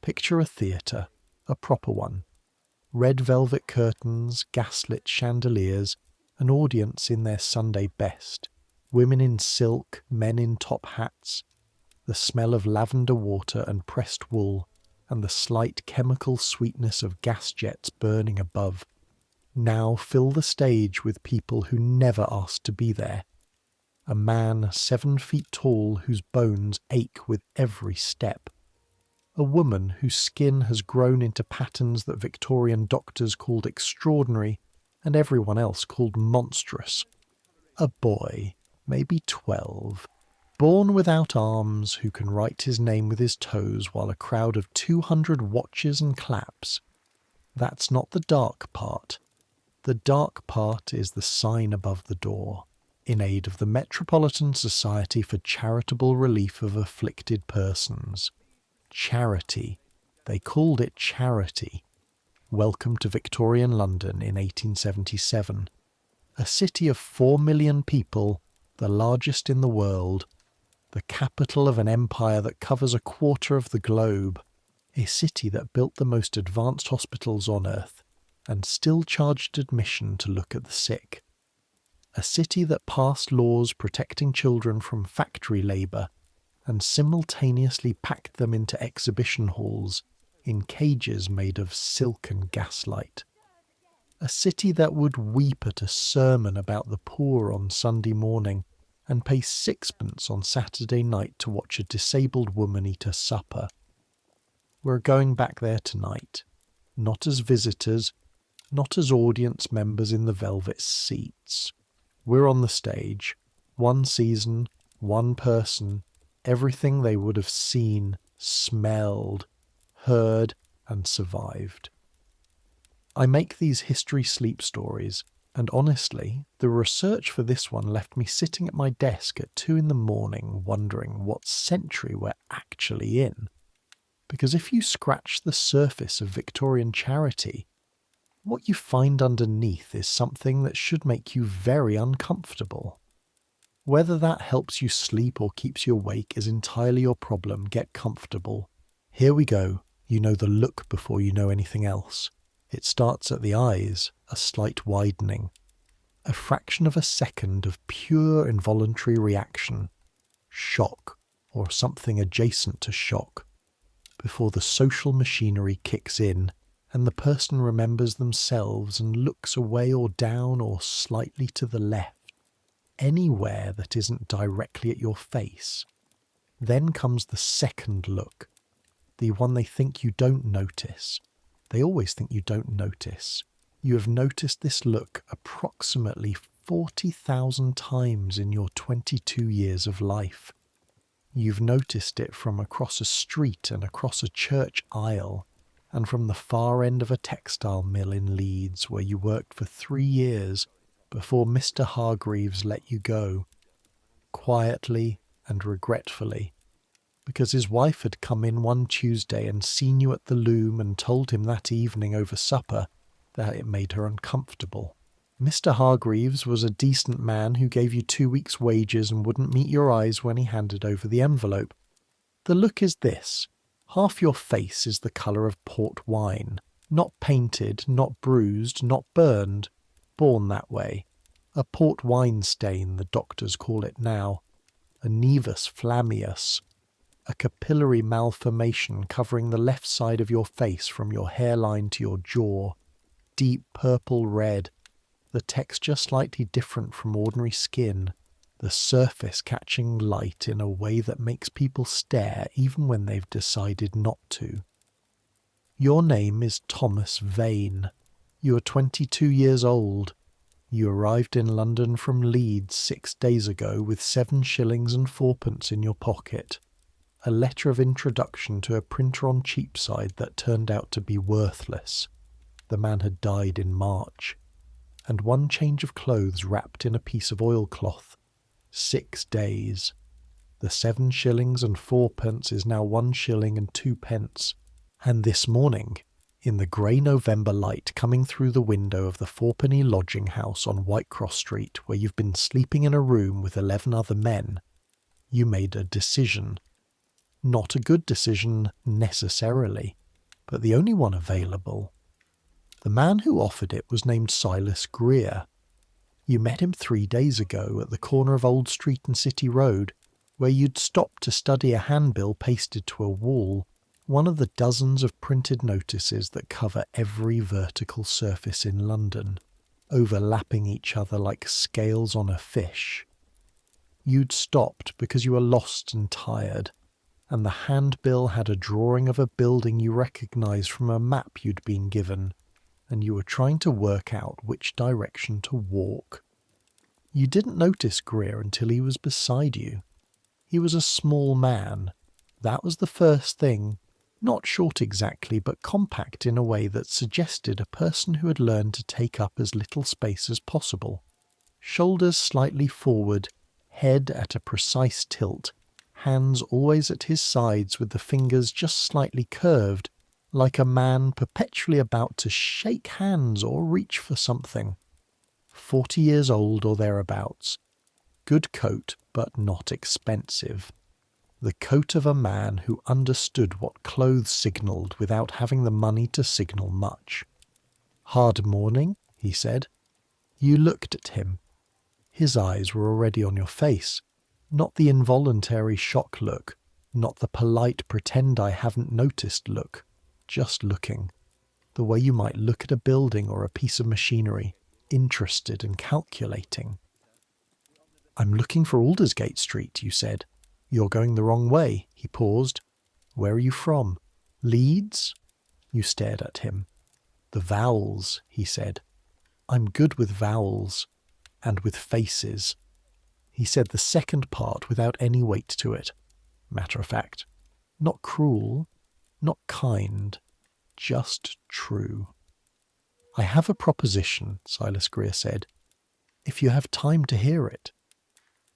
Picture a theatre, a proper one. Red velvet curtains, gaslit chandeliers, an audience in their Sunday best, women in silk, men in top hats, the smell of lavender water and pressed wool, and the slight chemical sweetness of gas jets burning above. Now fill the stage with people who never asked to be there. A man 7 feet tall whose bones ache with every step. A woman whose skin has grown into patterns that Victorian doctors called extraordinary and everyone else called monstrous. A boy, maybe 12, born without arms, who can write his name with his toes while a crowd of 200 watches and claps. That's not the dark part. The dark part is the sign above the door, in aid of the Metropolitan Society for Charitable Relief of Afflicted Persons. Charity. They called it charity. Welcome to Victorian London in 1877. A city of 4 million people, the largest in the world, the capital of an empire that covers a quarter of the globe, a city that built the most advanced hospitals on earth, and still charged admission to look at the sick. A city that passed laws protecting children from factory labour, and simultaneously packed them into exhibition halls in cages made of silk and gaslight. A city that would weep at a sermon about the poor on Sunday morning and pay 6pence on Saturday night to watch a disabled woman eat a supper. We're going back there tonight, not as visitors, not as audience members in the velvet seats. We're on the stage, one season, one person, everything they would have seen, smelled, heard, and survived. I make these history sleep stories, and honestly, the research for this one left me sitting at my desk at 2 a.m. wondering what century we're actually in. Because if you scratch the surface of Victorian charity, what you find underneath is something that should make you very uncomfortable. Whether that helps you sleep or keeps you awake is entirely your problem. Get comfortable. Here we go. You know the look before you know anything else. It starts at the eyes, a slight widening. A fraction of a second of pure involuntary reaction. Shock, or something adjacent to shock. Before the social machinery kicks in, and the person remembers themselves and looks away or down or slightly to the left, anywhere that isn't directly at your face. Then comes the second look, the one they think you don't notice. They always think you don't notice. You have noticed this look approximately 40,000 times in your 22 years of life. You've noticed it from across a street and across a church aisle, and from the far end of a textile mill in Leeds where you worked for 3 years before Mr. Hargreaves let you go, quietly and regretfully, because his wife had come in one Tuesday and seen you at the loom and told him that evening over supper that it made her uncomfortable. Mr. Hargreaves was a decent man who gave you 2 weeks' wages and wouldn't meet your eyes when he handed over the envelope. The look is this. Half your face is the colour of port wine, not painted, not bruised, not burned, born that way. A port wine stain, the doctors call it now. A nevus flammeus. A capillary malformation covering the left side of your face from your hairline to your jaw. Deep purple red. The texture slightly different from ordinary skin. The surface catching light in a way that makes people stare even when they've decided not to. Your name is Thomas Vane. You are 22 years old. You arrived in London from Leeds 6 days ago with 7 shillings and 4pence in your pocket. A letter of introduction to a printer on Cheapside that turned out to be worthless. The man had died in March. And 1 change of clothes wrapped in a piece of oilcloth. 6 days. The 7 shillings and 4pence is now 1 shilling and 2pence. And this morning, in the grey November light coming through the window of the 4-penny lodging house on Whitecross Street, where you've been sleeping in a room with 11 other men, you made a decision. Not a good decision necessarily, but the only one available. The man who offered it was named Silas Greer. You met him 3 days ago at the corner of Old Street and City Road, where you'd stopped to study a handbill pasted to a wall, one of the dozens of printed notices that cover every vertical surface in London, overlapping each other like scales on a fish. You'd stopped because you were lost and tired, and the handbill had a drawing of a building you recognised from a map you'd been given, and you were trying to work out which direction to walk. You didn't notice Greer until he was beside you. He was a small man. That was the first thing. Not short exactly, but compact in a way that suggested a person who had learned to take up as little space as possible. Shoulders slightly forward, head at a precise tilt, hands always at his sides with the fingers just slightly curved, like a man perpetually about to shake hands or reach for something. 40 years old or thereabouts. Good coat, but not expensive. The coat of a man who understood what clothes signalled without having the money to signal much. "Hard morning," he said. You looked at him. His eyes were already on your face, not the involuntary shock look, not the polite pretend I haven't noticed look, just looking, the way you might look at a building or a piece of machinery, interested and calculating. "I'm looking for Aldersgate Street," you said. "You're going the wrong way." He paused. "Where are you from?" "Leeds?" You stared at him. "The vowels," he said. "I'm good with vowels. And with faces." He said the second part without any weight to it. Matter of fact. Not cruel, not kind, just true. "I have a proposition," Silas Greer said. "If you have time to hear it."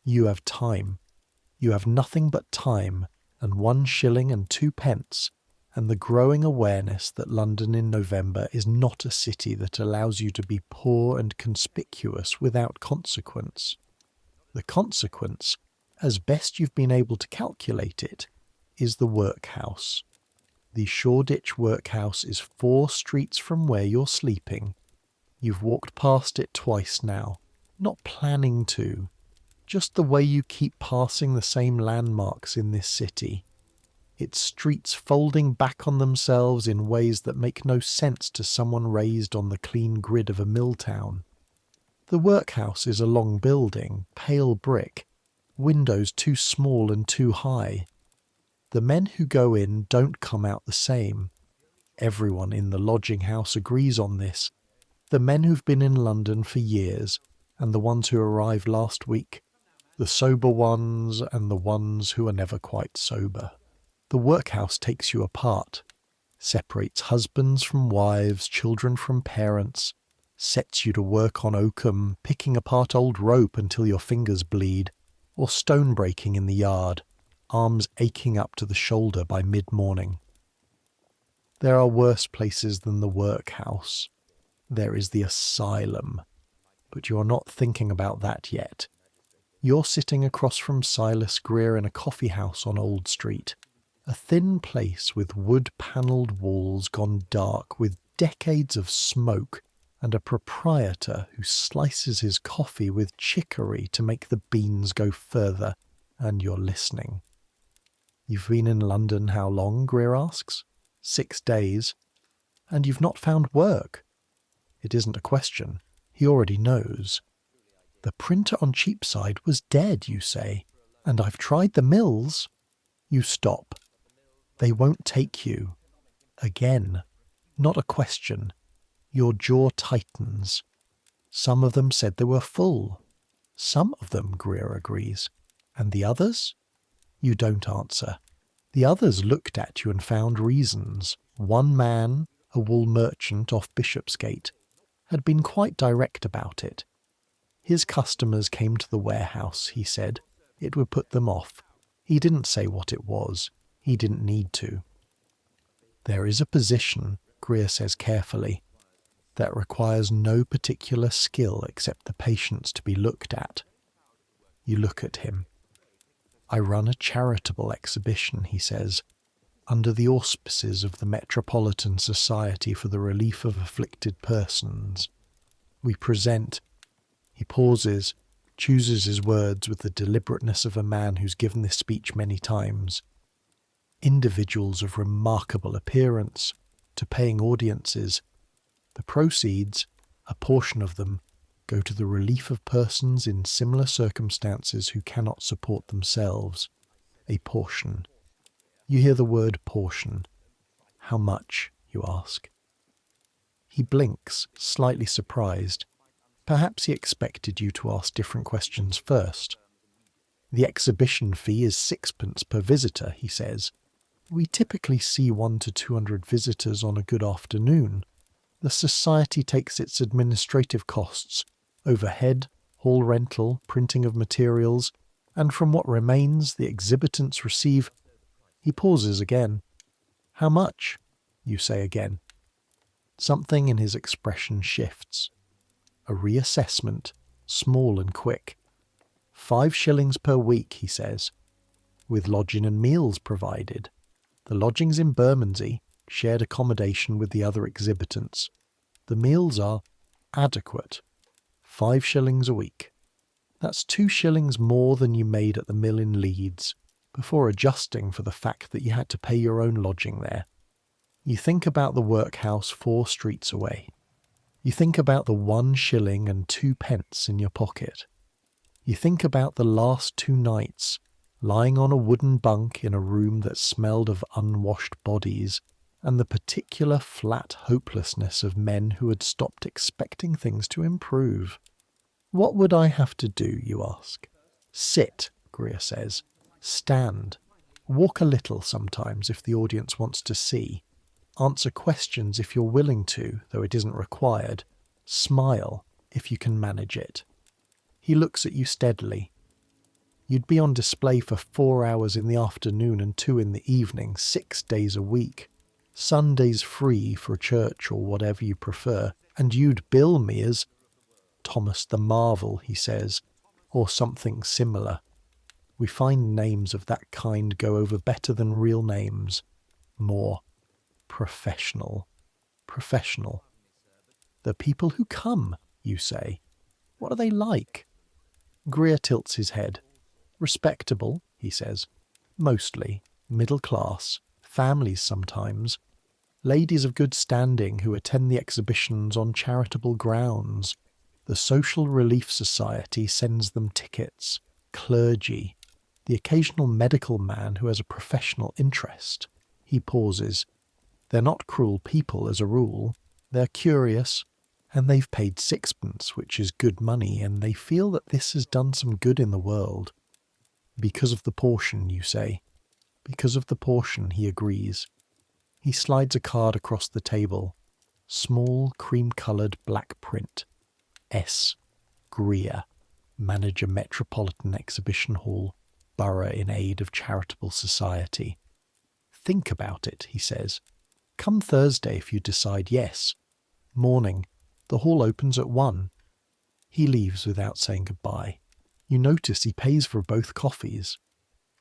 You have time. You have nothing but time, and 1 shilling and 2 pence, and the growing awareness that London in November is not a city that allows you to be poor and conspicuous without consequence. The consequence, as best you've been able to calculate it, is the workhouse. The Shoreditch workhouse is 4 streets from where you're sleeping. You've walked past it twice now, not planning to, just the way you keep passing the same landmarks in this city. Its streets folding back on themselves in ways that make no sense to someone raised on the clean grid of a mill town. The workhouse is a long building, pale brick, windows too small and too high. The men who go in don't come out the same. Everyone in the lodging house agrees on this. The men who've been in London for years, and the ones who arrived last week. The sober ones and the ones who are never quite sober. The workhouse takes you apart, separates husbands from wives, children from parents, sets you to work on oakum, picking apart old rope until your fingers bleed, or stone breaking in the yard, arms aching up to the shoulder by mid-morning. There are worse places than the workhouse. There is the asylum, but you are not thinking about that yet. You're sitting across from Silas Greer in a coffee house on Old Street. A thin place with wood-panelled walls gone dark with decades of smoke, and a proprietor who slices his coffee with chicory to make the beans go further, and you're listening. "You've been in London how long?" Greer asks. 6 days. "And you've not found work?" It isn't a question. He already knows. "The printer on Cheapside was dead," you say, "and I've tried the mills." You stop. They won't take you. Again. Not a question. Your jaw tightens. Some of them said they were full. Some of them, Greer agrees. And the others? You don't answer. The others looked at you and found reasons. One man, a wool merchant off Bishopsgate, had been quite direct about it. His customers came to the warehouse, he said. It would put them off. He didn't say what it was. He didn't need to. There is a position, Greer says carefully, that requires no particular skill except the patience to be looked at. You look at him. I run a charitable exhibition, he says, under the auspices of the Metropolitan Society for the Relief of Afflicted Persons. We present. He pauses, chooses his words with the deliberateness of a man who's given this speech many times. Individuals of remarkable appearance to paying audiences. The proceeds, a portion of them, go to the relief of persons in similar circumstances who cannot support themselves. A portion. You hear the word portion. How much, you ask? He blinks, slightly surprised. Perhaps he expected you to ask different questions first. The exhibition fee is 6p per visitor, he says. We typically see 100 to 200 visitors on a good afternoon. The society takes its administrative costs, overhead, hall rental, printing of materials, and from what remains the exhibitants receive. He pauses again. How much? You say again. Something in his expression shifts. A reassessment, small and quick. 5 shillings per week, he says, with lodging and meals provided. The lodgings in Bermondsey, shared accommodation with the other exhibitants. The meals are adequate. 5 shillings a week. That's 2 shillings more than you made at the mill in Leeds, before adjusting for the fact that you had to pay your own lodging there. You think about the workhouse 4 streets away. You think about the 1 shilling and 2p in your pocket. You think about the last 2 nights, lying on a wooden bunk in a room that smelled of unwashed bodies, and the particular flat hopelessness of men who had stopped expecting things to improve. What would I have to do, you ask? Sit, Greer says. Stand. Walk a little sometimes if the audience wants to see. Answer questions if you're willing to, though it isn't required. Smile if you can manage it. He looks at you steadily. You'd be on display for 4 hours in the afternoon and 2 in the evening, 6 days a week. Sundays free for church or whatever you prefer, and you'd bill me as Thomas the Marvel, he says, or something similar. We find names of that kind go over better than real names. More professional. Professional. The people who come, you say. What are they like? Greer tilts his head. Respectable, he says. Mostly. Middle class. Families sometimes. Ladies of good standing who attend the exhibitions on charitable grounds. The Social Relief Society sends them tickets. Clergy. The occasional medical man who has a professional interest. He pauses. They're not cruel people as a rule. They're curious, and they've paid 6p, which is good money, and they feel that this has done some good in the world. Because of the portion, you say. Because of the portion, he agrees. He slides a card across the table. Small, cream-coloured black print. S. Greer, Manager Metropolitan Exhibition Hall, Borough in Aid of Charitable Society. Think about it, he says. Come Thursday if you decide yes. Morning. The hall opens at 1. He leaves without saying goodbye. You notice he pays for both coffees.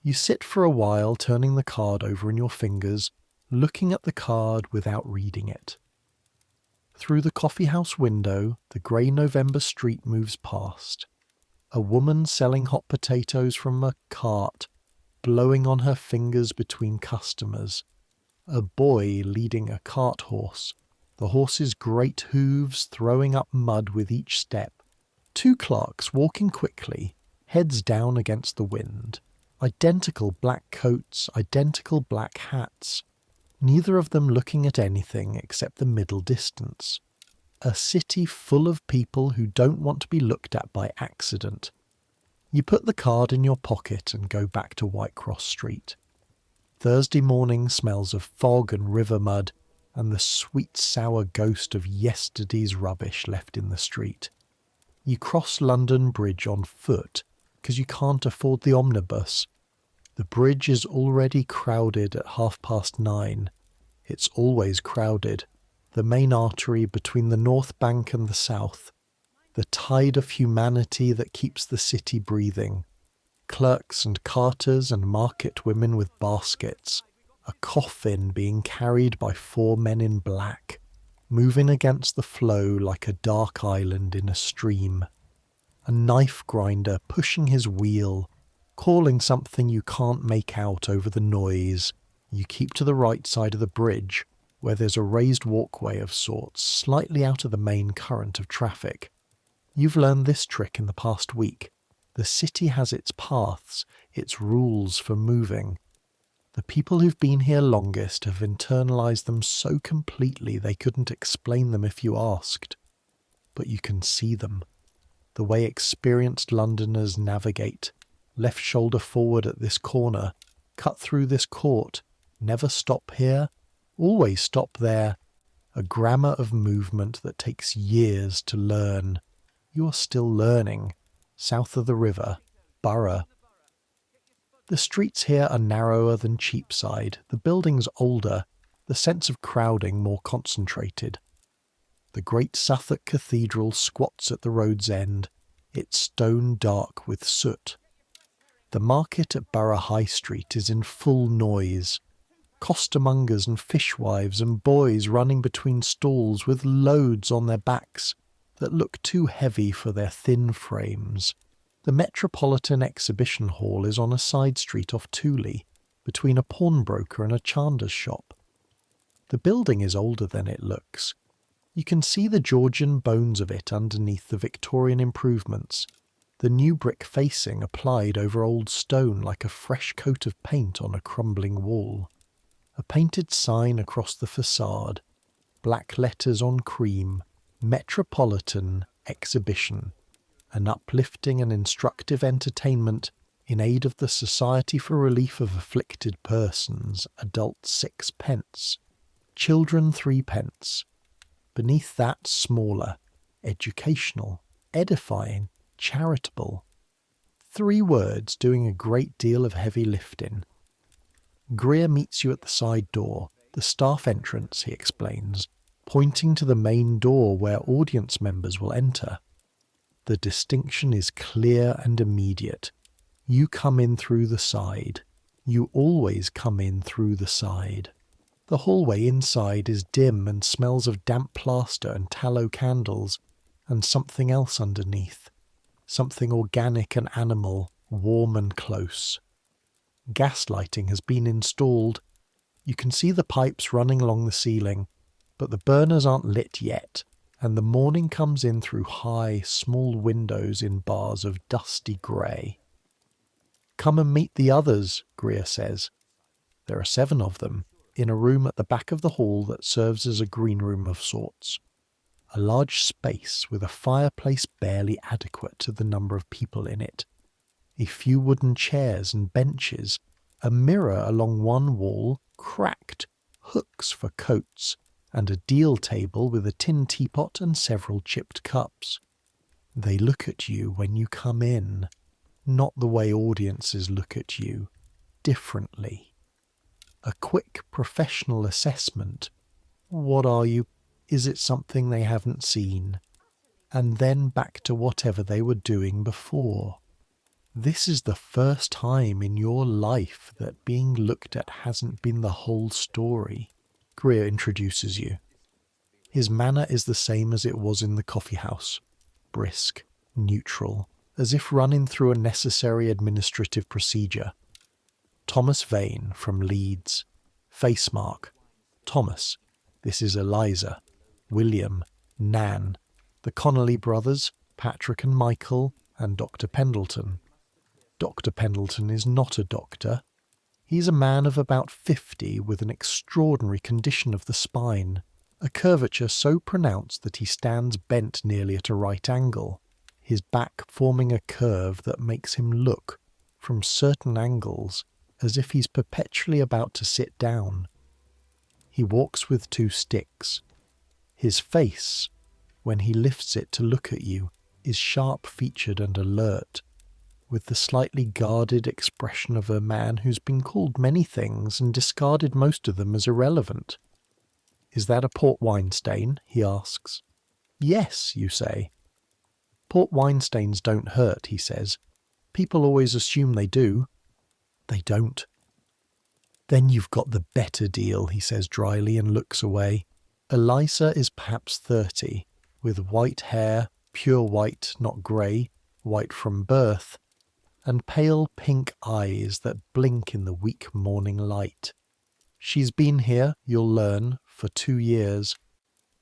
You sit for a while turning the card over in your fingers, looking at the card without reading it. Through the coffeehouse window, the grey November street moves past. A woman selling hot potatoes from a cart, blowing on her fingers between customers. A boy leading a cart horse, the horse's great hooves throwing up mud with each step. 2 clerks walking quickly, heads down against the wind. Identical black coats, identical black hats. Neither of them looking at anything except the middle distance. A city full of people who don't want to be looked at by accident. You put the card in your pocket and go back to Whitecross Street. Thursday morning smells of fog and river mud and the sweet sour ghost of yesterday's rubbish left in the street. You cross London Bridge on foot because you can't afford the omnibus. The bridge is already crowded at 9:30. It's always crowded. The main artery between the North Bank and the South. The tide of humanity that keeps the city breathing. Clerks and carters and market women with baskets, a coffin being carried by 4 men in black, moving against the flow like a dark island in a stream. A knife grinder pushing his wheel, calling something you can't make out over the noise. You keep to the right side of the bridge, where there's a raised walkway of sorts, slightly out of the main current of traffic. You've learned this trick in the past week. The city has its paths, its rules for moving. The people who've been here longest have internalised them so completely they couldn't explain them if you asked. But you can see them. The way experienced Londoners navigate. Left shoulder forward at this corner, cut through this court, never stop here, always stop there. A grammar of movement that takes years to learn. You are still learning. South of the river, Borough. The streets here are narrower than Cheapside, the buildings older, the sense of crowding more concentrated. The great Suffolk Cathedral squats at the road's end, its stone dark with soot. The market at Borough High Street is in full noise. Costermongers and fishwives and boys running between stalls with loads on their backs that look too heavy for their thin frames. The Metropolitan Exhibition Hall is on a side street off Tooley, between a pawnbroker and a chandler's shop. The building is older than it looks. You can see the Georgian bones of it underneath the Victorian improvements, the new brick facing applied over old stone like a fresh coat of paint on a crumbling wall. A painted sign across the facade, black letters on cream, Metropolitan Exhibition, an uplifting and instructive entertainment in aid of the Society for Relief of Afflicted Persons, adults 6 pence, children 3 pence. Beneath that, smaller, educational, edifying, charitable. 3 words doing a great deal of heavy lifting. Greer meets you at the side door, the staff entrance, he explains, pointing to the main door where audience members will enter. The distinction is clear and immediate. You come in through the side. You always come in through the side. The hallway inside is dim and smells of damp plaster and tallow candles, and something else underneath. Something organic and animal, warm and close. Gas lighting has been installed. You can see the pipes running along the ceiling, but the burners aren't lit yet, and the morning comes in through high, small windows in bars of dusty grey. "Come and meet the others," Greer says. There are 7 of them, in a room at the back of the hall that serves as a green room of sorts. A large space with a fireplace barely adequate to the number of people in it. A few wooden chairs and benches, a mirror along one wall, cracked, hooks for coats, and a deal table with a tin teapot and several chipped cups. They look at you when you come in, not the way audiences look at you, differently. A quick professional assessment. What are you? Is it something they haven't seen? And then back to whatever they were doing before. This is the first time in your life that being looked at hasn't been the whole story. Greer introduces you. His manner is the same as it was in the coffee house. Brisk, neutral, as if running through a necessary administrative procedure. Thomas Vane from Leeds. Face mark. Thomas. This is Eliza. William. Nan. The Connolly brothers, Patrick and Michael, and Dr. Pendleton. Dr. Pendleton is not a doctor. He's a man of about 50 with an extraordinary condition of the spine, a curvature so pronounced that he stands bent nearly at a right angle, his back forming a curve that makes him look, from certain angles, as if he's perpetually about to sit down. He walks with 2 sticks. His face, when he lifts it to look at you, is sharp-featured and alert, with the slightly guarded expression of a man who's been called many things and discarded most of them as irrelevant. "Is that a port wine stain?" he asks. "Yes," you say. "Port wine stains don't hurt," he says. People always assume they do. They don't. Then you've got the better deal, he says dryly and looks away. Eliza is perhaps 30, with white hair, pure white, not grey, white from birth, and pale pink eyes that blink in the weak morning light. She's been here, you'll learn, for 2 years.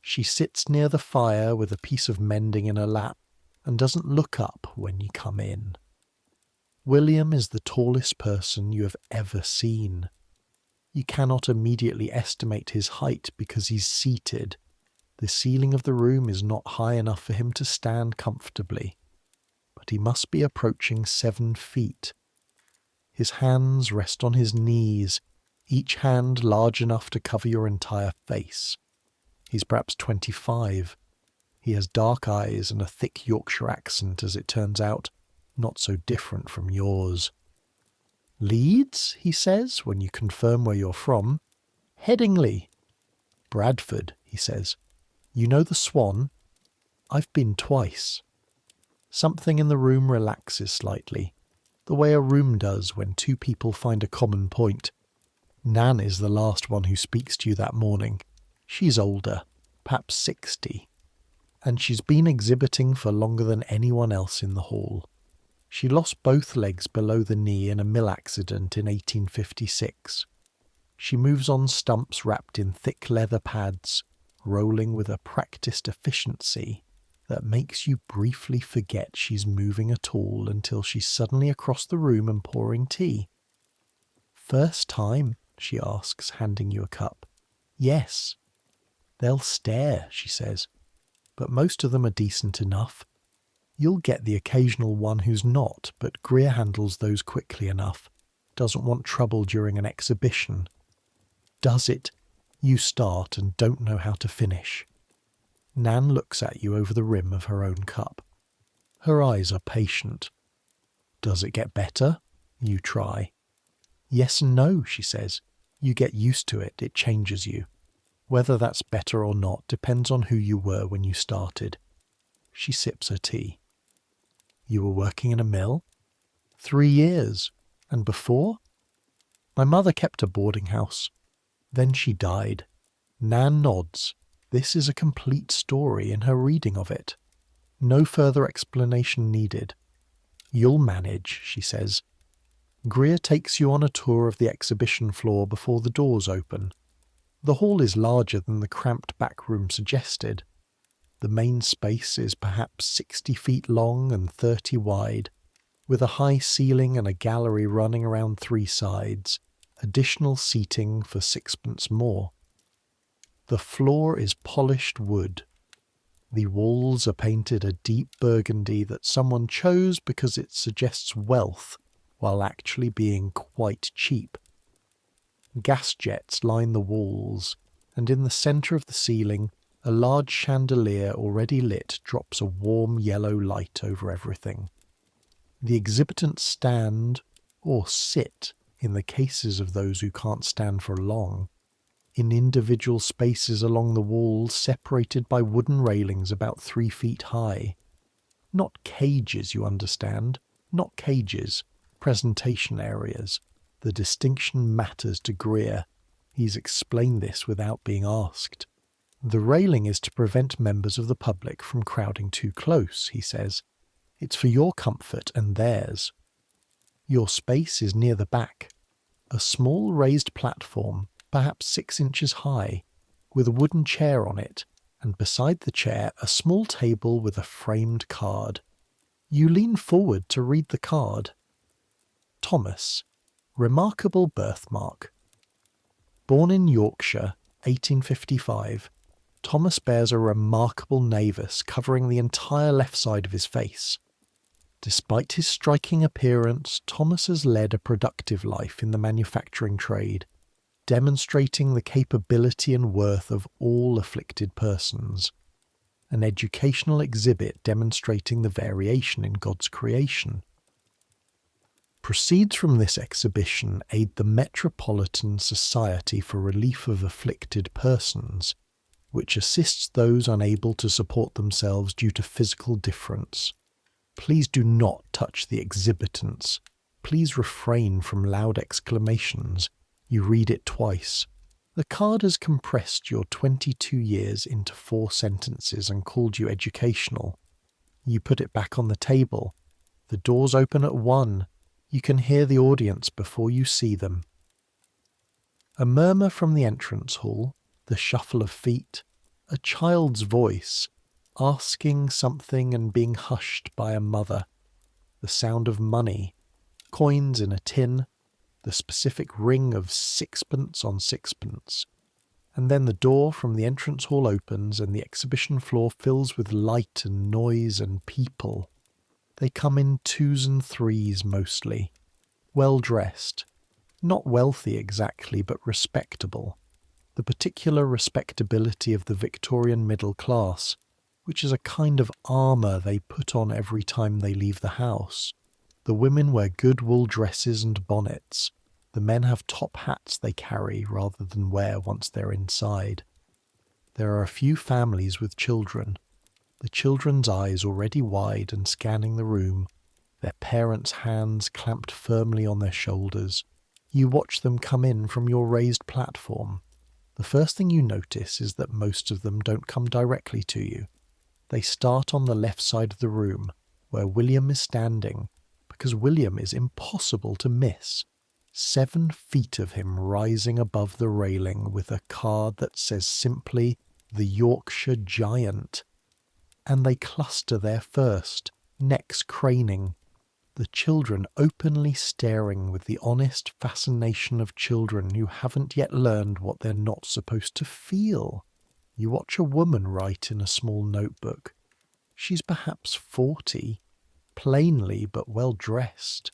She sits near the fire with a piece of mending in her lap and doesn't look up when you come in. William is the tallest person you have ever seen. You cannot immediately estimate his height because he's seated. The ceiling of the room is not high enough for him to stand comfortably, but he must be approaching 7 feet. His hands rest on his knees, each hand large enough to cover your entire face. He's perhaps 25. He has dark eyes and a thick Yorkshire accent, as it turns out, not so different from yours. Leeds, he says, when you confirm where you're from. Headingley. Bradford, he says. You know the Swan? I've been twice. Something in the room relaxes slightly, the way a room does when 2 people find a common point. Nan is the last one who speaks to you that morning. She's older, perhaps 60, and she's been exhibiting for longer than anyone else in the hall. She lost both legs below the knee in a mill accident in 1856. She moves on stumps wrapped in thick leather pads, rolling with a practiced efficiency that makes you briefly forget she's moving at all until she's suddenly across the room and pouring tea. First time? She asks, handing you a cup. Yes. They'll stare, she says, but most of them are decent enough. You'll get the occasional one who's not, but Greer handles those quickly enough. Doesn't want trouble during an exhibition. Does it? You start and don't know how to finish. Nan looks at you over the rim of her own cup. Her eyes are patient. Does it get better? You try. Yes and no, she says. You get used to it, it changes you. Whether that's better or not depends on who you were when you started. She sips her tea. You were working in a mill? 3 years. And before? My mother kept a boarding house. Then she died. Nan nods. This is a complete story in her reading of it. No further explanation needed. You'll manage, she says. Greer takes you on a tour of the exhibition floor before the doors open. The hall is larger than the cramped back room suggested. The main space is perhaps 60 feet long and 30 wide, with a high ceiling and a gallery running around 3 sides, additional seating for 6pence more. The floor is polished wood. The walls are painted a deep burgundy that someone chose because it suggests wealth while actually being quite cheap. Gas jets line the walls, and in the centre of the ceiling, a large chandelier already lit drops a warm yellow light over everything. The exhibitants stand, or sit, in the cases of those who can't stand for long, in individual spaces along the walls separated by wooden railings about 3 feet high. Not cages, you understand, not cages, presentation areas. The distinction matters to Greer. He's explained this without being asked. The railing is to prevent members of the public from crowding too close, he says. It's for your comfort and theirs. Your space is near the back. A small raised platform, perhaps 6 inches high, with a wooden chair on it, and beside the chair a small table with a framed card. You lean forward to read the card. Thomas, remarkable birthmark. Born in Yorkshire, 1855, Thomas bears a remarkable nevus covering the entire left side of his face. Despite his striking appearance, Thomas has led a productive life in the manufacturing trade, demonstrating the capability and worth of all afflicted persons. An educational exhibit demonstrating the variation in God's creation. Proceeds from this exhibition aid the Metropolitan Society for Relief of Afflicted Persons, which assists those unable to support themselves due to physical difference. Please do not touch the exhibitants. Please refrain from loud exclamations. You read it twice. The card has compressed your 22 years into 4 sentences and called you educational. You put it back on the table. The doors open at 1. You can hear the audience before you see them. A murmur from the entrance hall, the shuffle of feet, a child's voice, asking something and being hushed by a mother, the sound of money, coins in a tin, the specific ring of sixpence on sixpence. And then the door from the entrance hall opens and the exhibition floor fills with light and noise and people. They come in 2s and 3s mostly, well dressed, not wealthy exactly, but respectable. The particular respectability of the Victorian middle class, which is a kind of armour they put on every time they leave the house. The women wear good wool dresses and bonnets. The men have top hats they carry rather than wear once they're inside. There are a few families with children. The children's eyes already wide and scanning the room, their parents' hands clamped firmly on their shoulders. You watch them come in from your raised platform. The first thing you notice is that most of them don't come directly to you. They start on the left side of the room, where William is standing, because William is impossible to miss. 7 feet of him rising above the railing with a card that says simply, "The Yorkshire Giant." And they cluster there first, necks craning. The children openly staring with the honest fascination of children who haven't yet learned what they're not supposed to feel. You watch a woman write in a small notebook. She's perhaps 40, plainly but well dressed,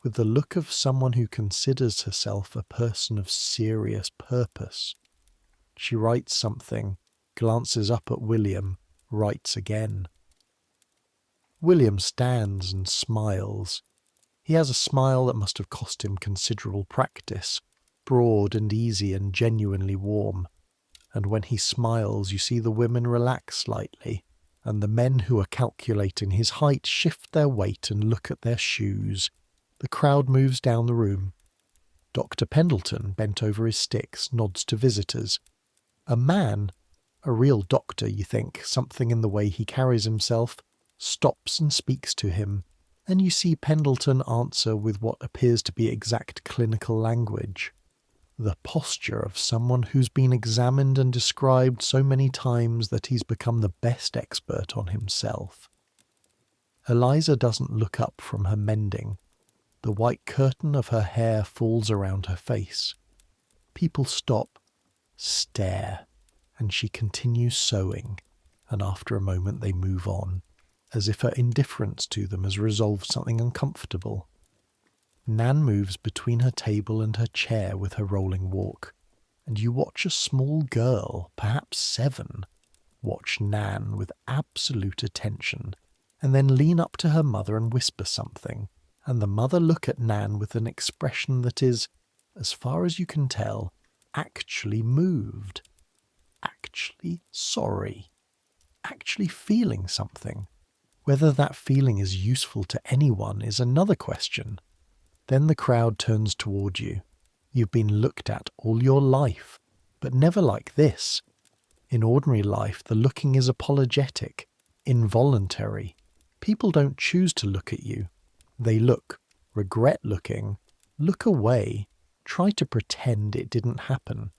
with the look of someone who considers herself a person of serious purpose. She writes something, glances up at William, writes again. William stands and smiles. He has a smile that must have cost him considerable practice, broad and easy and genuinely warm. And when he smiles, you see the women relax slightly, and the men who are calculating his height shift their weight and look at their shoes. The crowd moves down the room. Dr. Pendleton, bent over his sticks, nods to visitors. A man, a real doctor, you think, something in the way he carries himself, stops and speaks to him, and you see Pendleton answer with what appears to be exact clinical language. The posture of someone who's been examined and described so many times that he's become the best expert on himself. Eliza doesn't look up from her mending. The white curtain of her hair falls around her face. People stop, stare, and she continues sewing, and after a moment they move on, as if her indifference to them has resolved something uncomfortable. Nan moves between her table and her chair with her rolling walk, and you watch a small girl, perhaps 7, watch Nan with absolute attention, and then lean up to her mother and whisper something, and the mother look at Nan with an expression that is, as far as you can tell, actually moved, actually sorry, actually feeling something. Whether that feeling is useful to anyone is another question. Then the crowd turns toward you. You've been looked at all your life, but never like this. In ordinary life, the looking is apologetic, involuntary. People don't choose to look at you. They look, regret looking, look away, try to pretend it didn't happen.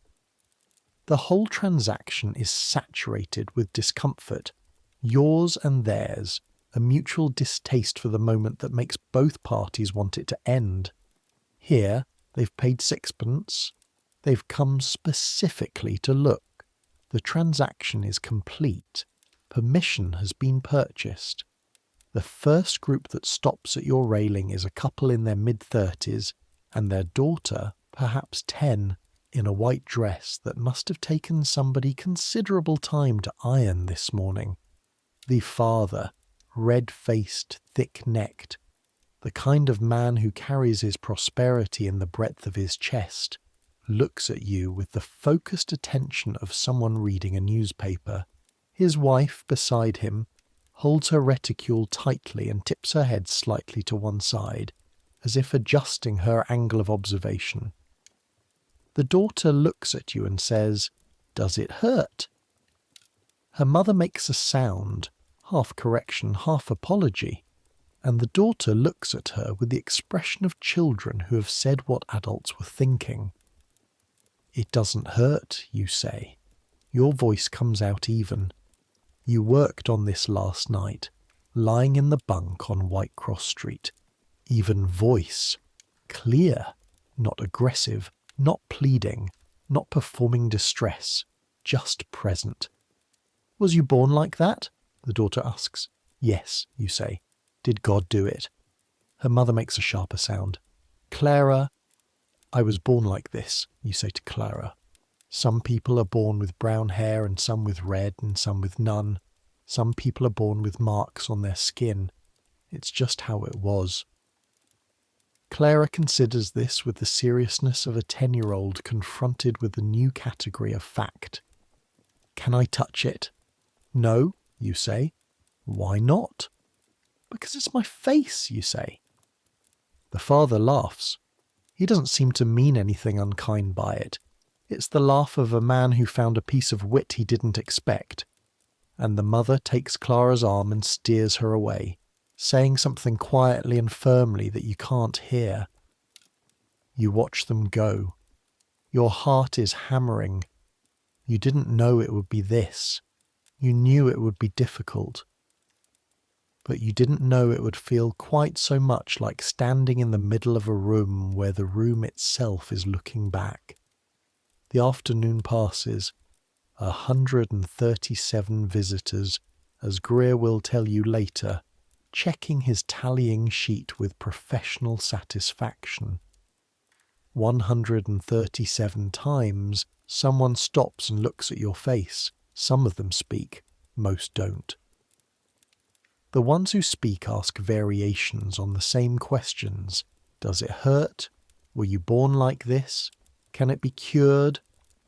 The whole transaction is saturated with discomfort, yours and theirs, a mutual distaste for the moment that makes both parties want it to end. Here, they've paid 6pence. They've come specifically to look. The transaction is complete. Permission has been purchased. The first group that stops at your railing is a couple in their mid-30s and their daughter, perhaps 10, in a white dress that must have taken somebody considerable time to iron this morning. The father, red-faced, thick-necked, the kind of man who carries his prosperity in the breadth of his chest, looks at you with the focused attention of someone reading a newspaper. His wife beside him, holds her reticule tightly and tips her head slightly to one side, as if adjusting her angle of observation. The daughter looks at you and says, "Does it hurt?" Her mother makes a sound, half correction, half apology, and the daughter looks at her with the expression of children who have said what adults were thinking. "It doesn't hurt," you say. Your voice comes out even. "You worked on this last night, lying in the bunk on Whitecross Street." Even voice. Clear, not aggressive, not pleading, not performing distress, just present. "Was you born like that?" the daughter asks. "Yes," you say. "Did God do it?" Her mother makes a sharper sound. "Clara." "I was born like this," you say to Clara. "Some people are born with brown hair and some with red and some with none. Some people are born with marks on their skin. It's just how it was." Clara considers this with the seriousness of a 10-year-old confronted with the new category of fact. "Can I touch it?" "No," you say. "Why not?" "Because it's my face," you say. The father laughs. He doesn't seem to mean anything unkind by it. It's the laugh of a man who found a piece of wit he didn't expect. And the mother takes Clara's arm and steers her away, saying something quietly and firmly that you can't hear. You watch them go. Your heart is hammering. You didn't know it would be this. You knew it would be difficult. But you didn't know it would feel quite so much like standing in the middle of a room where the room itself is looking back. The afternoon passes. 137 visitors, as Greer will tell you later, checking his tallying sheet with professional satisfaction. 137 times someone stops and looks at your face. Some of them speak, most don't. The ones who speak ask variations on the same questions. Does it hurt? Were you born like this? Can it be cured?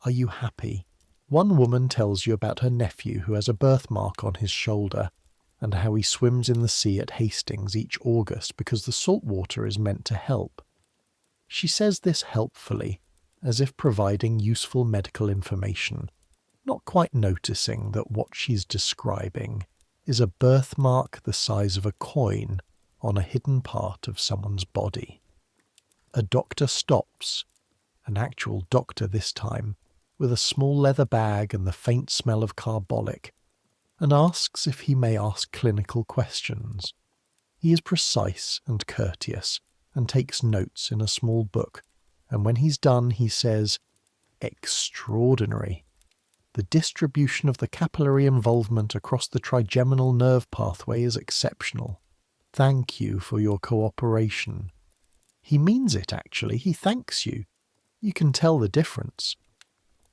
Are you happy? One woman tells you about her nephew who has a birthmark on his shoulder, and how he swims in the sea at Hastings each August because the salt water is meant to help. She says this helpfully, as if providing useful medical information, not quite noticing that what she's describing is a birthmark the size of a coin on a hidden part of someone's body. A doctor stops, an actual doctor this time, with a small leather bag and the faint smell of carbolic, and asks if he may ask clinical questions. He is precise and courteous, and takes notes in a small book, and when he's done he says, "Extraordinary. The distribution of the capillary involvement across the trigeminal nerve pathway is exceptional. Thank you for your cooperation." He means it, actually. He thanks you. You can tell the difference.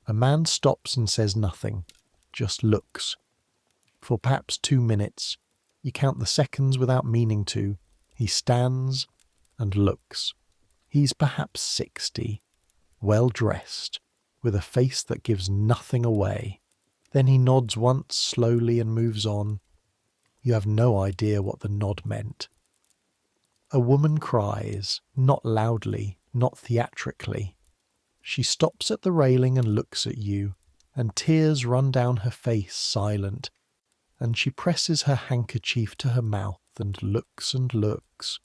A man stops and says nothing, just looks. For perhaps 2 minutes, you count the seconds without meaning to, he stands and looks. He's perhaps 60, well dressed, with a face that gives nothing away. Then he nods once slowly and moves on. You have no idea what the nod meant. A woman cries, not loudly, not theatrically. She stops at the railing and looks at you, and tears run down her face silent, and she presses her handkerchief to her mouth and looks and looks.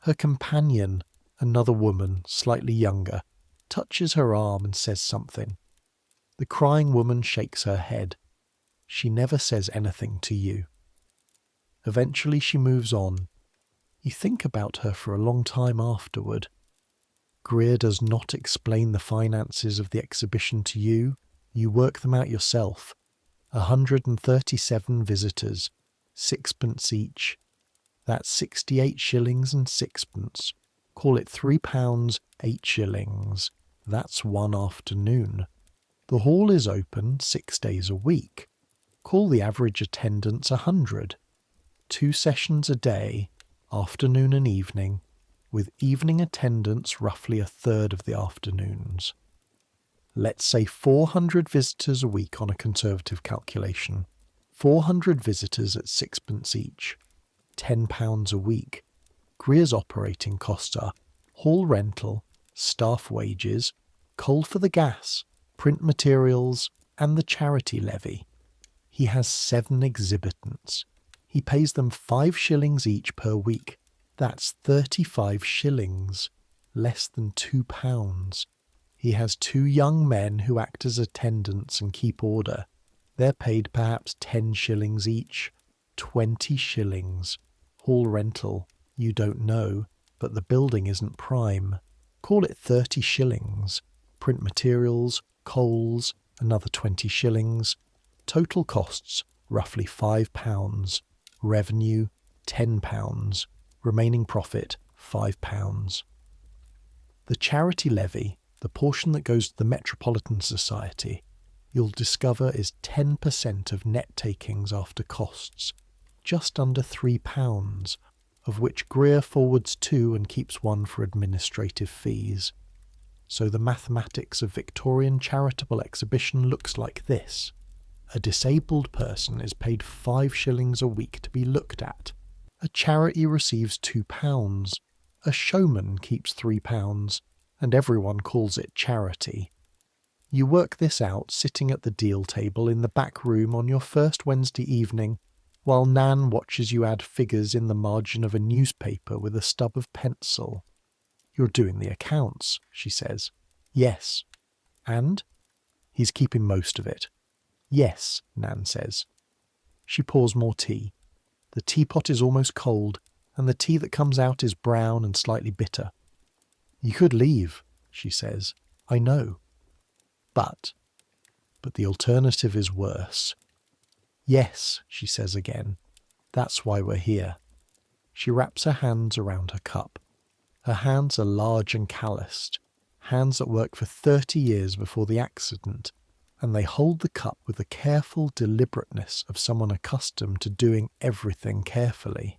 Her companion, another woman, slightly younger, touches her arm and says something. The crying woman shakes her head. She never says anything to you. Eventually she moves on. You think about her for a long time afterward. Greer does not explain the finances of the exhibition to you. You work them out yourself. 137 visitors, 6pence each. That's 68 shillings and 6pence. Call it £3, 8 shillings. That's one afternoon. The hall is open 6 days a week. Call the average attendance 100. 2 sessions a day, afternoon and evening, with evening attendance roughly a third of the afternoons. Let's say 400 visitors a week on a conservative calculation. 400 visitors at sixpence each, £10 a week. Greer's operating costs are hall rental, staff wages, coal for the gas, print materials, and the charity levy. He has 7 exhibitants. He pays them 5 shillings each per week. That's 35 shillings, less than £2. He has 2 young men who act as attendants and keep order. They're paid perhaps 10 shillings each, 20 shillings. Hall rental, you don't know, but the building isn't prime. Call it 30 shillings. Print materials, coals, another 20 shillings. Total costs, roughly £5. Revenue, £10. Remaining profit, £5. The charity levy, the portion that goes to the Metropolitan Society, you'll discover is 10% of net takings after costs, just under £3, of which Greer forwards 2 and keeps 1 for administrative fees. So the mathematics of Victorian charitable exhibition looks like this. A disabled person is paid 5 shillings a week to be looked at. A charity receives £2. A showman keeps £3, and everyone calls it charity. You work this out sitting at the deal table in the back room on your first Wednesday evening, while Nan watches you add figures in the margin of a newspaper with a stub of pencil. You're doing the accounts, she says. Yes. And? He's keeping most of it. Yes, Nan says. She pours more tea. The teapot is almost cold, and the tea that comes out is brown and slightly bitter. You could leave, she says. I know. But the alternative is worse. Yes, she says again. That's why we're here. She wraps her hands around her cup. Her hands are large and calloused, hands that worked for 30 years before the accident, and they hold the cup with the careful deliberateness of someone accustomed to doing everything carefully.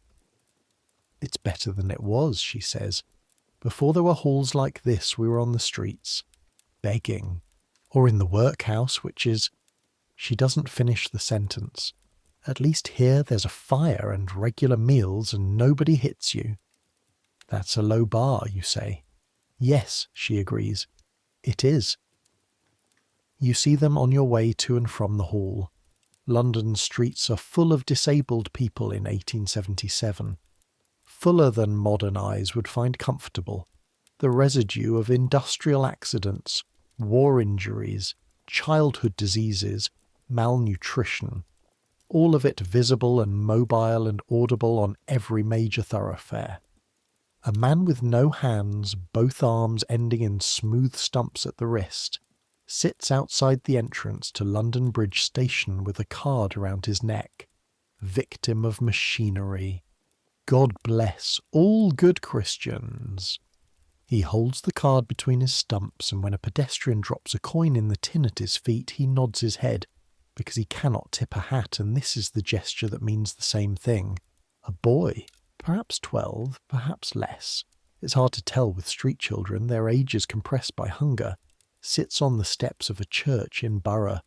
It's better than it was, she says. Before there were halls like this, we were on the streets, begging, or in the workhouse, which is... She doesn't finish the sentence. At least here there's a fire and regular meals and nobody hits you. That's a low bar, you say. Yes, she agrees. It is. You see them on your way to and from the hall. London's streets are full of disabled people in 1877. Fuller than modern eyes would find comfortable. The residue of industrial accidents, war injuries, childhood diseases, malnutrition, all of it visible and mobile and audible on every major thoroughfare. A man with no hands, both arms ending in smooth stumps at the wrist, sits outside the entrance to London Bridge Station with a card around his neck. Victim of machinery. God bless all good Christians. He holds the card between his stumps, and when a pedestrian drops a coin in the tin at his feet, he nods his head, because he cannot tip a hat, and this is the gesture that means the same thing. A boy, perhaps 12, perhaps less, it's hard to tell with street children, their ages compressed by hunger, sits on the steps of a church in Borough,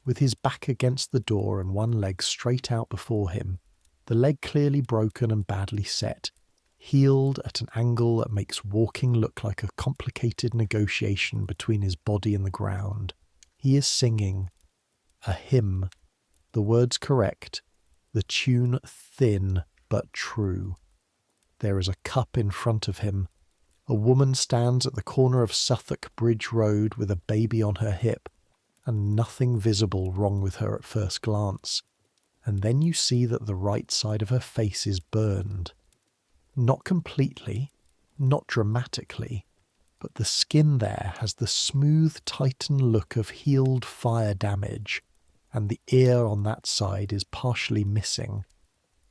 with his back against the door and one leg straight out before him, the leg clearly broken and badly set, healed at an angle that makes walking look like a complicated negotiation between his body and the ground. He is singing a hymn, the words correct, the tune thin but true. There is a cup in front of him. A woman stands at the corner of Suffolk Bridge Road with a baby on her hip, and nothing visible wrong with her at first glance. And then you see that the right side of her face is burned. Not completely, not dramatically, but the skin there has the smooth Titan look of healed fire damage, and the ear on that side is partially missing.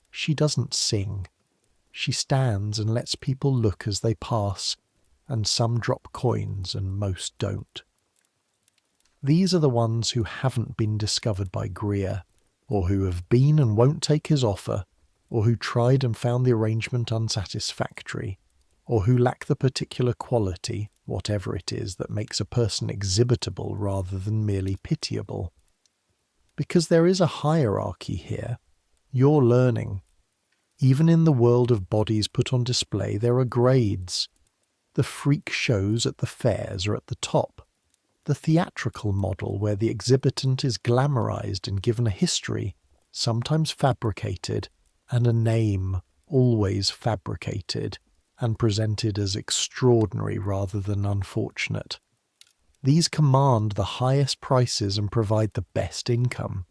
She doesn't sing. She stands and lets people look as they pass, and some drop coins and most don't. These are the ones who haven't been discovered by Greer, or who have been and won't take his offer, or who tried and found the arrangement unsatisfactory, or who lack the particular quality, whatever it is, that makes a person exhibitable rather than merely pitiable. Because there is a hierarchy here. You're learning. Even in the world of bodies put on display, there are grades. The freak shows at the fairs are at the top. The theatrical model, where the exhibitant is glamorized and given a history, sometimes fabricated, and a name, always fabricated, and presented as extraordinary rather than unfortunate. These command the highest prices and provide the best income.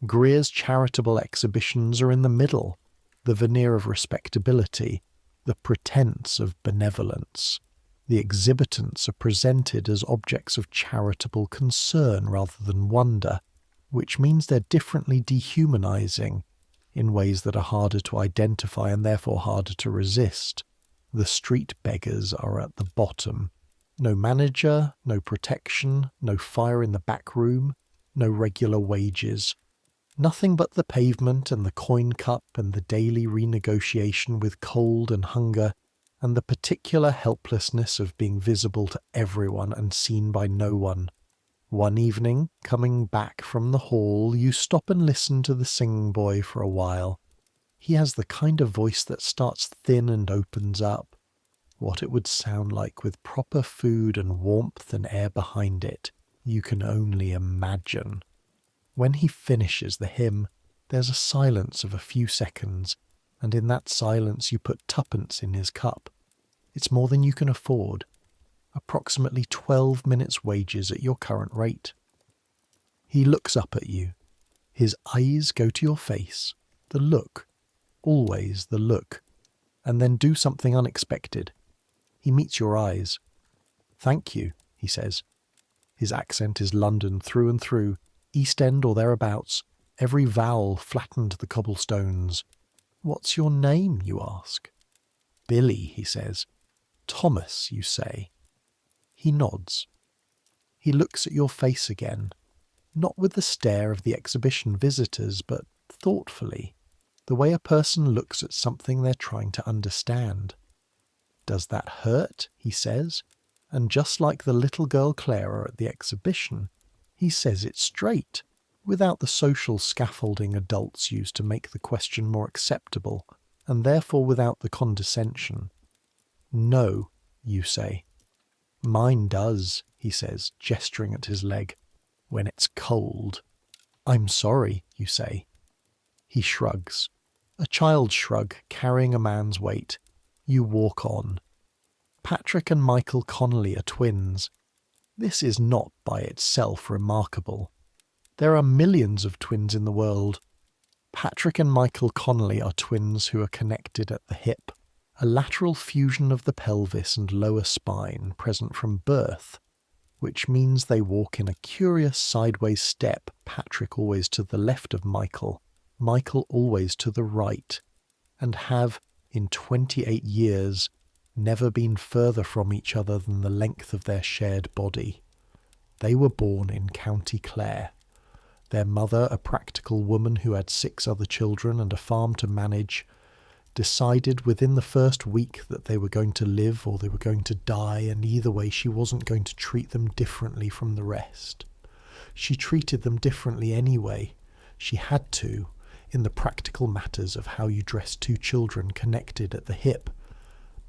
Greer's charitable exhibitions are in the middle, the veneer of respectability, the pretense of benevolence. The exhibitants are presented as objects of charitable concern rather than wonder, which means they're differently dehumanizing in ways that are harder to identify and therefore harder to resist. The street beggars are at the bottom. No manager, no protection, no fire in the back room, no regular wages. Nothing but the pavement and the coin cup and the daily renegotiation with cold and hunger, and the particular helplessness of being visible to everyone and seen by no one. One evening, coming back from the hall, you stop and listen to the singing boy for a while. He has the kind of voice that starts thin and opens up. What it would sound like with proper food and warmth and air behind it, you can only imagine. When he finishes the hymn, there's a silence of a few seconds, and in that silence you put tuppence in his cup. It's more than you can afford. Approximately 12 minutes' wages at your current rate. He looks up at you. His eyes go to your face. The look. Always the look. And then do something unexpected. He meets your eyes. "Thank you," he says. His accent is London through and through, East End or thereabouts, every vowel flattened to the cobblestones. "What's your name?" you ask. "Billy," he says. "Thomas," you say. He nods. He looks at your face again, not with the stare of the exhibition visitors, but thoughtfully, the way a person looks at something they're trying to understand. "Does that hurt?" he says, and just like the little girl Clara at the exhibition, he says it straight, without the social scaffolding adults use to make the question more acceptable, and therefore without the condescension. "No," you say. "Mine does," he says, gesturing at his leg, "when it's cold." "I'm sorry," you say. He shrugs. A child's shrug, carrying a man's weight. You walk on. Patrick and Michael Connolly are twins. This is not by itself remarkable. There are millions of twins in the world. Patrick and Michael Connolly are twins who are connected at the hip, a lateral fusion of the pelvis and lower spine present from birth, which means they walk in a curious sideways step, Patrick always to the left of Michael, Michael always to the right, and have, in 28 years, never been further from each other than the length of their shared body. They were born in County Clare. Their mother, a practical woman who had 6 other children and a farm to manage, decided within the first week that they were going to live or they were going to die, and either way she wasn't going to treat them differently from the rest. She treated them differently anyway. She had to, in the practical matters of how you dress 2 children connected at the hip,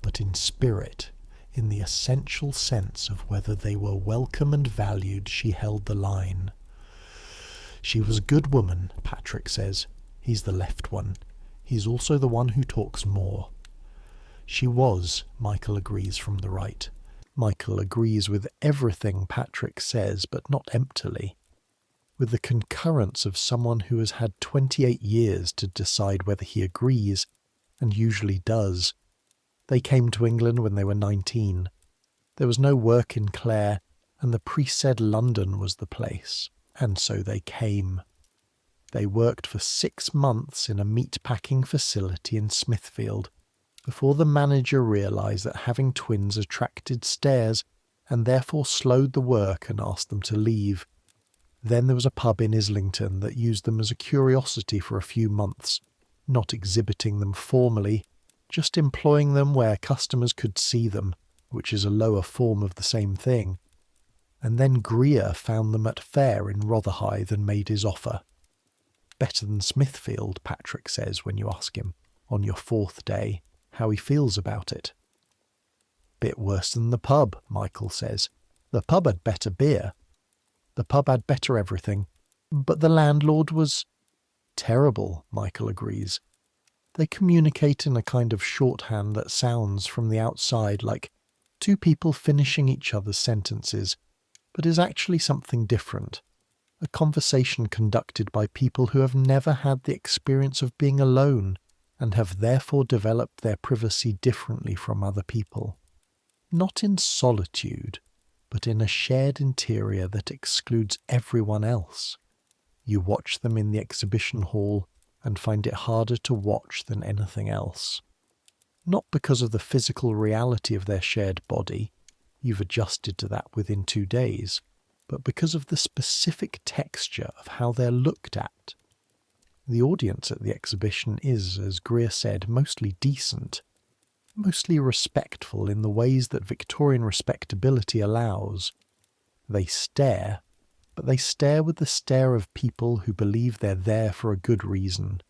but in spirit, in the essential sense of whether they were welcome and valued, she held the line. She was a good woman, Patrick says. He's the left one. He's also the one who talks more. She was, Michael agrees from the right. Michael agrees with everything Patrick says, but not emptily. With the concurrence of someone who has had 28 years to decide whether he agrees, and usually does. They came to England when they were 19. There was no work in Clare, and the priest said London was the place, and so they came. They worked for 6 months in a meat-packing facility in Smithfield, before the manager realised that having twins attracted stares, and therefore slowed the work and asked them to leave. Then there was a pub in Islington that used them as a curiosity for a few months, not exhibiting them formally, just employing them where customers could see them, which is a lower form of the same thing. and then Greer found them at fair in Rotherhithe and made his offer. Better than Smithfield, Patrick says when you ask him, on your 4th day, how he feels about it. Bit worse than the pub, Michael says. The pub had better beer. The pub had better everything. But the landlord was terrible, Michael agrees. They communicate in a kind of shorthand that sounds from the outside like two people finishing each other's sentences, but is actually something different. A conversation conducted by people who have never had the experience of being alone and have therefore developed their privacy differently from other people. Not in solitude, but in a shared interior that excludes everyone else. You watch them in the exhibition hall and find it harder to watch than anything else. Not because of the physical reality of their shared body, you've adjusted to that within 2 days, but because of the specific texture of how they're looked at. The audience at the exhibition is, as Greer said, mostly decent, mostly respectful in the ways that Victorian respectability allows. They stare, but they stare with the stare of people who believe they're there for a good reason.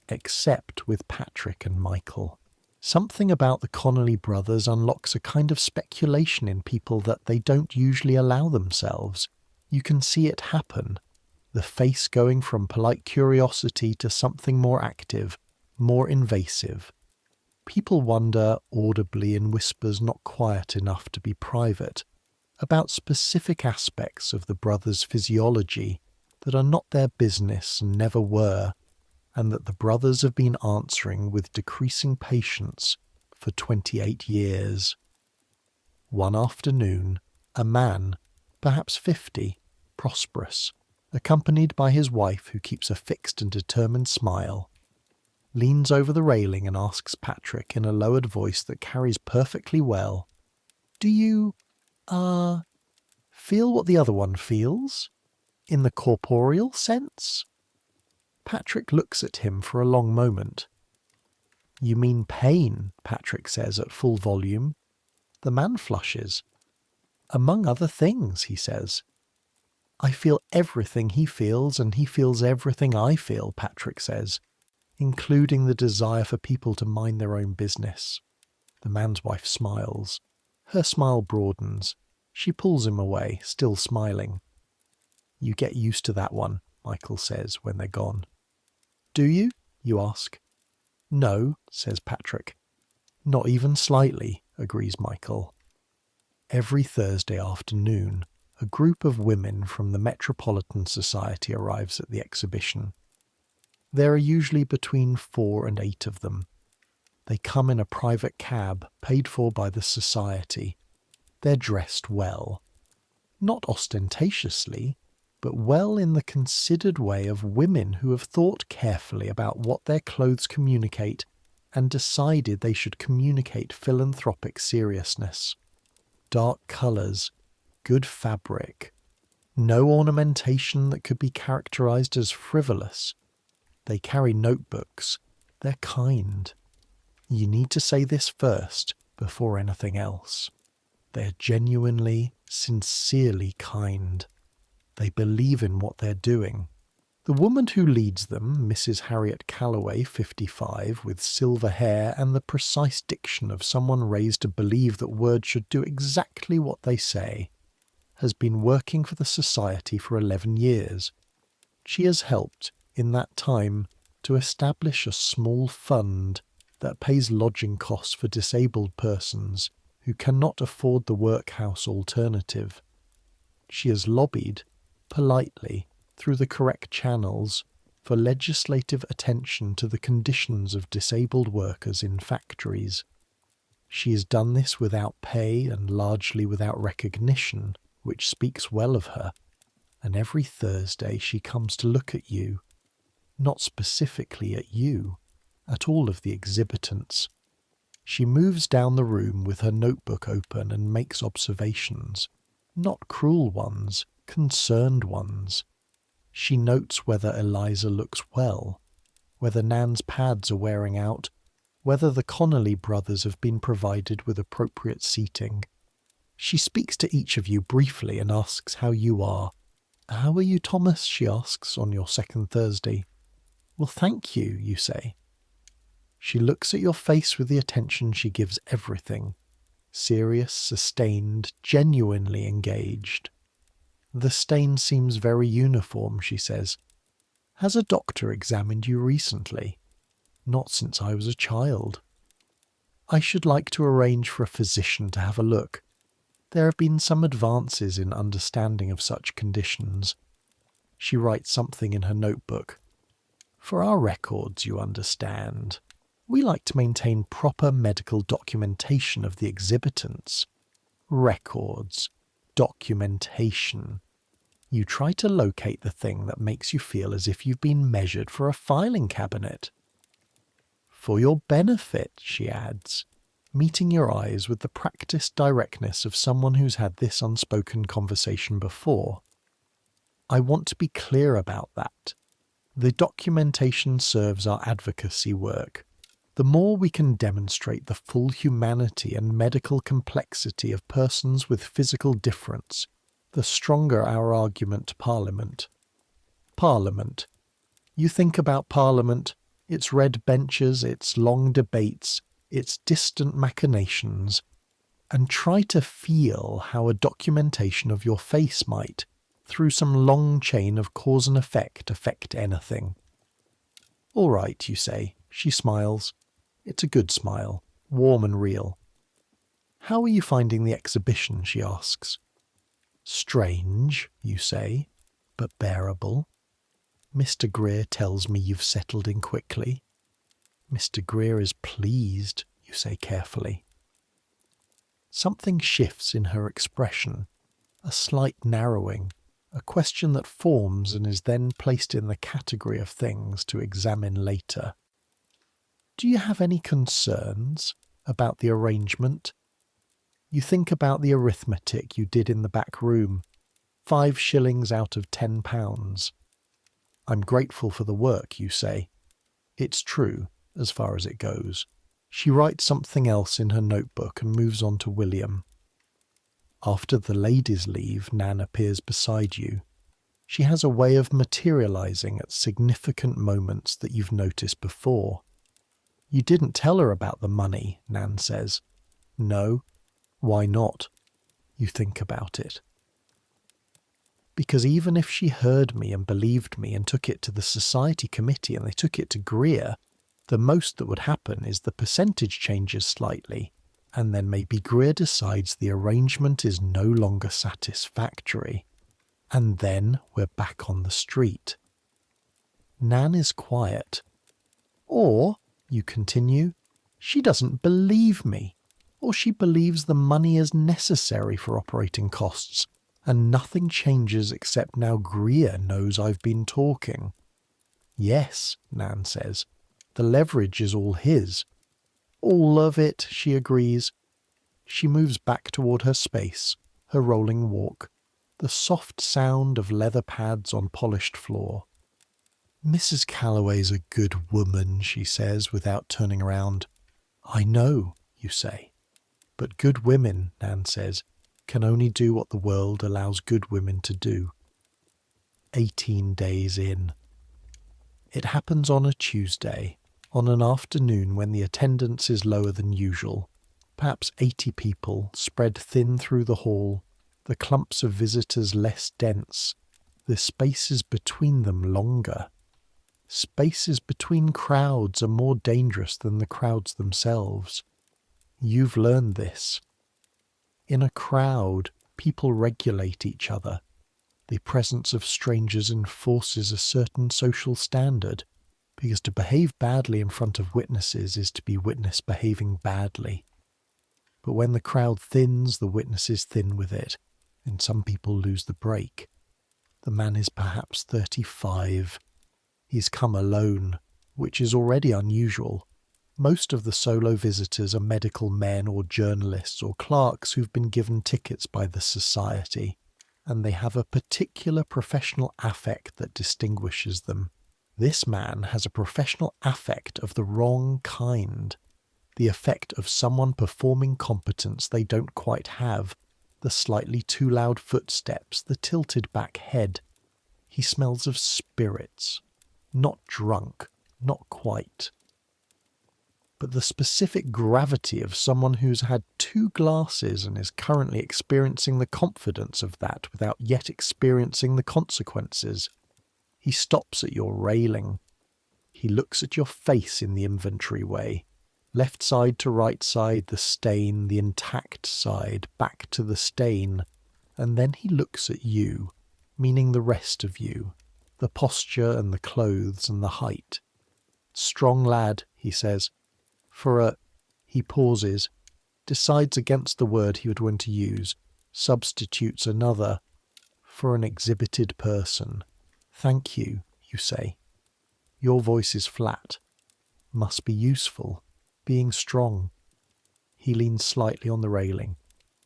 Except with Patrick and Michael. Something about the Connolly brothers unlocks a kind of speculation in people that they don't usually allow themselves. You can see it happen. The face going from polite curiosity to something more active, more invasive. People wonder, audibly in whispers not quiet enough to be private, about specific aspects of the brothers' physiology that are not their business and never were, and that the brothers have been answering with decreasing patience for 28 years. One afternoon, a man, perhaps 50, prosperous, accompanied by his wife who keeps a fixed and determined smile, leans over the railing and asks Patrick in a lowered voice that carries perfectly well, "Do you, feel what the other one feels? In the corporeal sense?" Patrick looks at him for a long moment. "You mean pain," Patrick says at full volume. The man flushes. "Among other things," he says. "I feel everything he feels and he feels everything I feel," Patrick says, including the desire for people to mind their own business. The man's wife smiles. Her smile broadens. She pulls him away, still smiling. "You get used to that one," Michael says when they're gone. "Do you?" you ask. "No," says Patrick. "Not even slightly," agrees Michael. Every Thursday afternoon, a group of women from the Metropolitan Society arrives at the exhibition. There are usually between 4 and 8 of them. They come in a private cab paid for by the Society. They're dressed well. Not ostentatiously, but well in the considered way of women who have thought carefully about what their clothes communicate and decided they should communicate philanthropic seriousness. Dark colours, good fabric, no ornamentation that could be characterised as frivolous. They carry notebooks. They're kind. You need to say this first before anything else. They're genuinely, sincerely kind. They believe in what they're doing. The woman who leads them, Mrs. Harriet Calloway, 55, with silver hair and the precise diction of someone raised to believe that words should do exactly what they say, has been working for the Society for 11 years. She has helped, in that time, to establish a small fund that pays lodging costs for disabled persons who cannot afford the workhouse alternative. She has lobbied, politely, through the correct channels, for legislative attention to the conditions of disabled workers in factories. She has done this without pay and largely without recognition, which speaks well of her, and every Thursday she comes to look at you, not specifically at you, at all of the exhibitants. She moves down the room with her notebook open and makes observations, not cruel ones, concerned ones. She notes whether Eliza looks well, whether Nan's pads are wearing out, whether the Connolly brothers have been provided with appropriate seating. She speaks to each of you briefly and asks how you are. "How are you, Thomas?" she asks on your second Thursday. "Well, thank you," you say. She looks at your face with the attention she gives everything. Serious, sustained, genuinely engaged. "The stain seems very uniform," she says. "Has a doctor examined you recently?" "Not since I was a child." "I should like to arrange for a physician to have a look. There have been some advances in understanding of such conditions." She writes something in her notebook. "For our records, you understand. We like to maintain proper medical documentation of the exhibitants." Records. Documentation. You try to locate the thing that makes you feel as if you've been measured for a filing cabinet. "For your benefit," she adds, meeting your eyes with the practiced directness of someone who's had this unspoken conversation before. "I want to be clear about that. The documentation serves our advocacy work. The more we can demonstrate the full humanity and medical complexity of persons with physical difference, the stronger our argument to Parliament." Parliament. You think about Parliament, its red benches, its long debates, its distant machinations, and try to feel how a documentation of your face might, through some long chain of cause and effect, affect anything. "All right," you say. She smiles. It's a good smile, warm and real. "How are you finding the exhibition?" she asks. "Strange," you say, "but bearable. Mr. Greer tells me you've settled in quickly." "Mr. Greer is pleased," you say carefully. Something shifts in her expression, a slight narrowing, a question that forms and is then placed in the category of things to examine later. "Do you have any concerns about the arrangement?" You think about the arithmetic you did in the back room. 5 shillings out of £10. "I'm grateful for the work," you say. It's true, as far as it goes. She writes something else in her notebook and moves on to William. After the ladies leave, Nan appears beside you. She has a way of materializing at significant moments that you've noticed before. "You didn't tell her about the money," Nan says. "No. Why not?" You think about it. "Because even if she heard me and believed me and took it to the society committee and they took it to Greer, the most that would happen is the percentage changes slightly, and then maybe Greer decides the arrangement is no longer satisfactory. And then we're back on the street." Nan is quiet. "Or," you continue, "she doesn't believe me. Or she believes the money is necessary for operating costs, and nothing changes except now Greer knows I've been talking." "Yes," Nan says, "the leverage is all his." "All of it," she agrees. She moves back toward her space, her rolling walk, the soft sound of leather pads on polished floor. "Mrs. Calloway's a good woman," she says without turning around. "I know," you say. "But good women," Nan says, "can only do what the world allows good women to do." 18 days in. It happens on a Tuesday, on an afternoon when the attendance is lower than usual. Perhaps 80 people, spread thin through the hall, the clumps of visitors less dense, the spaces between them longer. Spaces between crowds are more dangerous than the crowds themselves. You've learned this. In a crowd, people regulate each other. The presence of strangers enforces a certain social standard, because to behave badly in front of witnesses is to be witness behaving badly. But when the crowd thins, the witnesses thin with it, and some people lose the break. The man is perhaps 35. He's come alone, which is already unusual. Most of the solo visitors are medical men or journalists or clerks who've been given tickets by the society, and they have a particular professional affect that distinguishes them. This man has a professional affect of the wrong kind, the effect of someone performing competence they don't quite have, the slightly too loud footsteps, the tilted back head. He smells of spirits. Not drunk, not quite. But the specific gravity of someone who's had 2 glasses and is currently experiencing the confidence of that without yet experiencing the consequences. He stops at your railing. He looks at your face in the inventory way. Left side to right side, the stain, the intact side, back to the stain. And then he looks at you, meaning the rest of you, the posture and the clothes and the height. Strong lad, he says. He pauses, decides against the word he would want to use, substitutes another, for an exhibited person. Thank you, you say. Your voice is flat. Must be useful. Being strong. He leans slightly on the railing.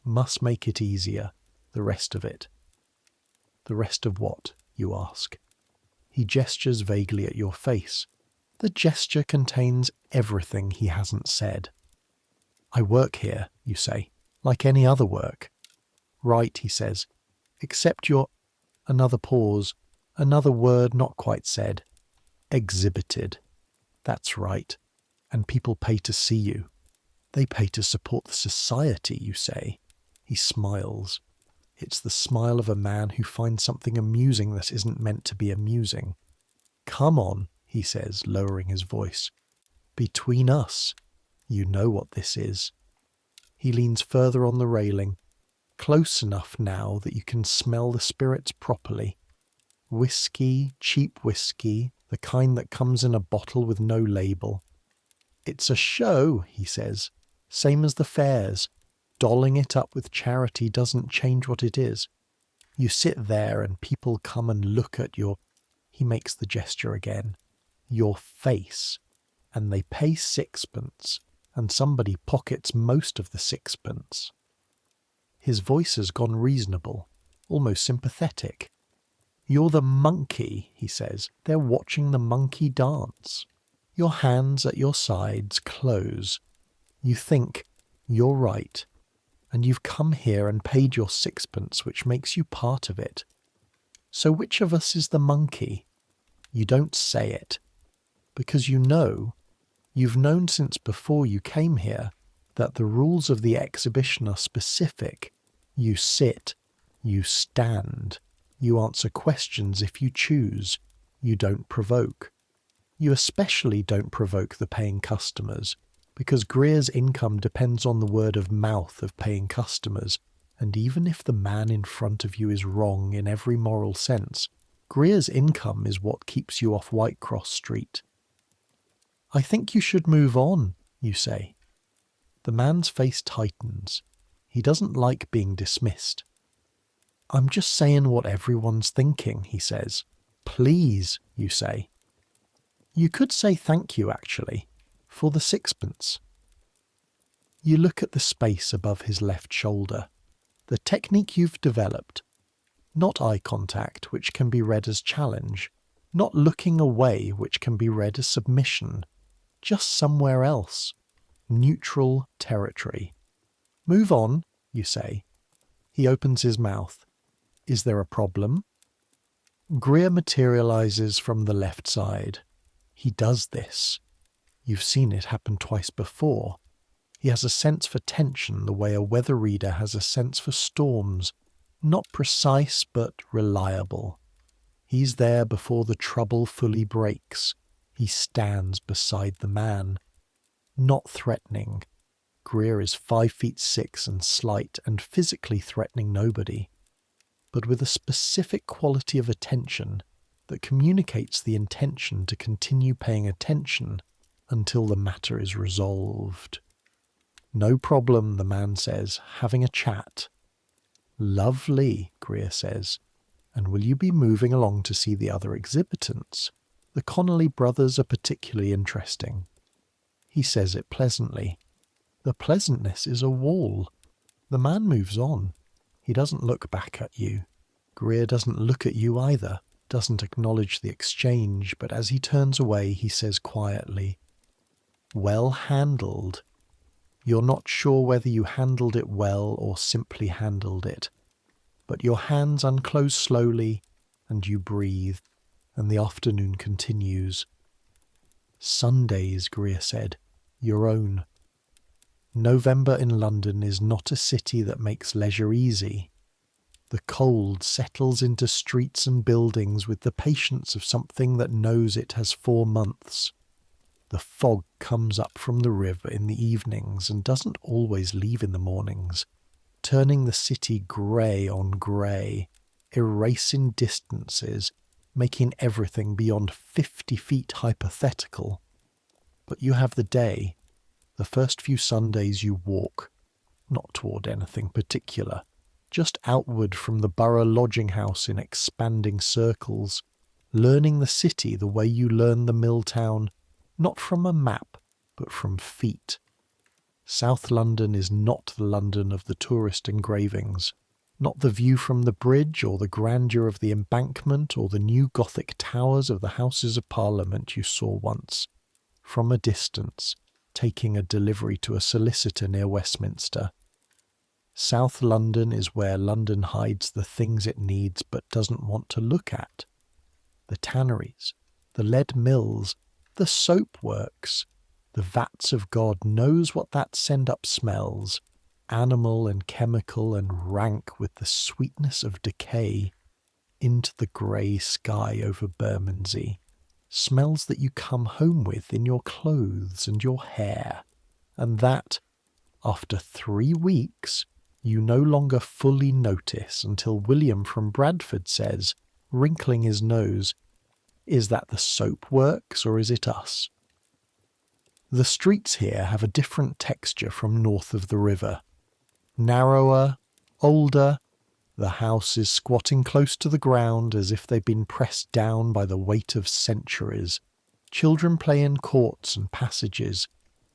Must make it easier. The rest of it. The rest of what, you ask? He gestures vaguely at your face. The gesture contains everything he hasn't said. I work here, you say, like any other work. Right, he says, except you're... Another pause, another word not quite said. Exhibited. That's right. And people pay to see you. They pay to support the society, you say. He smiles. It's the smile of a man who finds something amusing that isn't meant to be amusing. Come on, he says, lowering his voice. Between us, you know what this is. He leans further on the railing, close enough now that you can smell the spirits properly. Whiskey, cheap whiskey, the kind that comes in a bottle with no label. It's a show, he says, same as the fairs. Dolling it up with charity doesn't change what it is. You sit there and people come and look at your... He makes the gesture again. Your face. And they pay 6pence, and somebody pockets most of the 6pence. His voice has gone reasonable, almost sympathetic. You're the monkey, he says. They're watching the monkey dance. Your hands at your sides close. You think, you're right. And you've come here and paid your 6pence, which makes you part of it. So which of us is the monkey? You don't say it. Because you've known since before you came here, that the rules of the exhibition are specific. You sit. You stand. You answer questions if you choose. You don't provoke. You especially don't provoke the paying customers, because Greer's income depends on the word of mouth of paying customers, and even if the man in front of you is wrong in every moral sense, Greer's income is what keeps you off Whitecross Street. I think you should move on, you say. The man's face tightens. He doesn't like being dismissed. I'm just saying what everyone's thinking, he says. Please, you say. You could say thank you, actually, for the 6pence. You look at the space above his left shoulder. The technique you've developed. Not eye contact, which can be read as challenge. Not looking away, which can be read as submission. Just somewhere else. Neutral territory. Move on, you say. He opens his mouth. Is there a problem? Greer materializes from the left side. He does this. You've seen it happen twice before. He has a sense for tension the way a weather reader has a sense for storms. Not precise, but reliable. He's there before the trouble fully breaks. He stands beside the man. Not threatening. Greer is 5'6" and slight and physically threatening nobody, but with a specific quality of attention that communicates the intention to continue paying attention until the matter is resolved. No problem, the man says, having a chat. Lovely, Greer says. And will you be moving along to see the other exhibitants? The Connolly brothers are particularly interesting. He says it pleasantly. The pleasantness is a wall. The man moves on. He doesn't look back at you. Greer doesn't look at you either, doesn't acknowledge the exchange, but as he turns away, he says quietly, Well handled. You're not sure whether you handled it well or simply handled it. But your hands unclose slowly, and you breathe, and the afternoon continues. Sundays, Greer said, your own. November in London is not a city that makes leisure easy. The cold settles into streets and buildings with the patience of something that knows it has 4 months. The fog comes up from the river in the evenings and doesn't always leave in the mornings, turning the city grey on grey, erasing distances, making everything beyond 50 feet hypothetical. But you have the day. The first few Sundays you walk, not toward anything particular, just outward from the borough lodging house in expanding circles, learning the city the way you learn the mill town, not from a map, but from feet. South London is not the London of the tourist engravings, not the view from the bridge or the grandeur of the embankment or the new Gothic towers of the Houses of Parliament you saw once, from a distance, taking a delivery to a solicitor near Westminster. South London is where London hides the things it needs but doesn't want to look at. The tanneries, the lead mills, the soap works, the vats of God knows what that send-up smells, animal and chemical and rank with the sweetness of decay, into the grey sky over Bermondsey, smells that you come home with in your clothes and your hair, and that, after 3 weeks, you no longer fully notice until William from Bradford says, wrinkling his nose, "Is that the soap works or is it us?" The streets here have a different texture from north of the river. Narrower, older, the houses squatting close to the ground as if they've been pressed down by the weight of centuries. Children play in courts and passages,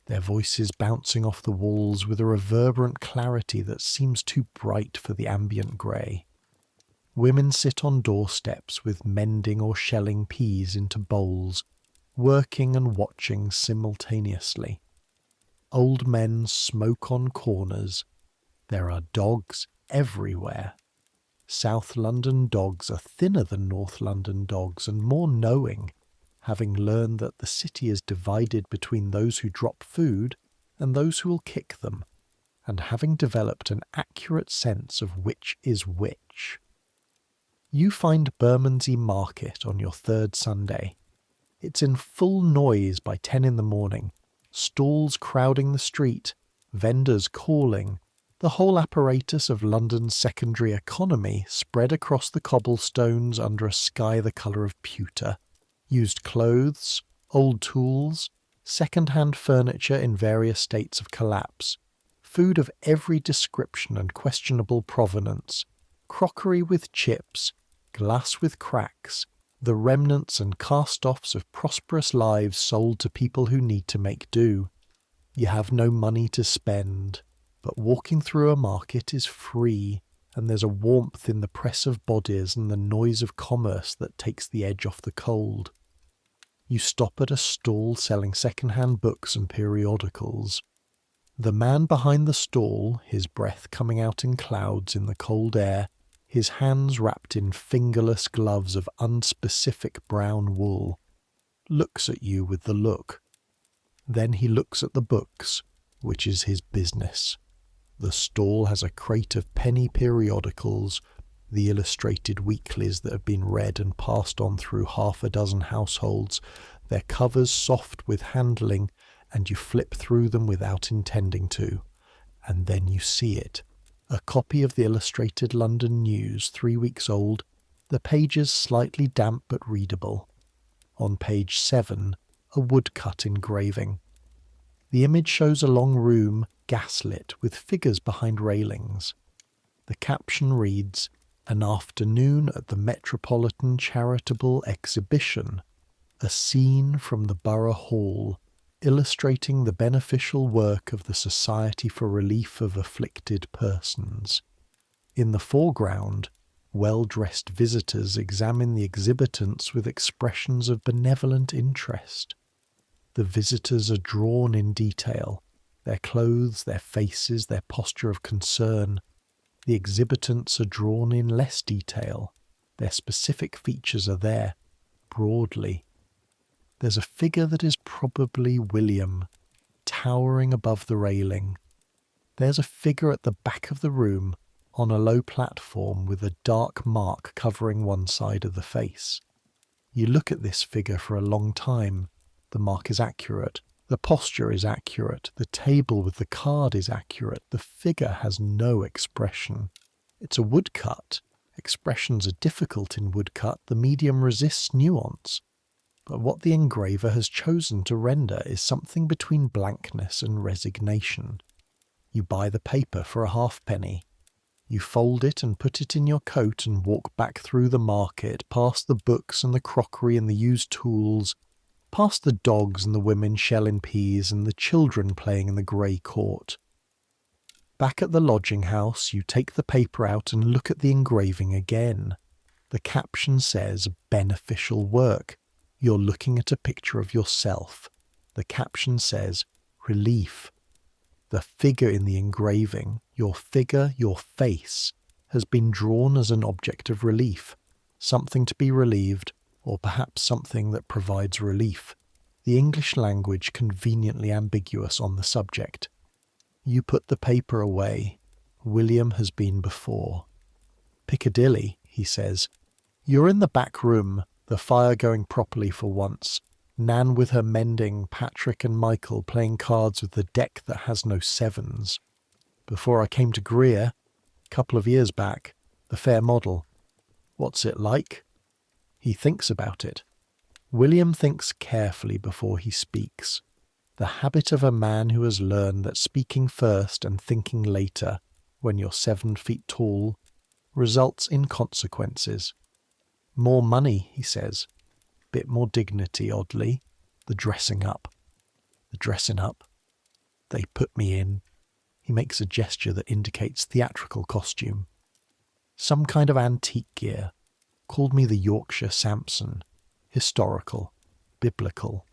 their voices bouncing off the walls with a reverberant clarity that seems too bright for the ambient grey. Women sit on doorsteps with mending or shelling peas into bowls, working and watching simultaneously. Old men smoke on corners. There are dogs everywhere. South London dogs are thinner than North London dogs and more knowing, having learned that the city is divided between those who drop food and those who will kick them, and having developed an accurate sense of which is which. You find Bermondsey Market on your 3rd Sunday. It's in full noise by 10 in the morning, stalls crowding the street, vendors calling, the whole apparatus of London's secondary economy spread across the cobblestones under a sky the colour of pewter. Used clothes, old tools, second-hand furniture in various states of collapse, food of every description and questionable provenance, crockery with chips, glass with cracks, the remnants and cast-offs of prosperous lives sold to people who need to make do. You have no money to spend, but walking through a market is free, and there's a warmth in the press of bodies and the noise of commerce that takes the edge off the cold. You stop at a stall selling second-hand books and periodicals. The man behind the stall, his breath coming out in clouds in the cold air, his hands wrapped in fingerless gloves of unspecific brown wool, looks at you with the look. Then he looks at the books, which is his business. The stall has a crate of penny periodicals, the illustrated weeklies that have been read and passed on through 6 households, their covers soft with handling, and you flip through them without intending to. And then you see it. A copy of the Illustrated London News, 3 weeks old, the pages slightly damp but readable. On page 7, a woodcut engraving. The image shows a long room, gaslit, with figures behind railings. The caption reads, "An afternoon at the Metropolitan Charitable Exhibition, a scene from the Borough Hall, illustrating the beneficial work of the Society for Relief of Afflicted Persons. In the foreground, well-dressed visitors examine the exhibitants with expressions of benevolent interest. The visitors are drawn in detail, their clothes, their faces, their posture of concern. The exhibitants are drawn in less detail. Their specific features are there, broadly. There's a figure that is probably William, towering above the railing. There's a figure at the back of the room, on a low platform with a dark mark covering one side of the face. You look at this figure for a long time. The mark is accurate. The posture is accurate. The table with the card is accurate. The figure has no expression. It's a woodcut. Expressions are difficult in woodcut. The medium resists nuance. But what the engraver has chosen to render is something between blankness and resignation. You buy the paper for a halfpenny. You fold it and put it in your coat and walk back through the market, past the books and the crockery and the used tools, past the dogs and the women shelling peas and the children playing in the grey court. Back at the lodging house, you take the paper out and look at the engraving again. The caption says, beneficial work. You're looking at a picture of yourself. The caption says, relief. The figure in the engraving, your figure, your face, has been drawn as an object of relief, something to be relieved, or perhaps something that provides relief. The English language conveniently ambiguous on the subject. You put the paper away. William has been before. Piccadilly, he says. You're in the back room, the fire going properly for once. Nan with her mending, Patrick and Michael playing cards with the deck that has no sevens. Before I came to Greer, a couple of years back, the fair model. What's it like? He thinks about it. William thinks carefully before he speaks. The habit of a man who has learned that speaking first and thinking later, when you're 7 feet tall, results in consequences. More money, he says. Bit more dignity, oddly. The dressing up. The dressing up. They put me in. He makes a gesture that indicates theatrical costume. Some kind of antique gear. Called me the Yorkshire Samson. Historical. Biblical.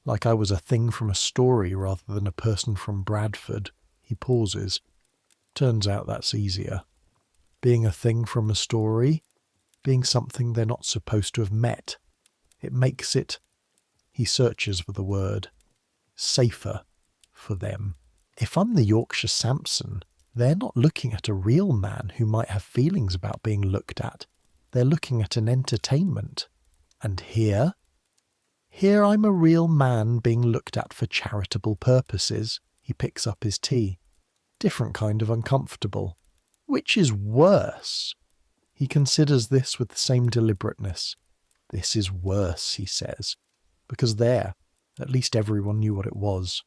Like I was a thing from a story rather than a person from Bradford. He pauses. Turns out that's easier. Being a thing from a story, being something they're not supposed to have met. It makes it, he searches for the word, safer for them. If I'm the Yorkshire Samson, they're not looking at a real man who might have feelings about being looked at. They're looking at an entertainment. And here I'm a real man being looked at for charitable purposes. He picks up his tea. Different kind of uncomfortable. Which is worse? He considers this with the same deliberateness. This is worse, he says, because there, at least everyone knew what it was.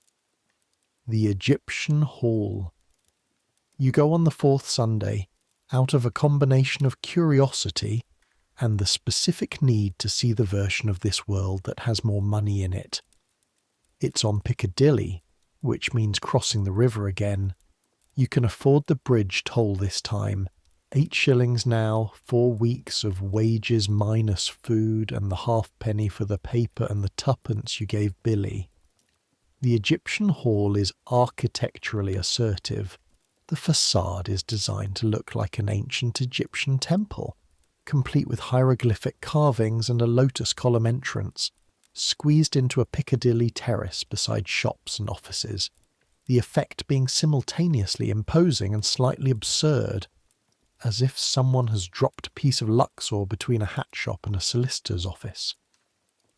The Egyptian Hall. You go on the 4th Sunday, out of a combination of curiosity and the specific need to see the version of this world that has more money in it. It's on Piccadilly, which means crossing the river again. You can afford the bridge toll this time. 8 shillings now, 4 weeks of wages minus food and the halfpenny for the paper and the tuppence you gave Billy. The Egyptian Hall is architecturally assertive. The facade is designed to look like an ancient Egyptian temple, complete with hieroglyphic carvings and a lotus column entrance, squeezed into a Piccadilly terrace beside shops and offices, the effect being simultaneously imposing and slightly absurd, as if someone has dropped a piece of Luxor between a hat shop and a solicitor's office.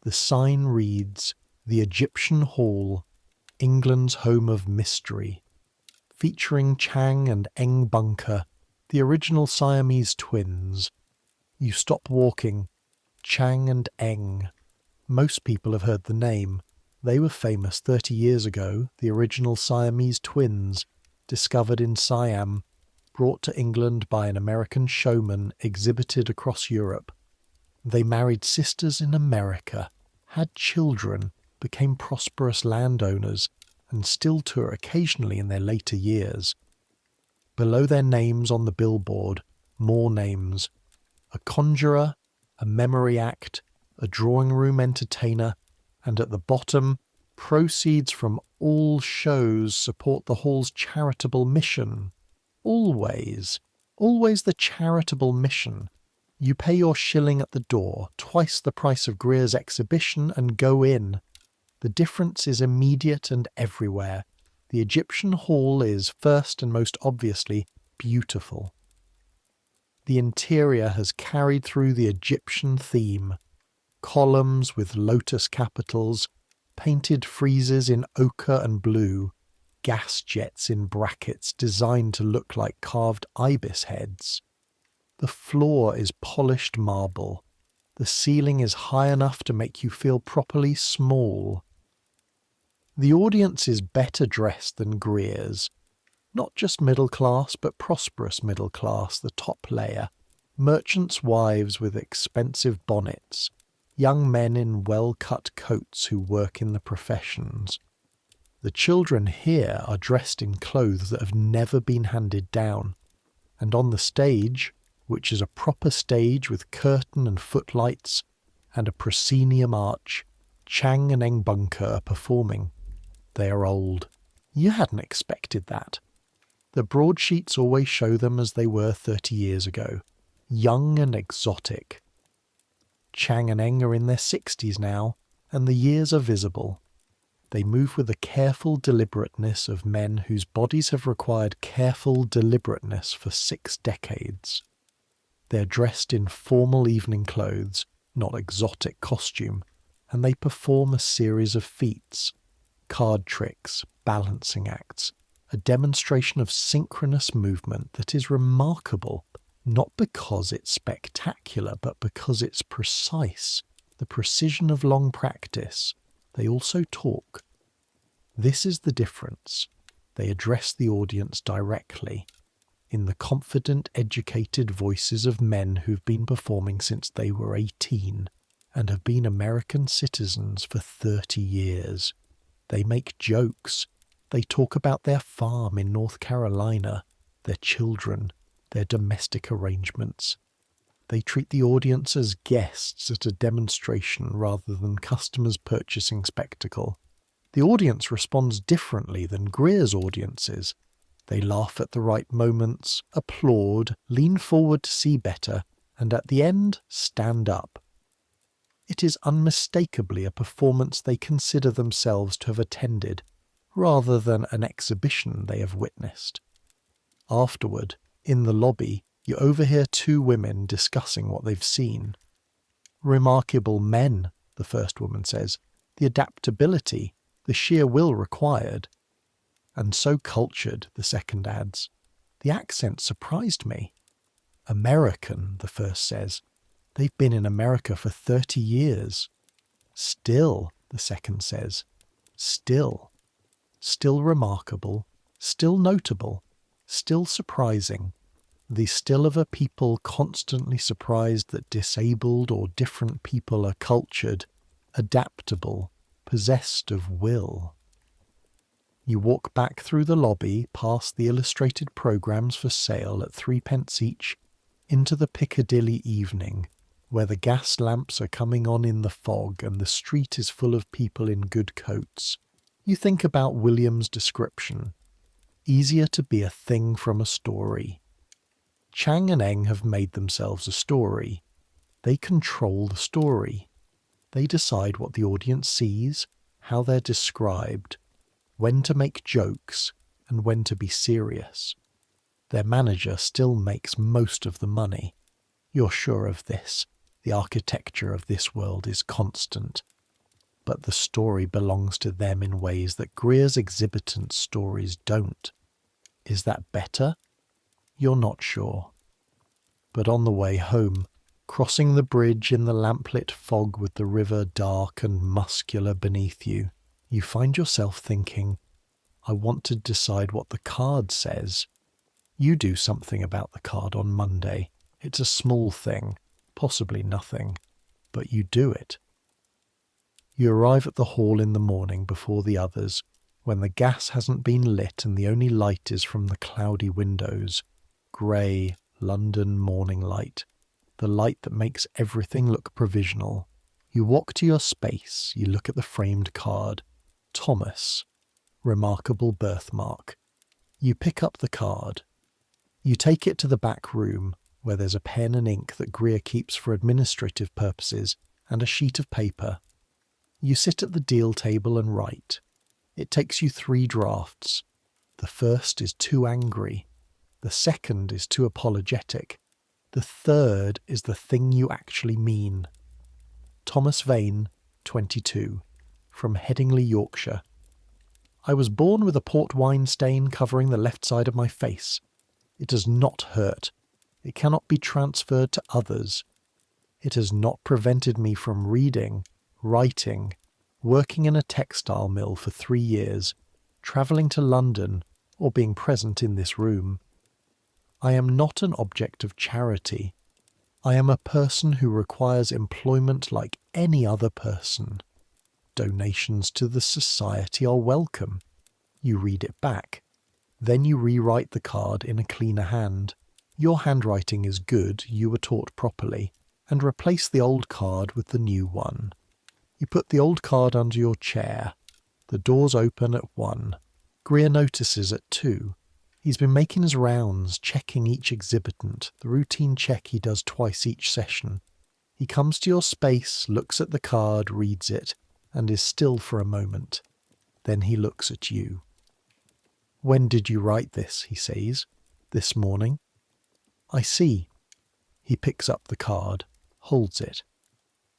The sign reads, The Egyptian Hall, England's Home of Mystery, featuring Chang and Eng Bunker, the original Siamese twins. You stop walking. Chang and Eng. Most people have heard the name. They were famous 30 years ago, the original Siamese twins, discovered in Siam, brought to England by an American showman, exhibited across Europe. They married sisters in America, had children, became prosperous landowners, and still tour occasionally in their later years. Below their names on the billboard, more names. A conjurer, a memory act, a drawing room entertainer, and at the bottom, proceeds from All shows support the hall's charitable mission. Always. Always the charitable mission. You pay your shilling at the door, twice the price of Greer's exhibition, and go in. The difference is immediate and everywhere. The Egyptian hall is, first and most obviously, beautiful. The interior has carried through the Egyptian theme. Columns with lotus capitals, painted friezes in ochre and blue, gas jets in brackets designed to look like carved ibis heads. The floor is polished marble. The ceiling is high enough to make you feel properly small. The audience is better dressed than Greer's. Not just middle class, but prosperous middle class, the top layer. Merchants' wives with expensive bonnets. Young men in well-cut coats who work in the professions. The children here are dressed in clothes that have never been handed down. And on the stage, which is a proper stage with curtain and footlights and a proscenium arch, Chang and Eng Bunker are performing. They are old. You hadn't expected that. The broadsheets always show them as they were 30 years ago, young and exotic. Chang and Eng are in their 60s now, and the years are visible. They move with the careful deliberateness of men whose bodies have required careful deliberateness for 6 decades. They're dressed in formal evening clothes, not exotic costume, and they perform a series of feats, card tricks, balancing acts, a demonstration of synchronous movement that is remarkable, not because it's spectacular, but because it's precise, the precision of long practice. They also talk. This is the difference. They address the audience directly, in the confident, educated voices of men who've been performing since they were 18 and have been American citizens for 30 years. They make jokes. They talk about their farm in North Carolina, their children, their domestic arrangements. They treat the audience as guests at a demonstration rather than customers purchasing spectacle. The audience responds differently than Greer's audiences. They laugh at the right moments, applaud, lean forward to see better, and at the end, stand up. It is unmistakably a performance they consider themselves to have attended, rather than an exhibition they have witnessed. Afterward, in the lobby, you overhear 2 women discussing what they've seen. Remarkable men, the first woman says, the adaptability, the sheer will required. And so cultured, the second adds. The accent surprised me. American, the first says. They've been in America for 30 years. Still, the second says. Still. Still remarkable. Still notable. Still surprising. The still of a people constantly surprised that disabled or different people are cultured, adaptable, possessed of will. You walk back through the lobby, past the illustrated programmes for sale at 3p each, into the Piccadilly evening, where the gas lamps are coming on in the fog and the street is full of people in good coats. You think about William's description. Easier to be a thing from a story. Chang and Eng have made themselves a story. They control the story. They decide what the audience sees, how they're described, when to make jokes, and when to be serious. Their manager still makes most of the money. You're sure of this. The architecture of this world is constant. But the story belongs to them in ways that Greer's exhibitants' stories don't. Is that better? You're not sure. But on the way home, crossing the bridge in the lamplit fog with the river dark and muscular beneath you, you find yourself thinking, I want to decide what the card says. You do something about the card on Monday. It's a small thing, possibly nothing, but you do it. You arrive at the hall in the morning before the others, when the gas hasn't been lit and the only light is from the cloudy windows. Grey, London morning light. The light that makes everything look provisional. You walk to your space, you look at the framed card. Thomas. remarkable birthmark. You pick up the card. You take it to the back room, where there's a pen and ink that Greer keeps for administrative purposes, and a sheet of paper. You sit at the deal table and write. It takes you 3 drafts. The first is too angry. The second is too apologetic. The third is the thing you actually mean. Thomas Vane, 22, from Headingley, Yorkshire. I was born with a port wine stain covering the left side of my face. It does not hurt. It cannot be transferred to others. It has not prevented me from reading, writing, working in a textile mill for 3 years, travelling to London, or being present in this room. I am not an object of charity. I am a person who requires employment like any other person. Donations to the society are welcome. You read it back. Then you rewrite the card in a cleaner hand. Your handwriting is good, you were taught properly, and replace the old card with the new one. You put the old card under your chair. The doors open at 1. Greer notices at 2. He's been making his rounds, checking each exhibitant, the routine check he does twice each session. He comes to your space, looks at the card, reads it, and is still for a moment. Then he looks at you. "When did you write this?" he says. "This morning." "I see." He picks up the card, holds it.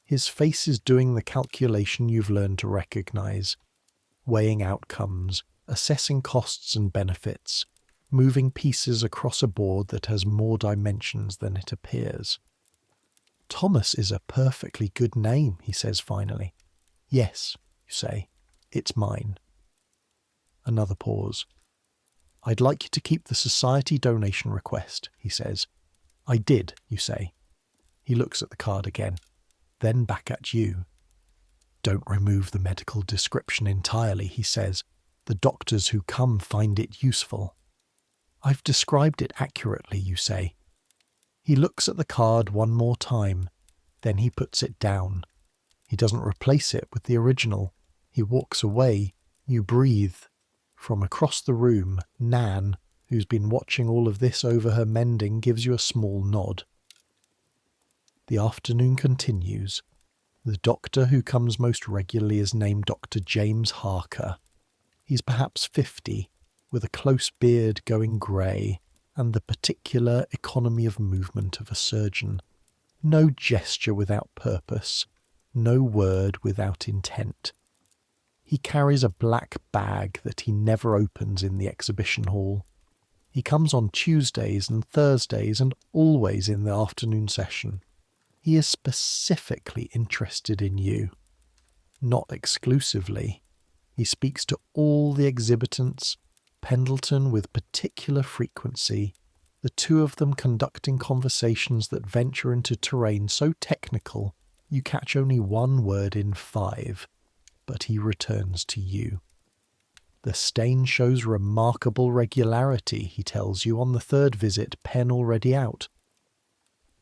His face is doing the calculation you've learned to recognise. Weighing outcomes, assessing costs and benefits, moving pieces across a board that has more dimensions than it appears. "Thomas is a perfectly good name," he says finally. "Yes," you say. "It's mine." Another pause. "I'd like you to keep the society donation request," he says. "I did," you say. He looks at the card again, then back at you. "Don't remove the medical description entirely," he says. "The doctors who come find it useful." "I've described it accurately," you say. He looks at the card one more time, then he puts it down. He doesn't replace it with the original. He walks away. You breathe. From across the room, Nan, who's been watching all of this over her mending, gives you a small nod. The afternoon continues. The doctor who comes most regularly is named Dr. James Harker. He's perhaps 50, with a close beard going grey, and the particular economy of movement of a surgeon. No gesture without purpose, no word without intent. He carries a black bag that he never opens in the exhibition hall. He comes on Tuesdays and Thursdays and always in the afternoon session. He is specifically interested in you. Not exclusively. He speaks to all the exhibitants, Pendleton with particular frequency, the two of them conducting conversations that venture into terrain so technical you catch only 1 word in 5, but he returns to you. The stain shows remarkable regularity, he tells you on the 3rd visit, pen already out.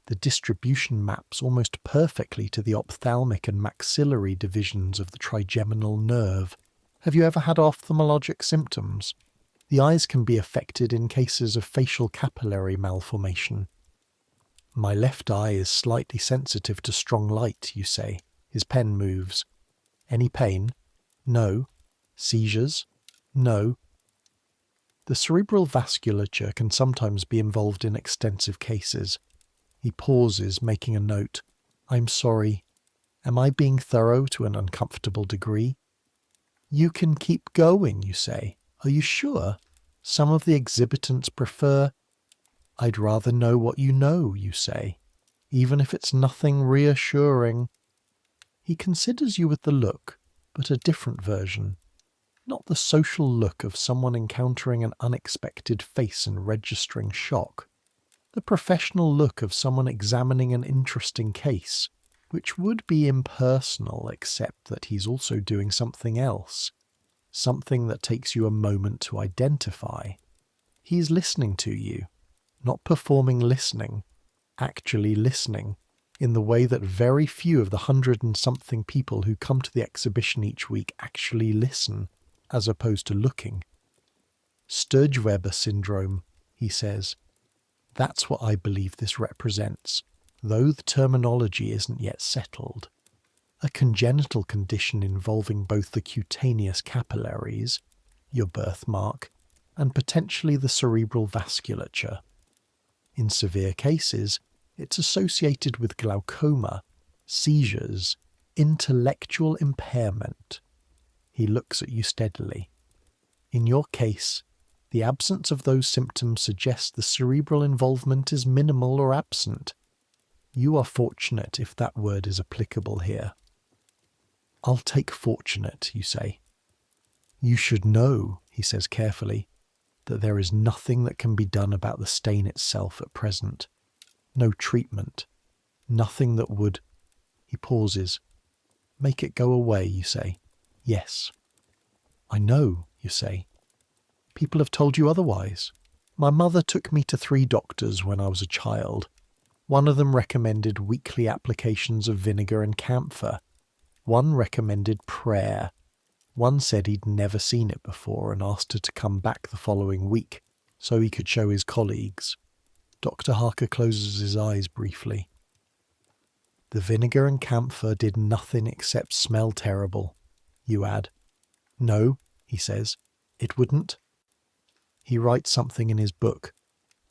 The distribution maps almost perfectly to the ophthalmic and maxillary divisions of the trigeminal nerve. Have you ever had ophthalmologic symptoms? The eyes can be affected in cases of facial capillary malformation. My left eye is slightly sensitive to strong light, you say. His pen moves. Any pain? No. Seizures? No. The cerebral vasculature can sometimes be involved in extensive cases. He pauses, making a note. I'm sorry. Am I being thorough to an uncomfortable degree? You can keep going, you say. Are you sure? Some of the exhibitants prefer... I'd rather know what you know, you say, even if it's nothing reassuring. He considers you with the look, but a different version. Not the social look of someone encountering an unexpected face and registering shock. The professional look of someone examining an interesting case, which would be impersonal except that he's also doing something else. Something that takes you a moment to identify. He's listening to you, not performing listening, actually listening, in the way that very few of the 100 and something people who come to the exhibition each week actually listen. as opposed to looking. Sturge-Weber syndrome, he says. That's what I believe this represents, though the terminology isn't yet settled. A congenital condition involving both the cutaneous capillaries, your birthmark, and potentially the cerebral vasculature. In severe cases, it's associated with glaucoma, seizures, intellectual impairment. He looks at you steadily. In your case, the absence of those symptoms suggests the cerebral involvement is minimal or absent. You are fortunate if that word is applicable here. I'll take fortunate, you say. You should know, he says carefully, that there is nothing that can be done about the stain itself at present. No treatment. Nothing that would... He pauses. Make it go away, you say. Yes. I know, you say. People have told you otherwise. My mother took me to 3 doctors when I was a child. One of them recommended weekly applications of vinegar and camphor. One recommended prayer. One said he'd never seen it before and asked her to come back the following week so he could show his colleagues. Dr. Harker closes his eyes briefly. The vinegar and camphor did nothing except smell terrible, you add. No, he says, it wouldn't. He writes something in his book,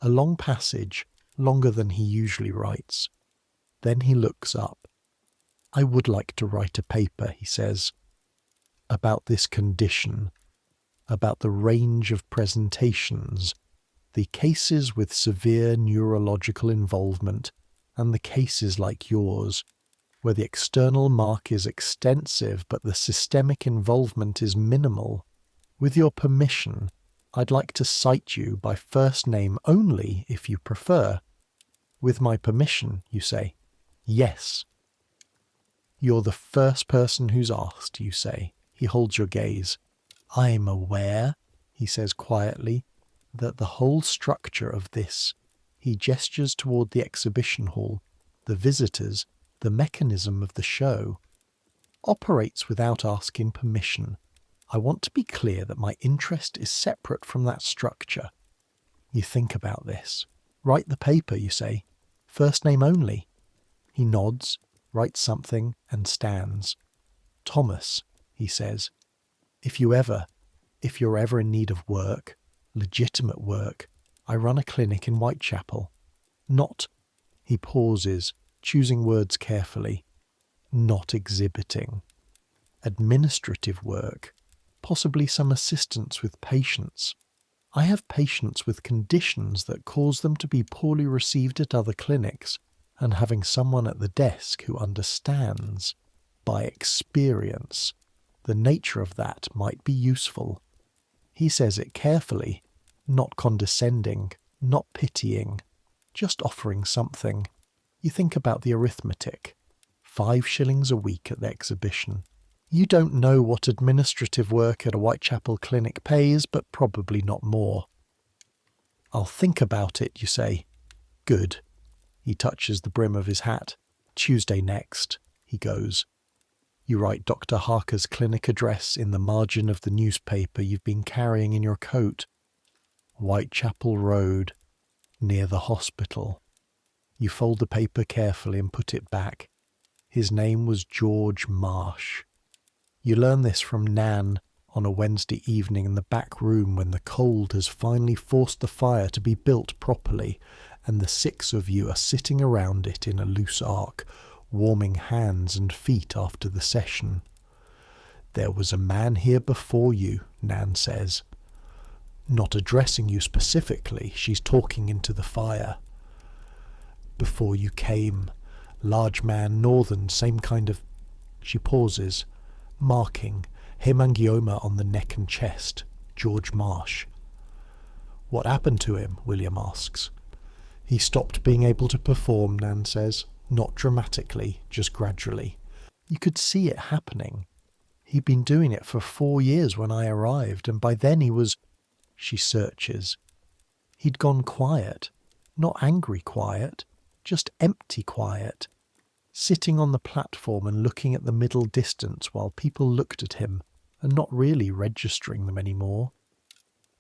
a long passage, longer than he usually writes. Then he looks up. I would like to write a paper, he says, about this condition, about the range of presentations, the cases with severe neurological involvement, and the cases like yours, where the external mark is extensive but the systemic involvement is minimal. With your permission, I'd like to cite you by first name only, if you prefer. With my permission, you say. Yes. You're the first person who's asked, you say. He holds your gaze. I'm aware, he says quietly, that the whole structure of this, he gestures toward the exhibition hall, the visitors, the mechanism of the show, operates without asking permission. I want to be clear that my interest is separate from that structure. You think about this. Write the paper, you say. First name only. He nods, writes something, and stands. Thomas, he says, if you're ever in need of work, legitimate work, I run a clinic in Whitechapel. Not, he pauses, choosing words carefully, not exhibiting. Administrative work, possibly some assistance with patients. I have patients with conditions that cause them to be poorly received at other clinics, and having someone at the desk who understands, by experience, the nature of that might be useful. He says it carefully, not condescending, not pitying, just offering something. You think about the arithmetic. 5 shillings a week at the exhibition. You don't know what administrative work at a Whitechapel clinic pays, but probably not more. I'll think about it, you say. Good. He touches the brim of his hat. Tuesday next, he goes. You write Dr. Harker's clinic address in the margin of the newspaper you've been carrying in your coat. Whitechapel Road, near the hospital. You fold the paper carefully and put it back. His name was George Marsh. You learn this from Nan on a Wednesday evening in the back room when the cold has finally forced the fire to be built properly, and the 6 of you are sitting around it in a loose arc, warming hands and feet after the session. There was a man here before you, Nan says. Not addressing you specifically, she's talking into the fire. Before you came, large man, northern, same kind of... She pauses, marking, hemangioma on the neck and chest, George Marsh. What happened to him? William asks. He stopped being able to perform, Nan says. Not dramatically, just gradually. You could see it happening. He'd been doing it for 4 years when I arrived, and by then he was... She searches. He'd gone quiet. Not angry quiet, just empty quiet. Sitting on the platform and looking at the middle distance while people looked at him, and not really registering them anymore.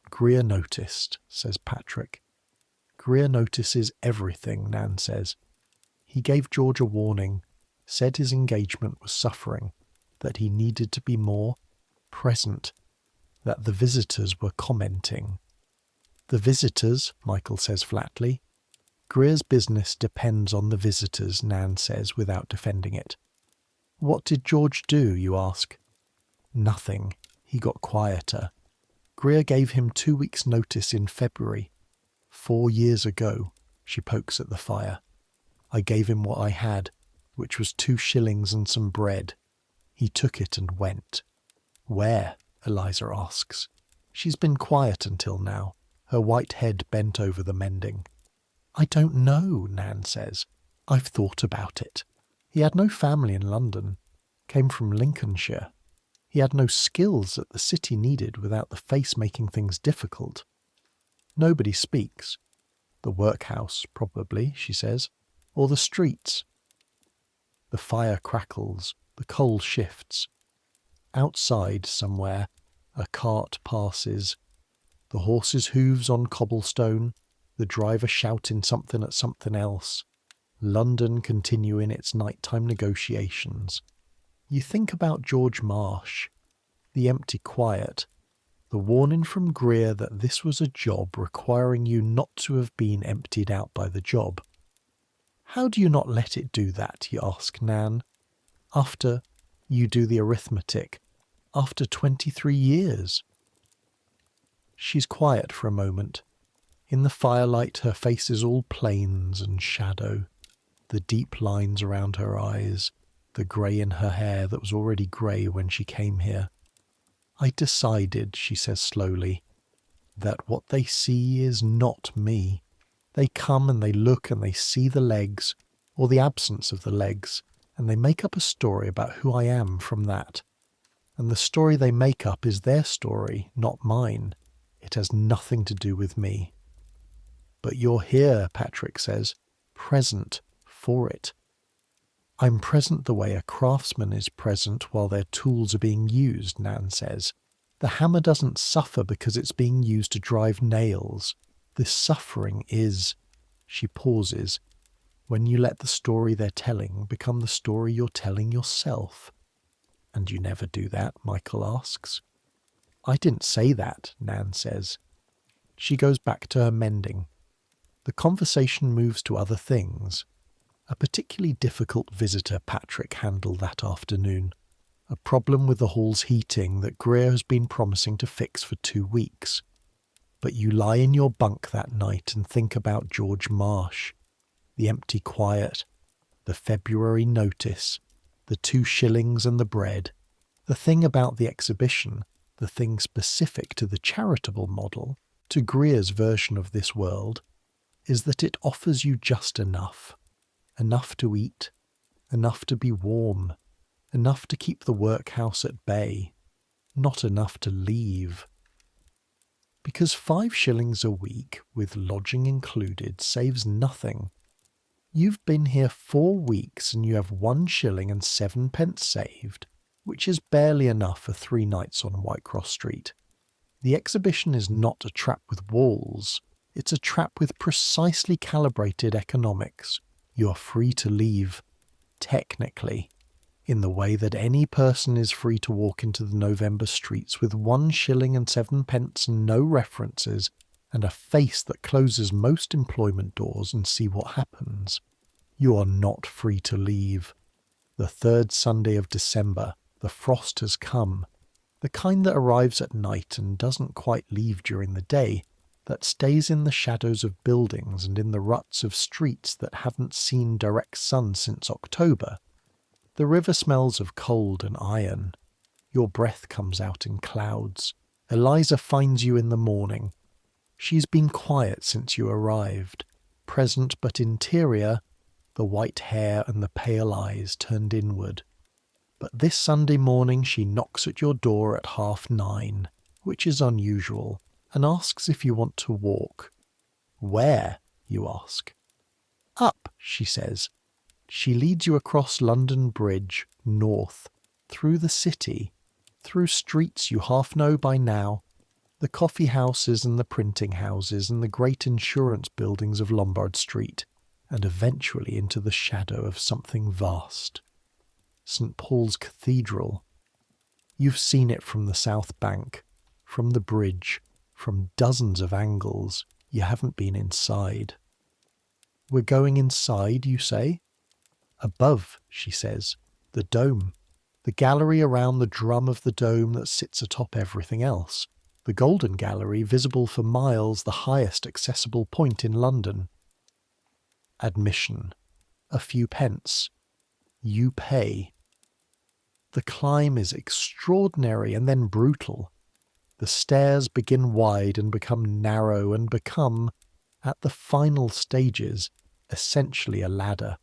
Greer noticed, says Patrick. Greer notices everything, Nan says. He gave George a warning, said his engagement was suffering, that he needed to be more present, that the visitors were commenting. The visitors, Michael says flatly. Greer's business depends on the visitors, Nan says without defending it. What did George do, you ask? Nothing. He got quieter. Greer gave him 2 weeks' notice in February. 4 years ago, she pokes at the fire. I gave him what I had, which was 2 shillings and some bread. He took it and went. Where? Eliza asks. She's been quiet until now, her white head bent over the mending. I don't know, Nan says. I've thought about it. He had no family in London, came from Lincolnshire. He had no skills that the city needed without the face making things difficult. Nobody speaks. The workhouse, probably, she says, or the streets. The fire crackles, the coal shifts. Outside, somewhere, a cart passes. The horse's hooves on cobblestone, the driver shouting something at something else. London continuing its nighttime negotiations. You think about George Marsh, the empty quiet, the warning from Greer that this was a job requiring you not to have been emptied out by the job. How do you not let it do that, you ask Nan? After, you do the arithmetic, after 23 years. She's quiet for a moment. In the firelight her face is all plains and shadow, the deep lines around her eyes, the grey in her hair that was already grey when she came here. I decided, she says slowly, that what they see is not me. They come and they look and they see the legs, or the absence of the legs, and they make up a story about who I am from that. And the story they make up is their story, not mine. It has nothing to do with me. But you're here, Patrick says, present for it. I'm present the way a craftsman is present while their tools are being used, Nan says. The hammer doesn't suffer because it's being used to drive nails. The suffering is, she pauses, when you let the story they're telling become the story you're telling yourself. And you never do that, Michael asks. I didn't say that, Nan says. She goes back to her mending. The conversation moves to other things. A particularly difficult visitor Patrick handled that afternoon. A problem with the hall's heating that Greer has been promising to fix for 2 weeks. But you lie in your bunk that night and think about George Marsh, the empty quiet, the February notice, the 2 shillings and the bread. The thing about the exhibition, the thing specific to the charitable model, to Greer's version of this world, is that it offers you just enough. Enough to eat, enough to be warm, enough to keep the workhouse at bay, not enough to leave. Because 5 shillings a week, with lodging included, saves nothing. You've been here 4 weeks and you have 1 shilling and 7 pence saved, which is barely enough for 3 nights on Whitecross Street. The exhibition is not a trap with walls, it's a trap with precisely calibrated economics. You are free to leave, technically, in the way that any person is free to walk into the November streets with 1 shilling and 7 pence and no references, and a face that closes most employment doors and see what happens. You are not free to leave. The 3rd Sunday of December, the frost has come, the kind that arrives at night and doesn't quite leave during the day, that stays in the shadows of buildings and in the ruts of streets that haven't seen direct sun since October. The river smells of cold and iron. Your breath comes out in clouds. Eliza finds you in the morning. She's been quiet since you arrived, present but interior, the white hair and the pale eyes turned inward. But this Sunday morning she knocks at your door at 9:30, which is unusual, and asks if you want to walk. Where? You ask. Up, she says. She leads you across London Bridge, north, through the city, through streets you half know by now, the coffee houses and the printing houses and the great insurance buildings of Lombard Street, and eventually into the shadow of something vast. St. Paul's Cathedral. You've seen it from the South Bank, from the bridge, from dozens of angles. You haven't been inside. We're going inside, you say? Above, she says, the dome. The gallery around the drum of the dome that sits atop everything else. The Golden Gallery, visible for miles, the highest accessible point in London. Admission. A few pence. You pay. The climb is extraordinary and then brutal. The stairs begin wide and become narrow and become, at the final stages, essentially a ladder.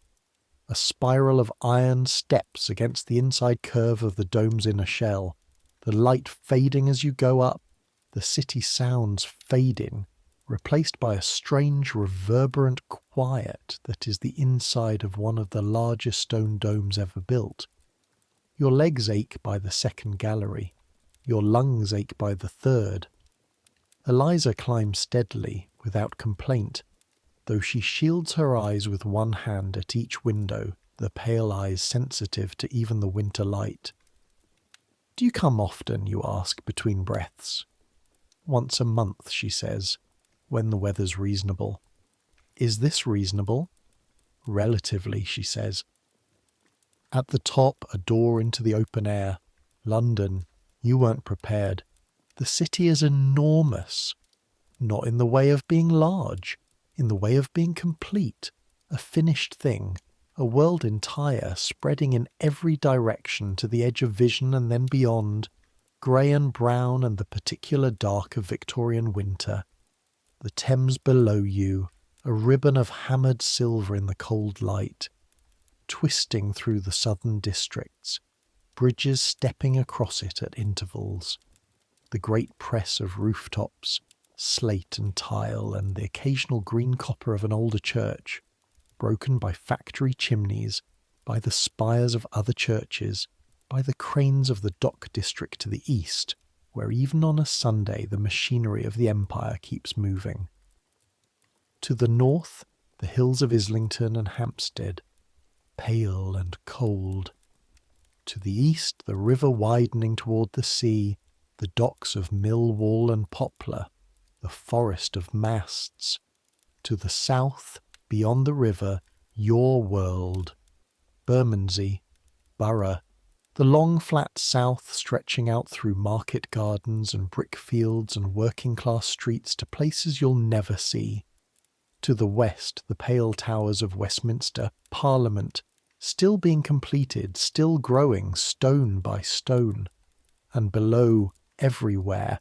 A spiral of iron steps against the inside curve of the dome's inner shell. The light fading as you go up, the city sounds fading, replaced by a strange reverberant quiet that is the inside of one of the largest stone domes ever built. Your legs ache by the second gallery. Your lungs ache by the third. Eliza climbs steadily, without complaint, though she shields her eyes with one hand at each window, the pale eyes sensitive to even the winter light. Do you come often, you ask, between breaths? Once a month, she says, when the weather's reasonable. Is this reasonable? Relatively, she says. At the top, a door into the open air. London, you weren't prepared. The city is enormous. Not in the way of being large, in the way of being complete, a finished thing, a world entire, spreading in every direction to the edge of vision and then beyond, grey and brown and the particular dark of Victorian winter. The Thames below you, a ribbon of hammered silver in the cold light, twisting through the southern districts, bridges stepping across it at intervals, the great press of rooftops, slate and tile, and the occasional green copper of an older church, broken by factory chimneys, by the spires of other churches, by the cranes of the dock district to the east, where even on a Sunday the machinery of the empire keeps moving. To the north, the hills of Islington and Hampstead, pale and cold. To the east, the river widening toward the sea, the docks of Millwall and Poplar, the forest of masts. To the south, beyond the river, your world, Bermondsey, Borough, the long flat south stretching out through market gardens and brick fields and working-class streets to places you'll never see. To the west, the pale towers of Westminster, Parliament, still being completed, still growing stone by stone. And below, everywhere,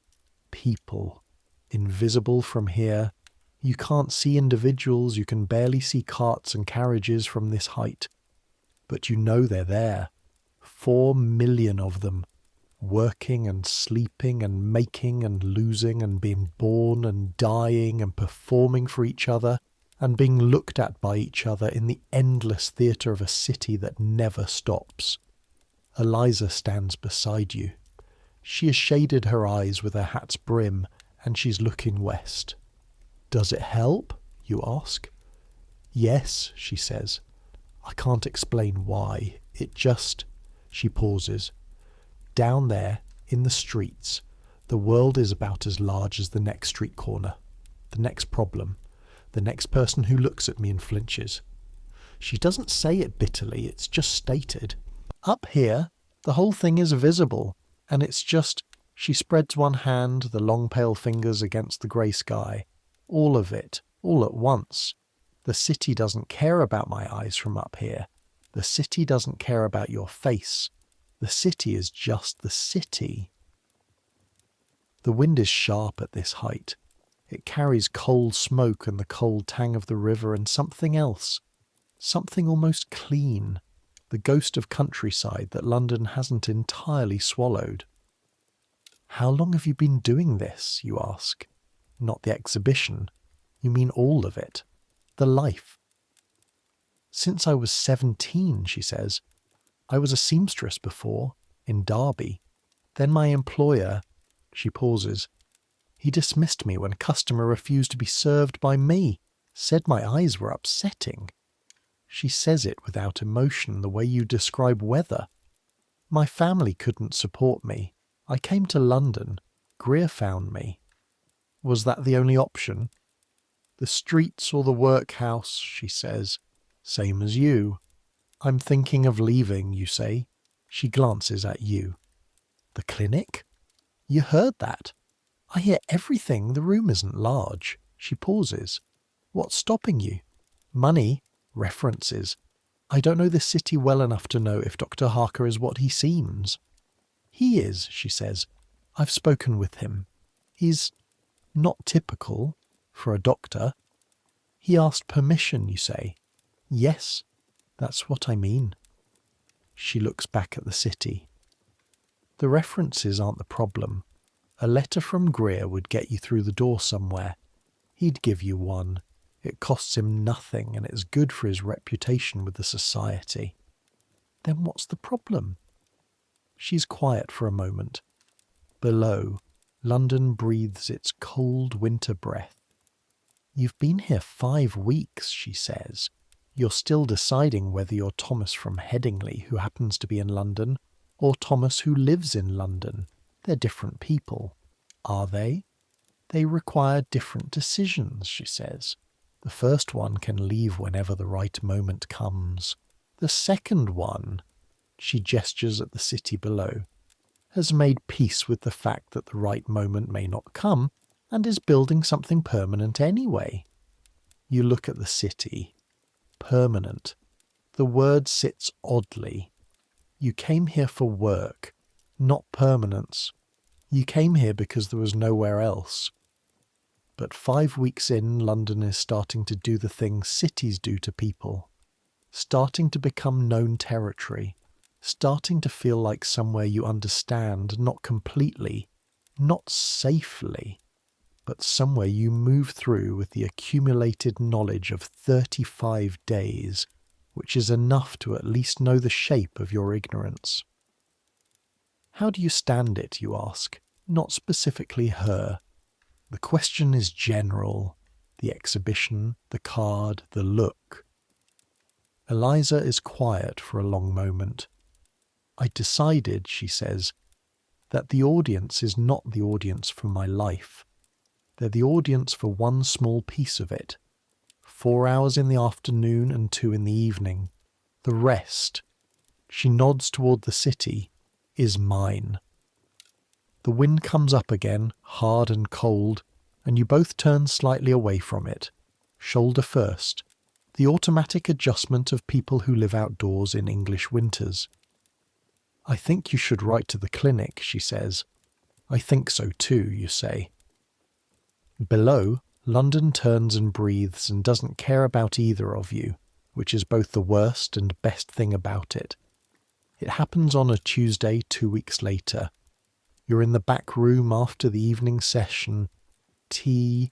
people, invisible from here. You can't see individuals, you can barely see carts and carriages from this height. But you know they're there. 4 million of them, working and sleeping and making and losing and being born and dying and performing for each other and being looked at by each other in the endless theatre of a city that never stops. Eliza stands beside you. She has shaded her eyes with her hat's brim and she's looking west. Does it help? You ask. Yes, she says. I can't explain why. It just... She pauses. Down there, in the streets, the world is about as large as the next street corner, the next problem, the next person who looks at me and flinches. She doesn't say it bitterly, it's just stated. Up here, the whole thing is visible, and it's just... She spreads one hand, the long pale fingers against the grey sky. All of it, all at once. The city doesn't care about my eyes from up here. The city doesn't care about your face. The city is just the city. The wind is sharp at this height. It carries cold smoke and the cold tang of the river and something else. Something almost clean. The ghost of countryside that London hasn't entirely swallowed. How long have you been doing this, you ask? Not the exhibition. You mean all of it. The life. Since I was 17, she says. I was a seamstress before, in Derby. Then my employer, she pauses. He dismissed me when a customer refused to be served by me, said my eyes were upsetting. She says it without emotion, the way you describe weather. My family couldn't support me. I came to London. Greer found me. Was that the only option? The streets or the workhouse, she says. Same as you. I'm thinking of leaving, you say. She glances at you. The clinic? You heard that. I hear everything. The room isn't large. She pauses. What's stopping you? Money. References. I don't know this city well enough to know if Dr. Harker is what he seems. He is, she says. I've spoken with him. He's not typical for a doctor. He asked permission, you say. Yes, that's what I mean. She looks back at the city. The references aren't the problem. A letter from Greer would get you through the door somewhere. He'd give you one. It costs him nothing, and it's good for his reputation with the society. Then what's the problem? She's quiet for a moment. Below, London breathes its cold winter breath. You've been here 5 weeks, she says. You're still deciding whether you're Thomas from Headingley, who happens to be in London, or Thomas who lives in London. They're different people. Are they? They require different decisions, she says. The first one can leave whenever the right moment comes. The second one, she gestures at the city below, has made peace with the fact that the right moment may not come, and is building something permanent anyway. You look at the city. Permanent. The word sits oddly. You came here for work, not permanence. You came here because there was nowhere else. But 5 weeks in, London is starting to do the things cities do to people. Starting to become known territory. Starting to feel like somewhere you understand, not completely, not safely, but somewhere you move through with the accumulated knowledge of 35 days, which is enough to at least know the shape of your ignorance. How do you stand it, you ask? Not specifically her. The question is general. The exhibition, the card, the look. Eliza is quiet for a long moment. I decided, she says, that the audience is not the audience for my life. They're the audience for one small piece of it. 4 hours in the afternoon and 2 in the evening. The rest, she nods toward the city, is mine. The wind comes up again, hard and cold, and you both turn slightly away from it, shoulder first, the automatic adjustment of people who live outdoors in English winters. I think you should write to the clinic, she says. I think so too, you say. Below, London turns and breathes and doesn't care about either of you, which is both the worst and best thing about it. It happens on a Tuesday 2 weeks later. You're in the back room after the evening session. Tea,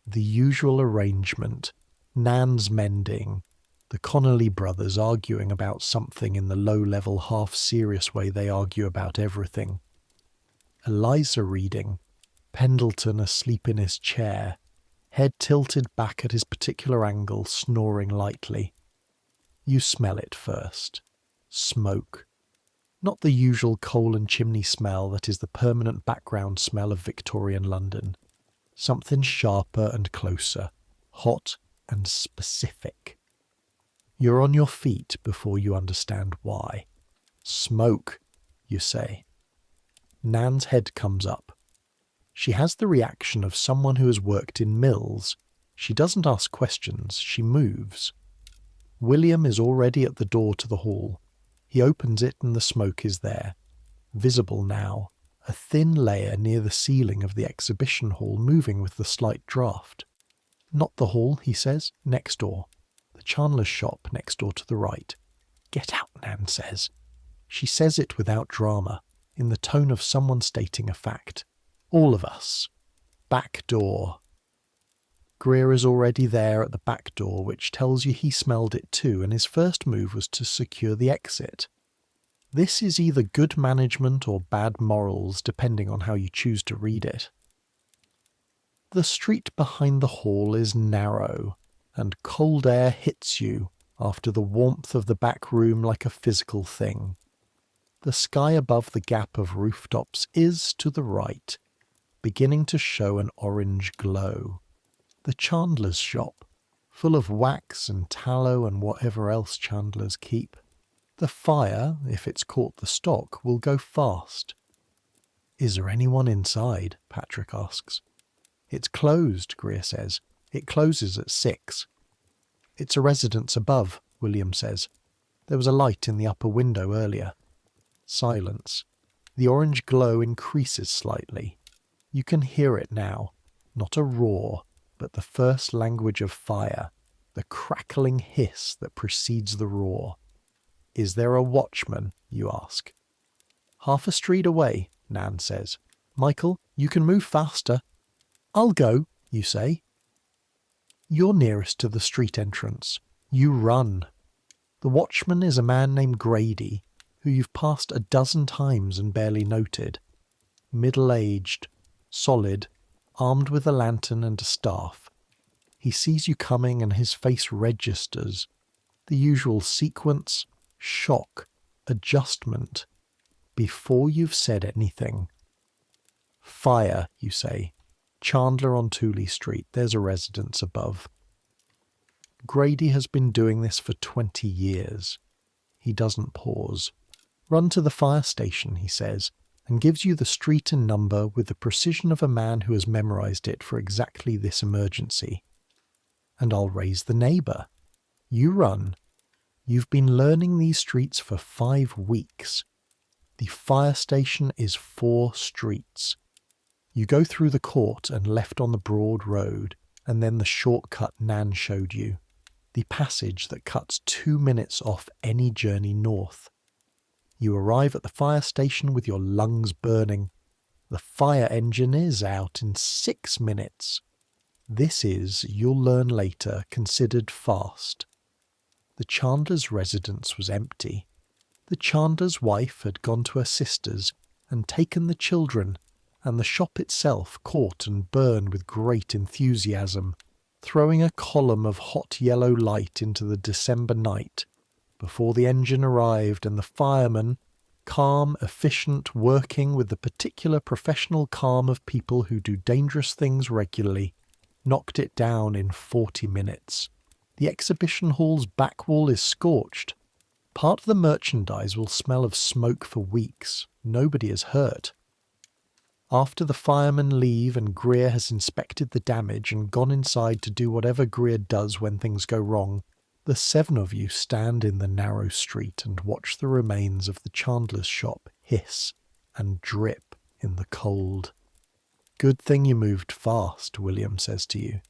the usual arrangement, Nan's mending, the Connolly brothers arguing about something in the low-level, half-serious way they argue about everything. Eliza reading, Pendleton asleep in his chair, head tilted back at his particular angle, snoring lightly. You smell it first. Smoke. Not the usual coal and chimney smell that is the permanent background smell of Victorian London. Something sharper and closer, hot and specific. You're on your feet before you understand why. Smoke, you say. Nan's head comes up. She has the reaction of someone who has worked in mills. She doesn't ask questions, she moves. William is already at the door to the hall. He opens it and the smoke is there. Visible now, a thin layer near the ceiling of the exhibition hall moving with the slight draught. Not the hall, he says, next door. The chandler's shop next door to the right. Get out, Nan says. She says it without drama, in the tone of someone stating a fact. All of us. Back door. Greer is already there at the back door, which tells you he smelled it too, and his first move was to secure the exit. This is either good management or bad morals, depending on how you choose to read it. The street behind the hall is narrow, and cold air hits you after the warmth of the back room like a physical thing. The sky above the gap of rooftops is, to the right, beginning to show an orange glow. The chandler's shop, full of wax and tallow and whatever else chandlers keep. The fire, if it's caught the stock, will go fast. Is there anyone inside? Patrick asks. It's closed, Greer says. It closes at 6. It's a residence above, William says. There was a light in the upper window earlier. Silence. The orange glow increases slightly. You can hear it now. Not a roar, but the first language of fire, the crackling hiss that precedes the roar. Is there a watchman, you ask. Half a street away, Nan says. Michael, you can move faster. I'll go, you say. You're nearest to the street entrance. You run. The watchman is a man named Grady, who you've passed a dozen times and barely noted. Middle-aged, solid, armed with a lantern and a staff. He sees you coming and his face registers. The usual sequence, shock, adjustment, before you've said anything. Fire, you say. Chandler on Tooley Street, there's a residence above. Grady has been doing this for 20 years. He doesn't pause. Run to the fire station, he says, and gives you the street and number with the precision of a man who has memorized it for exactly this emergency. And I'll raise the neighbour. You run. You've been learning these streets for 5 weeks. The fire station is 4 streets. You go through the court and left on the broad road, and then the shortcut Nan showed you. The passage that cuts 2 minutes off any journey north. You arrive at the fire station with your lungs burning. The fire engine is out in 6 minutes. This is, you'll learn later, considered fast. The chandler's residence was empty. The chandler's wife had gone to her sister's and taken the children, and the shop itself caught and burned with great enthusiasm, throwing a column of hot yellow light into the December night, before the engine arrived and the fireman, calm, efficient, working with the particular professional calm of people who do dangerous things regularly, knocked it down in 40 minutes. The exhibition hall's back wall is scorched. Part of the merchandise will smell of smoke for weeks. Nobody is hurt. After the firemen leave and Greer has inspected the damage and gone inside to do whatever Greer does when things go wrong, the 7 of you stand in the narrow street and watch the remains of the chandler's shop hiss and drip in the cold. Good thing you moved fast, William says to you.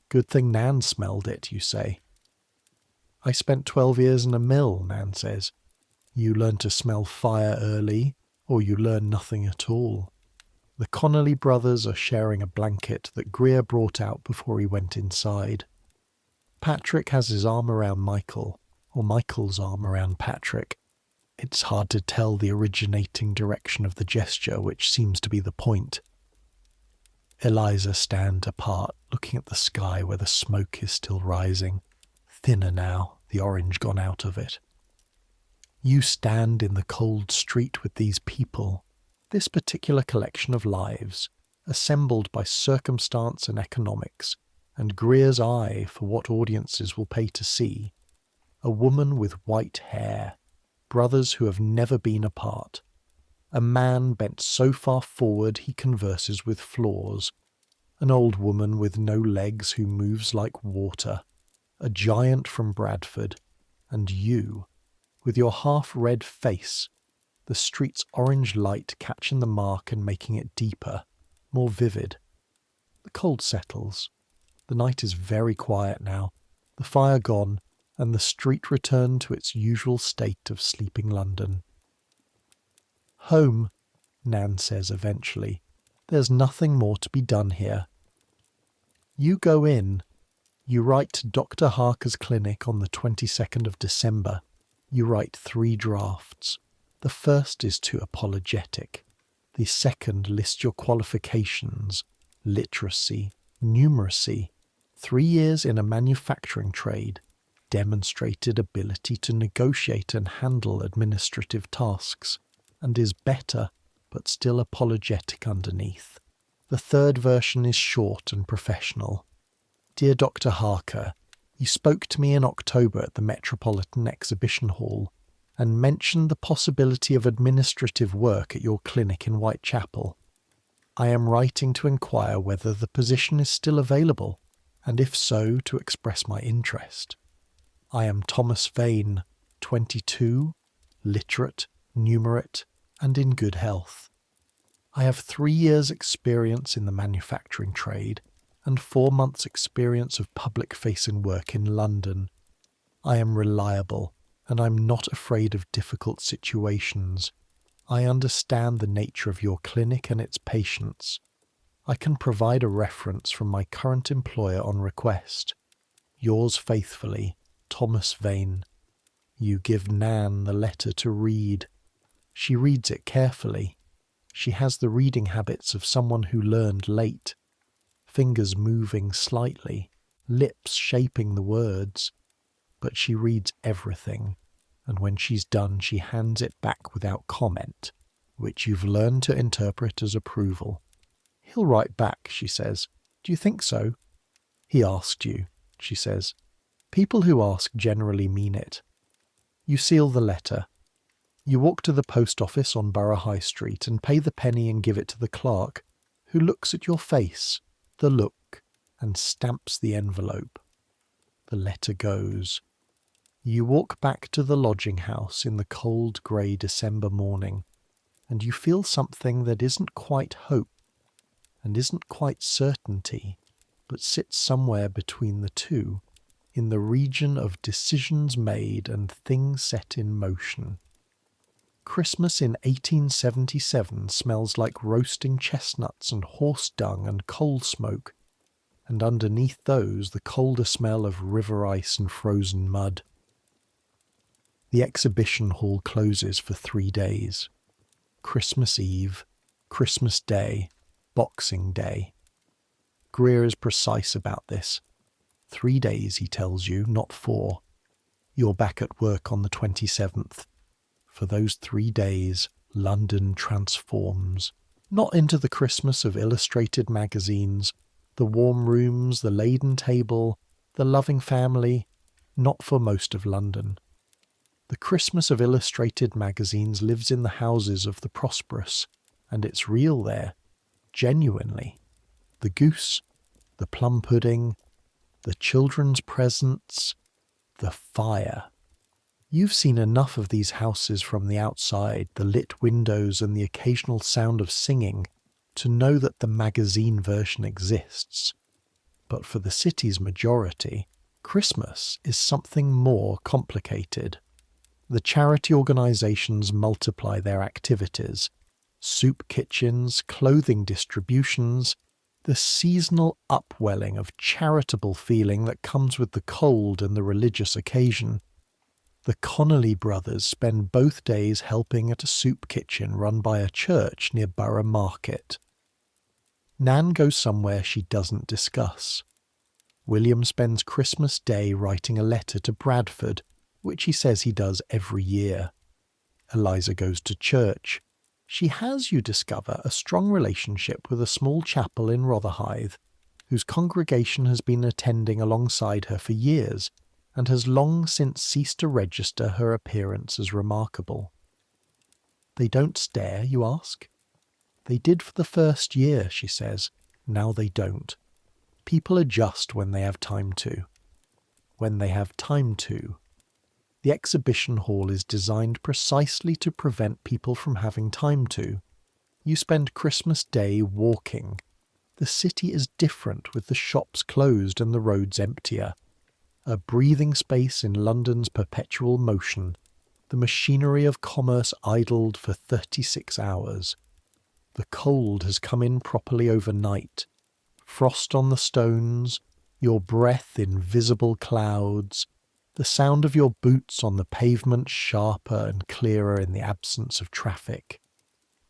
Good thing Nan smelled it, you say. I spent 12 years in a mill, Nan says. You learn to smell fire early, or you learn nothing at all. The Connolly brothers are sharing a blanket that Greer brought out before he went inside. Patrick has his arm around Michael, or Michael's arm around Patrick. It's hard to tell the originating direction of the gesture, which seems to be the point. Eliza stands apart, looking at the sky where the smoke is still rising, thinner now, the orange gone out of it. You stand in the cold street with these people, this particular collection of lives, assembled by circumstance and economics, and Greer's eye for what audiences will pay to see. A woman with white hair, brothers who have never been apart. A man bent so far forward he converses with floors. An old woman with no legs who moves like water. A giant from Bradford. And you, with your half-red face, the street's orange light catching the mark and making it deeper, more vivid. The cold settles. The night is very quiet now, the fire gone, and the street returned to its usual state of sleeping London. Home, Nan says eventually. There's nothing more to be done here. You go in. You write Dr. Harker's clinic on the 22nd of December. You write 3 drafts. The first is too apologetic. The second lists your qualifications, literacy, numeracy, 3 years in a manufacturing trade, demonstrated ability to negotiate and handle administrative tasks, and is better, but still apologetic underneath. The third version is short and professional. Dear Dr. Harker, you spoke to me in October at the Metropolitan Exhibition Hall and mentioned the possibility of administrative work at your clinic in Whitechapel. I am writing to inquire whether the position is still available, and if so, to express my interest. I am Thomas Vane, 22, literate, numerate, and in good health. I have 3 years' experience in the manufacturing trade and 4 months' experience of public-facing work in London. I am reliable, and I'm not afraid of difficult situations. I understand the nature of your clinic and its patients. I can provide a reference from my current employer on request. Yours faithfully, Thomas Vane. You give Nan the letter to read. She reads it carefully. She has the reading habits of someone who learned late. Fingers moving slightly, lips shaping the words. But she reads everything, and when she's done she hands it back without comment, which you've learned to interpret as approval. He'll write back, she says. Do you think so? He asked you, she says. People who ask generally mean it. You seal the letter. You walk to the post office on Borough High Street and pay the penny and give it to the clerk, who looks at your face, the look, and stamps the envelope. The letter goes. You walk back to the lodging house in the cold grey December morning, and you feel something that isn't quite hope, and isn't quite certainty, but sits somewhere between the two, in the region of decisions made and things set in motion. Christmas in 1877 smells like roasting chestnuts and horse dung and coal smoke, and underneath those the colder smell of river ice and frozen mud. The exhibition hall closes for 3 days. Christmas Eve, Christmas Day, Boxing Day. Greer is precise about this. 3 days, he tells you, not 4. You're back at work on the 27th. For those 3 days, London transforms, not into the Christmas of illustrated magazines, the warm rooms, the laden table, the loving family, not for most of London. The Christmas of illustrated magazines lives in the houses of the prosperous, and it's real there, genuinely. The goose, the plum pudding, the children's presents, the fire. You've seen enough of these houses from the outside, the lit windows and the occasional sound of singing, to know that the magazine version exists. But for the city's majority, Christmas is something more complicated. The charity organisations multiply their activities. Soup kitchens, clothing distributions, the seasonal upwelling of charitable feeling that comes with the cold and the religious occasion. The Connolly brothers spend both days helping at a soup kitchen run by a church near Borough Market. Nan goes somewhere she doesn't discuss. William spends Christmas Day writing a letter to Bradford, which he says he does every year. Eliza goes to church. She has, you discover, a strong relationship with a small chapel in Rotherhithe, whose congregation has been attending alongside her for years, and has long since ceased to register her appearance as remarkable. They don't stare, you ask? They did for the first year, she says. Now they don't. People adjust when they have time to. When they have time to. The exhibition hall is designed precisely to prevent people from having time to. You spend Christmas Day walking. The city is different with the shops closed and the roads emptier. A breathing space in London's perpetual motion. The machinery of commerce idled for 36 hours. The cold has come in properly overnight. Frost on the stones, your breath in visible clouds, The sound of your boots on the pavement sharper and clearer in the absence of traffic.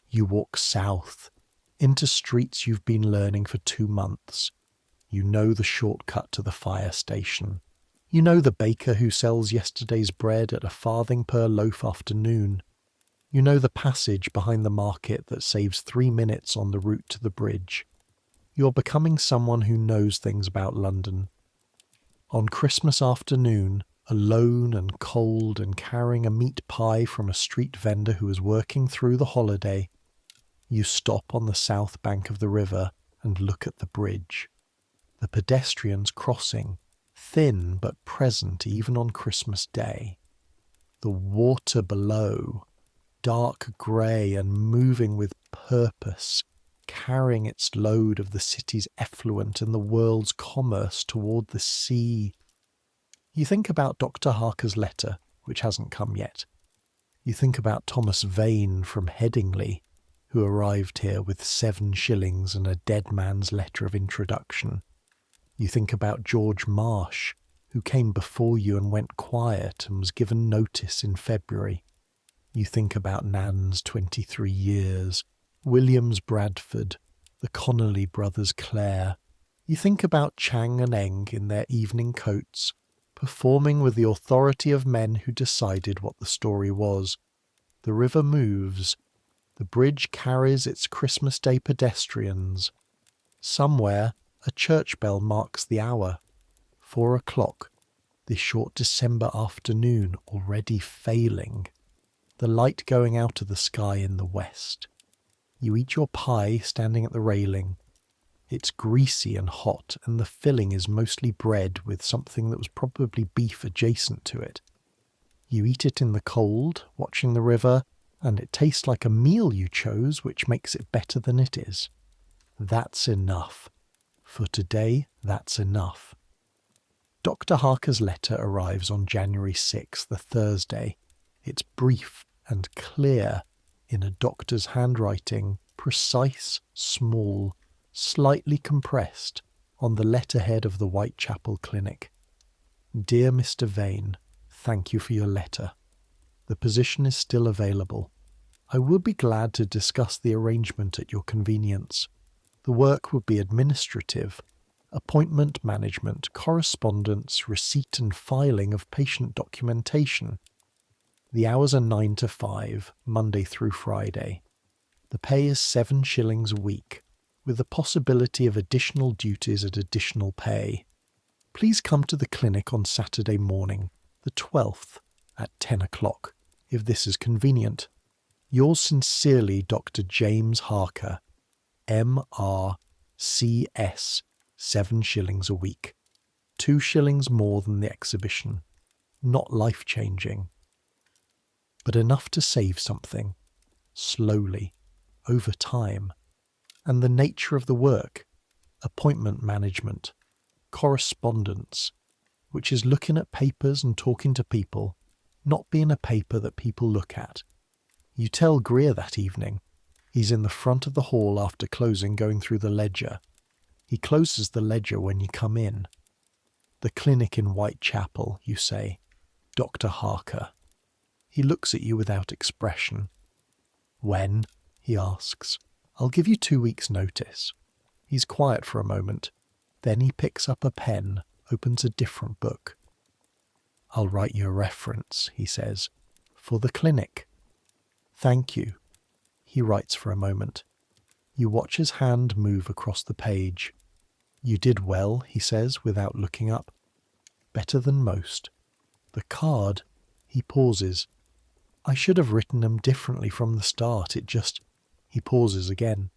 You walk south, into streets you've been learning for 2 months. You know the shortcut to the fire station. You know the baker who sells yesterday's bread at a farthing per loaf afternoon. You know the passage behind the market that saves 3 minutes on the route to the bridge. You're becoming someone who knows things about London. On Christmas afternoon, alone and cold and carrying a meat pie from a street vendor who is working through the holiday, you stop on the south bank of the river and look at the bridge. The pedestrians crossing, thin but present even on Christmas Day. The water below, dark grey and moving with purpose, carrying its load of the city's effluent and the world's commerce toward the sea. You think about Dr. Harker's letter, which hasn't come yet. You think about Thomas Vane from Headingley, who arrived here with 7 shillings and a dead man's letter of introduction. You think about George Marsh, who came before you and went quiet and was given notice in February. You think about Nan's 23 years, William's Bradford, the Connolly brothers' Clare. You think about Chang and Eng in their evening coats, performing with the authority of men who decided what the story was. The river moves. The bridge carries its Christmas Day pedestrians. Somewhere, a church bell marks the hour. 4 o'clock, this short December afternoon already failing. The light going out of the sky in the west. You eat your pie standing at the railing. It's greasy and hot, and the filling is mostly bread with something that was probably beef adjacent to it. You eat it in the cold, watching the river, and it tastes like a meal you chose, which makes it better than it is. That's enough. For today, that's enough. Dr. Harker's letter arrives on January 6th, a Thursday. It's brief and clear, in a doctor's handwriting, precise, small, slightly compressed, on the letterhead of the Whitechapel Clinic. Dear Mr. Vane, thank you for your letter. The position is still available. I would be glad to discuss the arrangement at your convenience. The work would be administrative, appointment management, correspondence, receipt and filing of patient documentation. The hours are 9 to 5, Monday through Friday. The pay is 7 shillings a week, with the possibility of additional duties at additional pay. Please come to the clinic on Saturday morning, the 12th, at 10 o'clock, if this is convenient. Yours sincerely, Dr. James Harker, M.R.C.S., 7 shillings a week. 2 shillings more than the exhibition. Not life-changing, but enough to save something, slowly, over time. And the nature of the work, appointment management, correspondence, which is looking at papers and talking to people, not being a paper that people look at. You tell Greer that evening. He's in the front of the hall after closing, going through the ledger. He closes the ledger when you come in. The clinic in Whitechapel, you say. Dr. Harker. He looks at you without expression. When? He asks. I'll give you 2 weeks' notice. He's quiet for a moment. Then he picks up a pen, opens a different book. I'll write you a reference, he says, for the clinic. Thank you. He writes for a moment. You watch his hand move across the page. You did well, he says, without looking up. Better than most. The card, he pauses. I should have written them differently from the start. It just... He pauses again.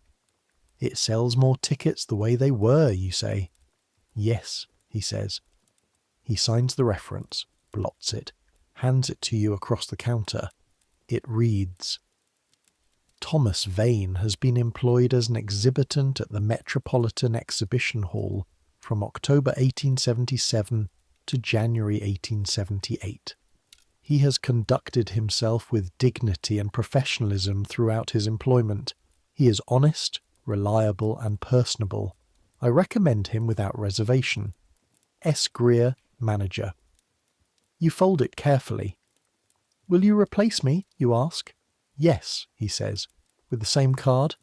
It sells more tickets the way they were, you say. Yes, he says. He signs the reference, blots it, hands it to you across the counter. It reads, Thomas Vane has been employed as an exhibitant at the Metropolitan Exhibition Hall from October 1877 to January 1878. He has conducted himself with dignity and professionalism throughout his employment. He is honest, reliable, and personable. I recommend him without reservation. S. Greer, Manager. You fold it carefully. Will you replace me, you ask? Yes, he says. With the same card?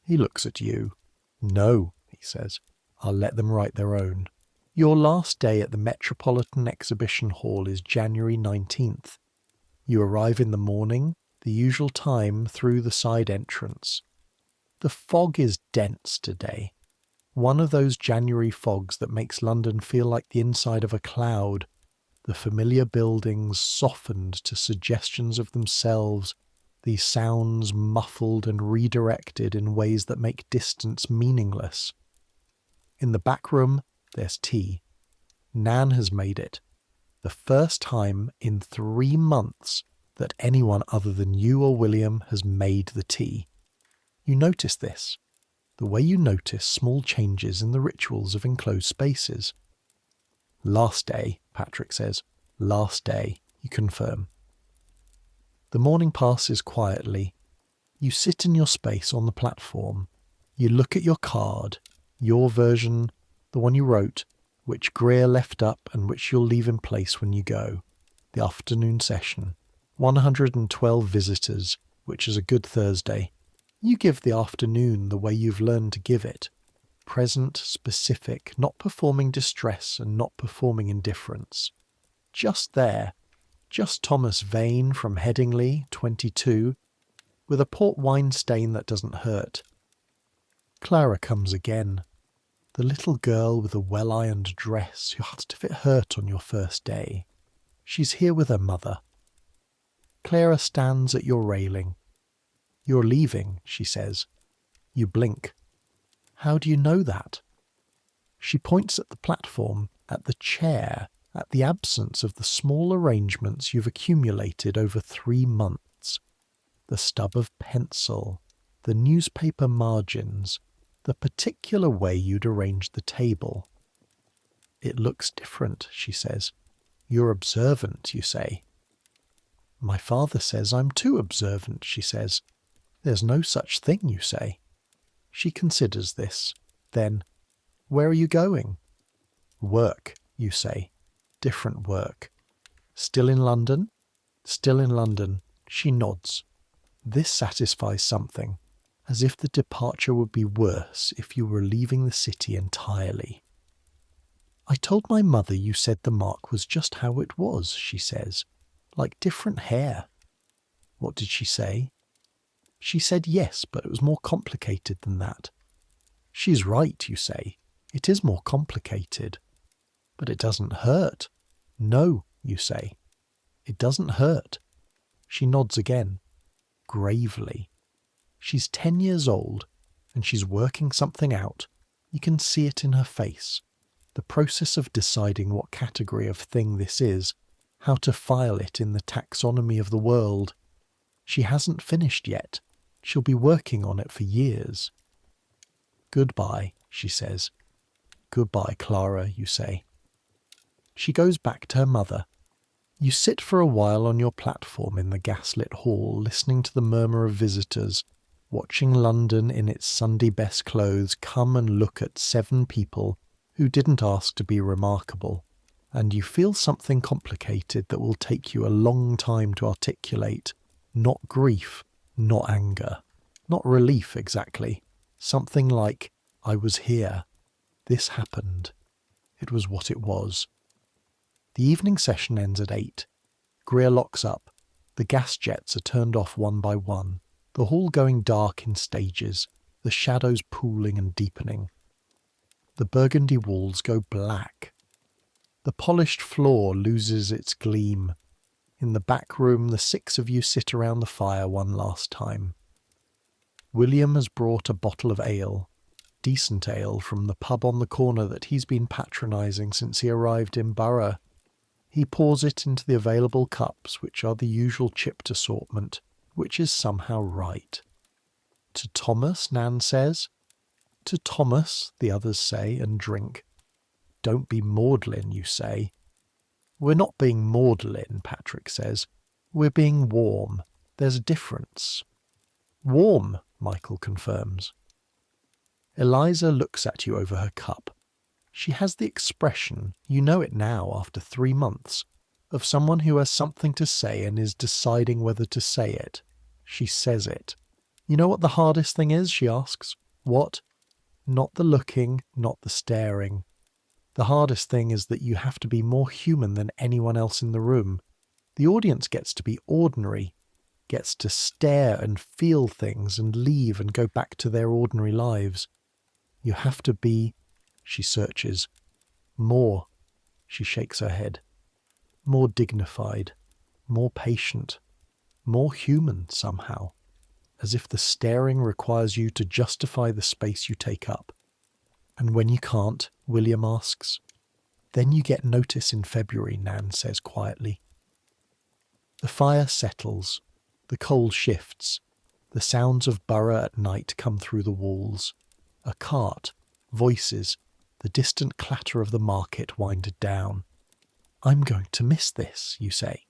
He looks at you. No, he says. I'll let them write their own. Your last day at the Metropolitan Exhibition Hall is January 19th. You arrive in the morning, the usual time, through the side entrance. The fog is dense today. One of those January fogs that makes London feel like the inside of a cloud. The familiar buildings softened to suggestions of themselves, these sounds muffled and redirected in ways that make distance meaningless. In the back room, there's tea. Nan has made it. The first time in 3 months that anyone other than you or William has made the tea. You notice this, the way you notice small changes in the rituals of enclosed spaces. Last day, Patrick says. Last day, you confirm. The morning passes quietly. You sit in your space on the platform. You look at your card, your version, the one you wrote, which Greer left up and which you'll leave in place when you go. The afternoon session. 112 visitors, which is a good Thursday. You give the afternoon the way you've learned to give it. Present, specific, not performing distress and not performing indifference. Just there. Just Thomas Vane from Headingley, 22, with a port wine stain that doesn't hurt. Clara comes again. The little girl with the well-ironed dress who asked if it hurt on your first day. She's here with her mother. Clara stands at your railing. You're leaving, she says. You blink. How do you know that? She points at the platform, at the chair, at the absence of the small arrangements you've accumulated over 3 months. The stub of pencil, the newspaper margins, the particular way you'd arranged the table. It looks different, she says. You're observant, you say. My father says I'm too observant, she says. There's no such thing, you say. She considers this. Then, where are you going? Work, you say. Different work. Still in London? Still in London. She nods. This satisfies something, as if the departure would be worse if you were leaving the city entirely. I told my mother you said the mark was just how it was, she says, like different hair. What did she say? She said yes, but it was more complicated than that. She's right, you say. It is more complicated. But it doesn't hurt. No, you say. It doesn't hurt. She nods again, gravely. She's 10 years old, and she's working something out. You can see it in her face. The process of deciding what category of thing this is, how to file it in the taxonomy of the world. She hasn't finished yet. She'll be working on it for years. Goodbye, she says. Goodbye, Clara, you say. She goes back to her mother. You sit for a while on your platform in the gaslit hall, listening to the murmur of visitors, watching London in its Sunday best clothes come and look at 7 people who didn't ask to be remarkable, and you feel something complicated that will take you a long time to articulate. Not grief, not anger, not relief exactly. Something like, I was here. This happened. It was what it was. The evening session ends at 8. Greer locks up. The gas jets are turned off one by one, the hall going dark in stages, the shadows pooling and deepening. The burgundy walls go black. The polished floor loses its gleam. In the back room, the 6 of you sit around the fire one last time. William has brought a bottle of ale, decent ale from the pub on the corner that he's been patronising since he arrived in Borough. He pours it into the available cups, which are the usual chipped assortment, which is somehow right. To Thomas, Nan says. To Thomas, the others say, and drink. Don't be maudlin, you say. We're not being maudlin, Patrick says. We're being warm. There's a difference. Warm, Michael confirms. Eliza looks at you over her cup. She has the expression, you know it now after 3 months, of someone who has something to say and is deciding whether to say it. She says it. You know what the hardest thing is, she asks. What? Not the looking, not the staring. The hardest thing is that you have to be more human than anyone else in the room. The audience gets to be ordinary, gets to stare and feel things and leave and go back to their ordinary lives. You have to be, she searches, more, she shakes her head, more dignified, more patient, more human somehow, as if the staring requires you to justify the space you take up. And when you can't, William asks. Then you get notice in February, Nan says quietly. The fire settles, the cold shifts, the sounds of Borough at night come through the walls. A cart, voices, the distant clatter of the market winded down. I'm going to miss this, you say.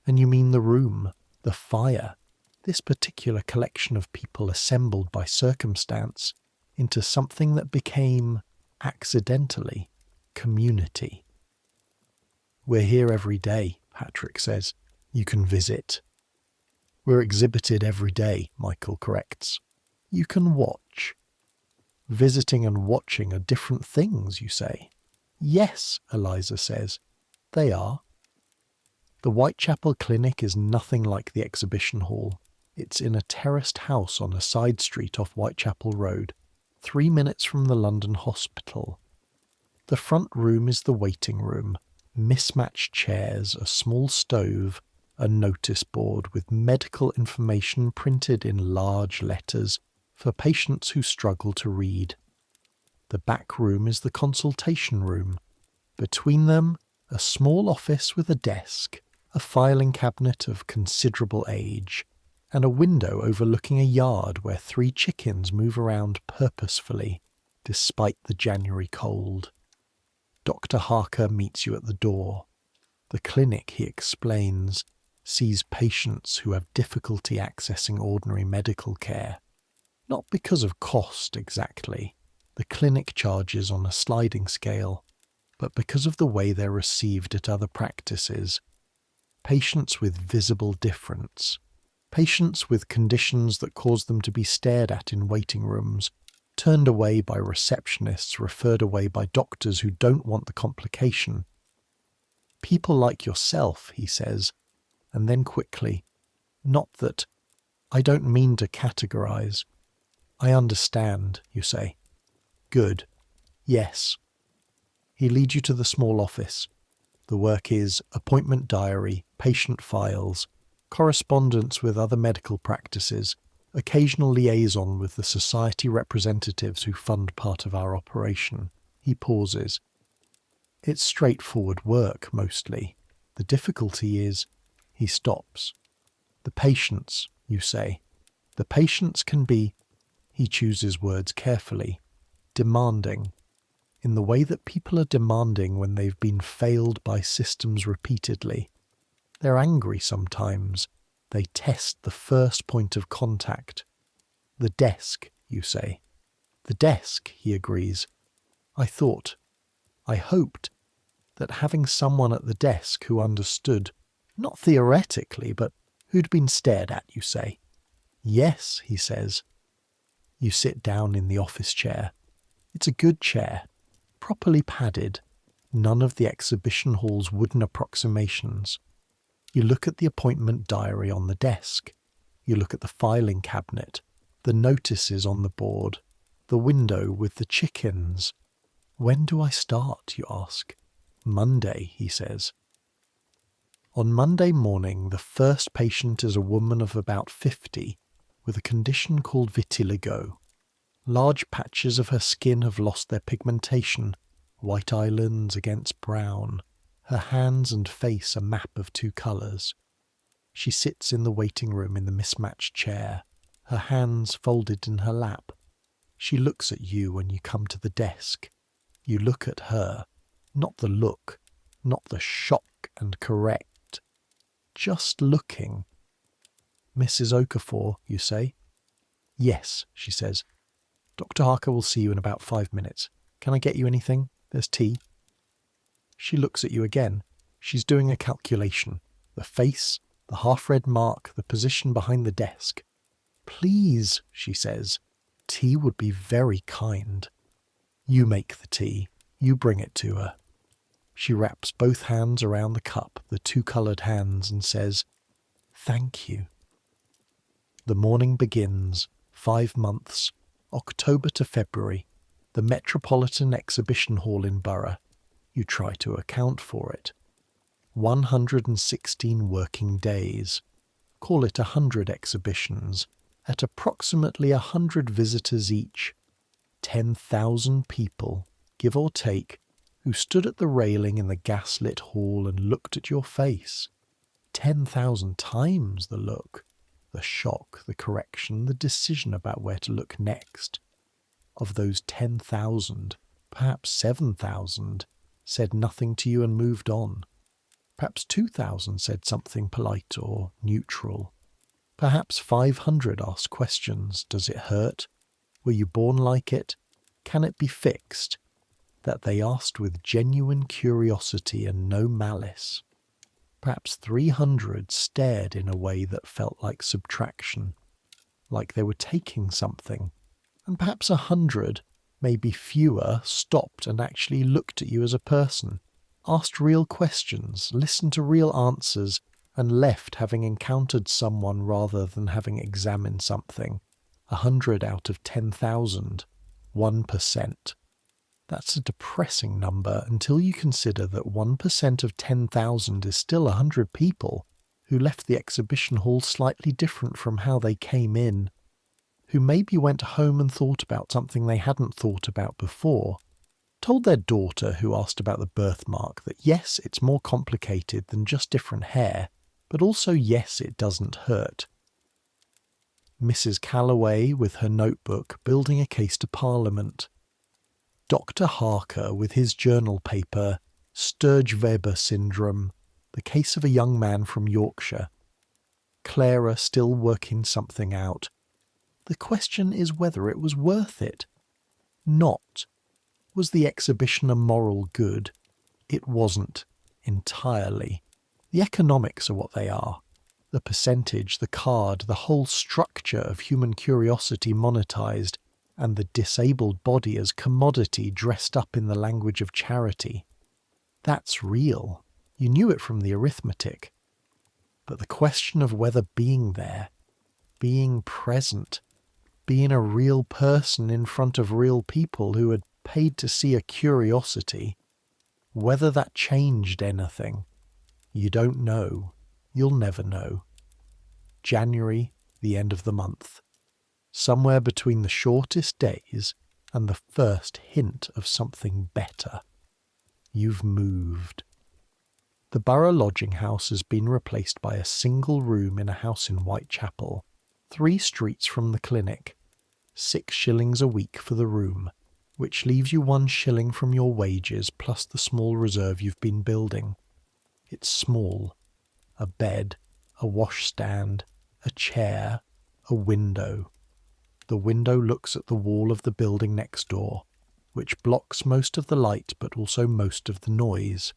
And you mean the room, the fire, this particular collection of people assembled by circumstance into something that became, accidentally, community. We're here every day, Patrick says. You can visit. We're exhibited every day, Michael corrects. You can watch. Visiting and watching are different things, you say. Yes, Eliza says. They are. The Whitechapel Clinic is nothing like the exhibition hall. It's in a terraced house on a side street off Whitechapel Road, 3 minutes from the London hospital. The front room is the waiting room, mismatched chairs, a small stove, a notice board with medical information printed in large letters for patients who struggle to read. The back room is the consultation room. Between them, a small office with a desk, a filing cabinet of considerable age, and a window overlooking a yard where 3 chickens move around purposefully, despite the January cold. Dr. Harker meets you at the door. The clinic, he explains, sees patients who have difficulty accessing ordinary medical care. Not because of cost exactly, the clinic charges on a sliding scale, but because of the way they're received at other practices. Patients with visible difference. Patients with conditions that cause them to be stared at in waiting rooms, turned away by receptionists, referred away by doctors who don't want the complication. People like yourself, he says, and then quickly, not that, I don't mean to categorize. I understand, you say. Good. Yes. He leads you to the small office. The work is appointment diary, patient files, correspondence with other medical practices, occasional liaison with the society representatives who fund part of our operation. He pauses. It's straightforward work, mostly. The difficulty is, he stops. The patients, you say. The patients can be, he chooses words carefully, demanding, in the way that people are demanding when they've been failed by systems repeatedly. They're angry sometimes. They test the first point of contact. The desk, you say. The desk, he agrees. I hoped, that having someone at the desk who understood, not theoretically, but who'd been stared at, you say. Yes, he says. You sit down in the office chair. It's a good chair, properly padded, none of the exhibition hall's wooden approximations. You look at the appointment diary on the desk. You look at the filing cabinet, the notices on the board, the window with the chickens. When do I start, you ask? Monday, he says. On Monday morning, the first patient is a woman of about 50 with a condition called vitiligo. Large patches of her skin have lost their pigmentation, white islands against brown. Her hands and face a map of 2 colours. She sits in the waiting room in the mismatched chair, her hands folded in her lap. She looks at you when you come to the desk. You look at her, not the look, not the shock and correct, just looking. Mrs. Okafor, you say? Yes, she says. Dr. Harker will see you in about 5 minutes. Can I get you anything? There's tea. She looks at you again. She's doing a calculation. The face, the half-read mark, the position behind the desk. "Please," she says, "tea would be very kind." You make the tea. You bring it to her. She wraps both hands around the cup, the two coloured hands, and says, "Thank you." The morning begins. 5 months, October to February, the Metropolitan Exhibition Hall in Borough. You try to account for it. 116 working days. Call it 100 exhibitions, at approximately 100 visitors each. 10,000 people, give or take, who stood at the railing in the gaslit hall and looked at your face. 10,000 times the look, the shock, the correction, the decision about where to look next. Of those 10,000, perhaps 7,000 said nothing to you and moved on. Perhaps 2,000 said something polite or neutral. Perhaps 500 asked questions. Does it hurt? Were you born like it? Can it be fixed? That they asked with genuine curiosity and no malice. Perhaps 300 stared in a way that felt like subtraction, like they were taking something, and perhaps 100, maybe fewer, stopped and actually looked at you as a person, asked real questions, listened to real answers, and left having encountered someone rather than having examined something. 100 out of 10,000, 1%. That's a depressing number until you consider that 1% of 10,000 is still 100 people who left the exhibition hall slightly different from how they came in, who maybe went home and thought about something they hadn't thought about before, told their daughter who asked about the birthmark that yes, it's more complicated than just different hair, but also yes, it doesn't hurt. Mrs. Calloway with her notebook building a case to Parliament. Dr. Harker with his journal paper, Sturge-Weber syndrome, the case of a young man from Yorkshire. Clara still working something out. The question is whether it was worth it. Not. Was the exhibition a moral good? It wasn't, entirely. The economics are what they are. The percentage, the card, the whole structure of human curiosity monetized, and the disabled body as commodity dressed up in the language of charity. That's real. You knew it from the arithmetic. But the question of whether being there, being present, being a real person in front of real people who had paid to see a curiosity, whether that changed anything, you don't know. You'll never know. January, the end of the month. Somewhere between the shortest days and the first hint of something better. You've moved. The borough lodging house has been replaced by a single room in a house in Whitechapel, 3 streets from the clinic. 6 shillings a week for the room, which leaves you 1 shilling from your wages plus the small reserve you've been building. It's small. A bed, a washstand, a chair, a window. The window looks at the wall of the building next door, which blocks most of the light but also most of the noise.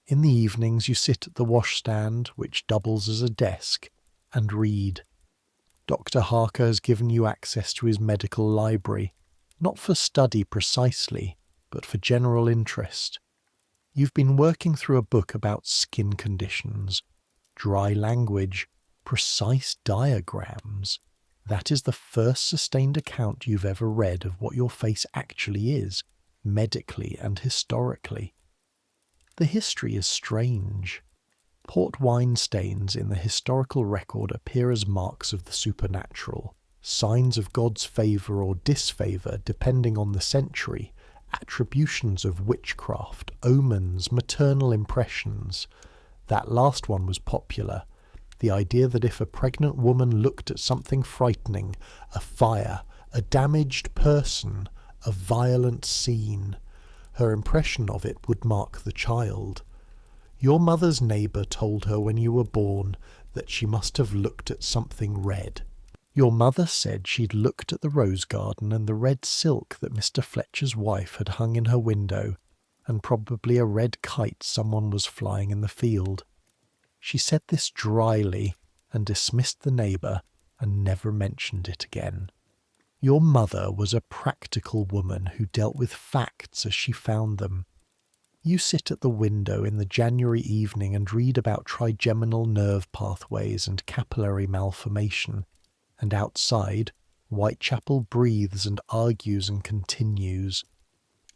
In the evenings you sit at the washstand, which doubles as a desk, and read. Dr. Harker has given you access to his medical library, not for study precisely, but for general interest. You've been working through a book about skin conditions, dry language, precise diagrams. That is the first sustained account you've ever read of what your face actually is, medically and historically. The history is strange. Port wine stains in the historical record appear as marks of the supernatural, signs of God's favour or disfavour depending on the century, attributions of witchcraft, omens, maternal impressions. That last one was popular. The idea that if a pregnant woman looked at something frightening, a fire, a damaged person, a violent scene, her impression of it would mark the child. Your mother's neighbour told her when you were born that she must have looked at something red. Your mother said she'd looked at the rose garden and the red silk that Mr. Fletcher's wife had hung in her window, and probably a red kite someone was flying in the field. She said this dryly and dismissed the neighbour and never mentioned it again. Your mother was a practical woman who dealt with facts as she found them. You sit at the window in the January evening and read about trigeminal nerve pathways and capillary malformation, and outside, Whitechapel breathes and argues and continues.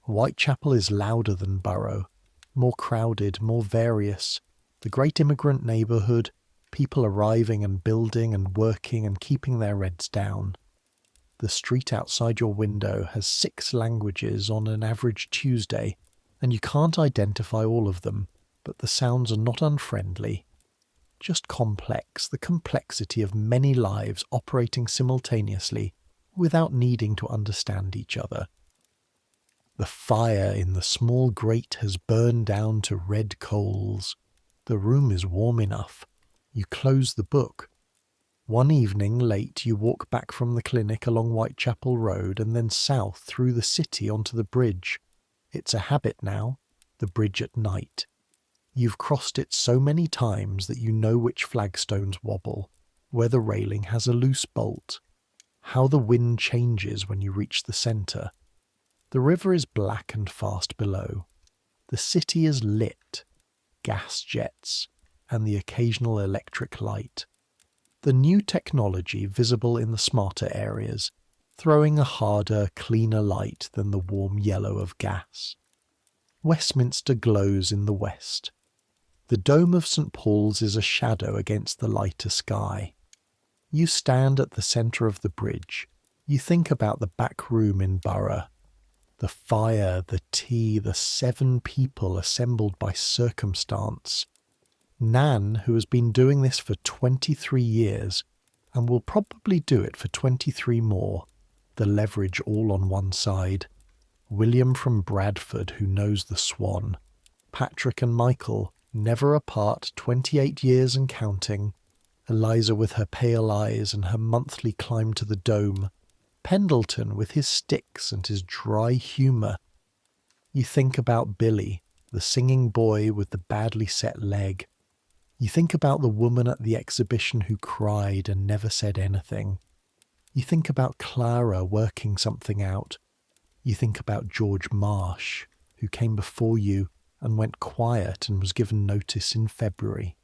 Whitechapel is louder than Borough, more crowded, more various. The great immigrant neighbourhood, people arriving and building and working and keeping their rents down. The street outside your window has 6 languages on an average Tuesday, and you can't identify all of them, but the sounds are not unfriendly. Just complex, the complexity of many lives operating simultaneously without needing to understand each other. The fire in the small grate has burned down to red coals. The room is warm enough. You close the book. One evening late you walk back from the clinic along Whitechapel Road and then south through the city onto the bridge. It's a habit now, the bridge at night. You've crossed it so many times that you know which flagstones wobble, where the railing has a loose bolt, how the wind changes when you reach the centre. The river is black and fast below. The city is lit, gas jets, and the occasional electric light. The new technology visible in the smarter areas, throwing a harder, cleaner light than the warm yellow of gas. Westminster glows in the west. The dome of St. Paul's is a shadow against the lighter sky. You stand at the centre of the bridge. You think about the back room in Borough. The fire, the tea, the 7 people assembled by circumstance. Nan, who has been doing this for 23 years, and will probably do it for 23 more, the leverage all on one side. William from Bradford, who knows the Swan. Patrick and Michael, never apart, 28 years and counting. Eliza with her pale eyes and her monthly climb to the dome. Pendleton with his sticks and his dry humour. You think about Billy, the singing boy with the badly set leg. You think about the woman at the exhibition who cried and never said anything. You think about Clara working something out. You think about George Marsh, who came before you and went quiet and was given notice in February.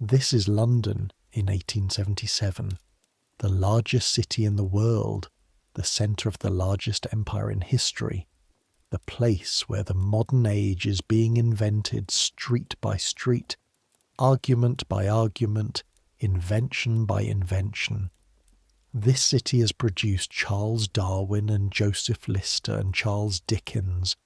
This is London in 1877, the largest city in the world, the centre of the largest empire in history, the place where the modern age is being invented street by street, argument by argument, invention by invention. This city has produced Charles Darwin and Joseph Lister and Charles Dickens,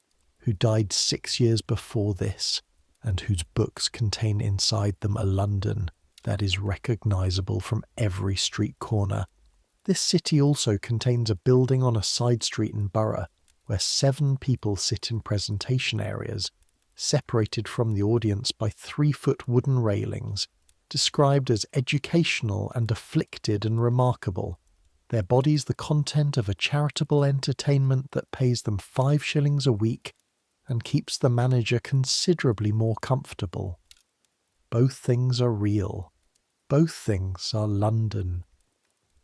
who died 6 years before this, and whose books contain inside them a London that is recognisable from every street corner. This city also contains a building on a side street in Borough where 7 people sit in presentation areas, separated from the audience by 3-foot wooden railings, described as educational and afflicted and remarkable, their bodies the content of a charitable entertainment that pays them 5 shillings a week and keeps the manager considerably more comfortable. Both things are real. Both things are London.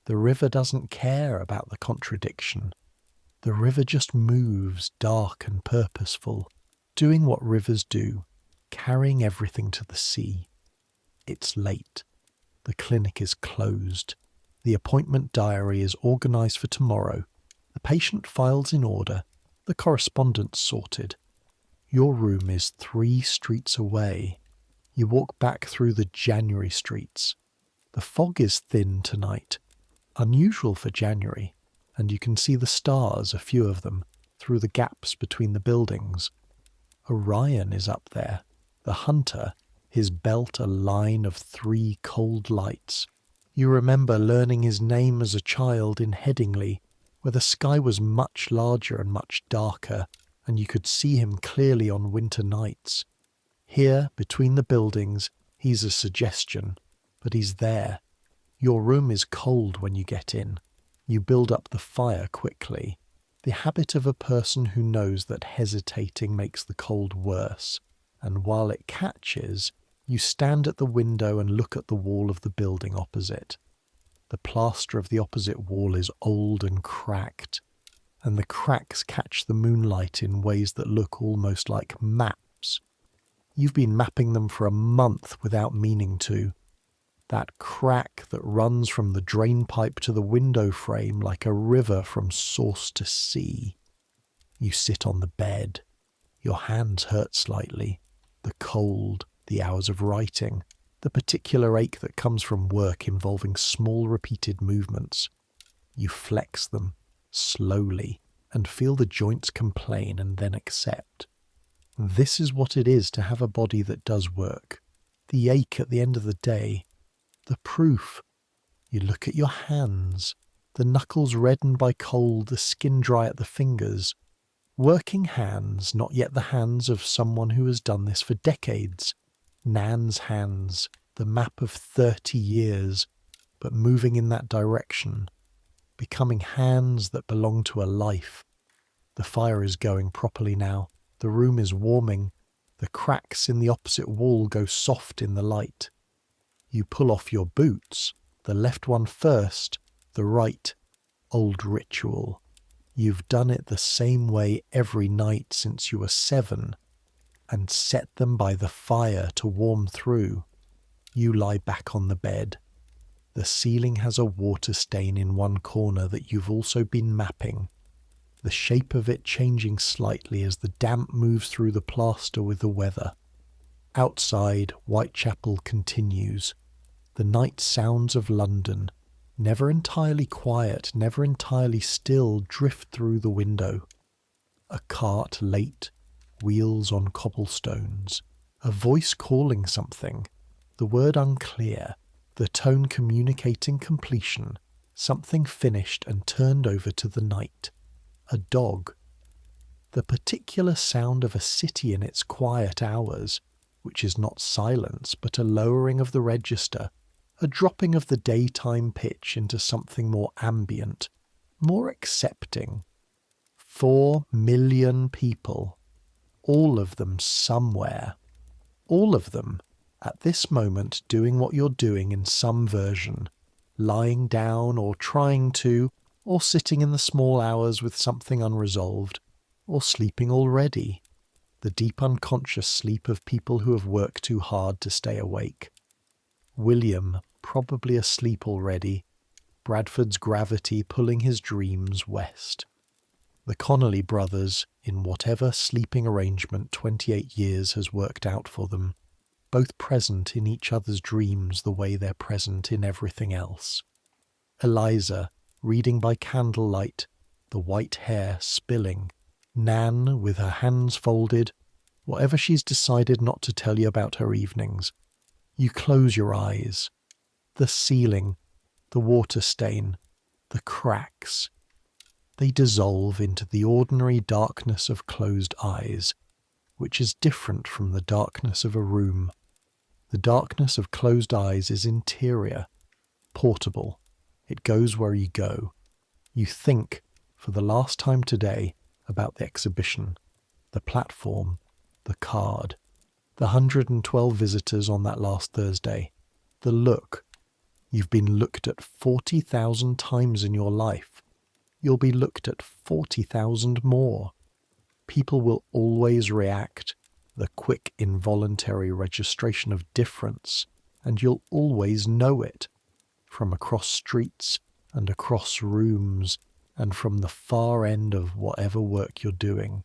The river doesn't care about the contradiction. The river just moves, dark and purposeful, doing what rivers do, carrying everything to the sea. It's late. The clinic is closed. The appointment diary is organised for tomorrow. The patient files in order. The correspondence sorted. Your room is 3 streets away. You walk back through the January streets. The fog is thin tonight, unusual for January, and you can see the stars, a few of them, through the gaps between the buildings. Orion is up there, the hunter, his belt a line of 3 cold lights. You remember learning his name as a child in Headingley, where the sky was much larger and much darker, and you could see him clearly on winter nights. Here, between the buildings, he's a suggestion, but he's there. Your room is cold when you get in. You build up the fire quickly. the habit of a person who knows that hesitating makes the cold worse, and while it catches, you stand at the window and look at the wall of the building opposite. The plaster of the opposite wall is old and cracked, and the cracks catch the moonlight in ways that look almost like maps. You've been mapping them for a month without meaning to. That crack that runs from the drain pipe to the window frame like a river from source to sea. You sit on the bed. Your hands hurt slightly. The cold, the hours of writing, the particular ache that comes from work involving small repeated movements. You flex them, slowly, and feel the joints complain and then accept. This is what it is to have a body that does work. The ache at the end of the day. The proof. You look at your hands, the knuckles reddened by cold, the skin dry at the fingers. Working hands, not yet the hands of someone who has done this for decades. Nan's hands, the map of 30 years, but moving in that direction. Becoming hands that belong to a life. The fire is going properly now. The room is warming. The cracks in the opposite wall go soft in the light. You pull off your boots, the left one first, the right. Old ritual. You've done it the same way every night since you were 7, and set them by the fire to warm through. You lie back on the bed. The ceiling has a water stain in one corner that you've also been mapping, the shape of it changing slightly as the damp moves through the plaster with the weather. Outside, Whitechapel continues. The night sounds of London, never entirely quiet, never entirely still, drift through the window. A cart late, wheels on cobblestones. A voice calling something, the word unclear, the tone communicating completion, something finished and turned over to the night. A dog. The particular sound of a city in its quiet hours, which is not silence but a lowering of the register, a dropping of the daytime pitch into something more ambient, more accepting. 4 million people, all of them somewhere, all of them at this moment doing what you're doing in some version, lying down or trying to, or sitting in the small hours with something unresolved, or sleeping already, the deep unconscious sleep of people who have worked too hard to stay awake. William, probably asleep already, Bradford's gravity pulling his dreams west. The Connolly brothers, in whatever sleeping arrangement 28 years has worked out for them, both present in each other's dreams the way they're present in everything else. Eliza, reading by candlelight, the white hair spilling. Nan, with her hands folded, whatever she's decided not to tell you about her evenings. You close your eyes. The ceiling, the water stain, the cracks. They dissolve into the ordinary darkness of closed eyes, which is different from the darkness of a room. The darkness of closed eyes is interior, portable. It goes where you go. You think, for the last time today, about the exhibition, the platform, the card, the 112 visitors on that last Thursday, the look. You've been looked at 40,000 times in your life. You'll be looked at 40,000 more. People will always react, the quick involuntary registration of difference, and you'll always know it, from across streets and across rooms and from the far end of whatever work you're doing.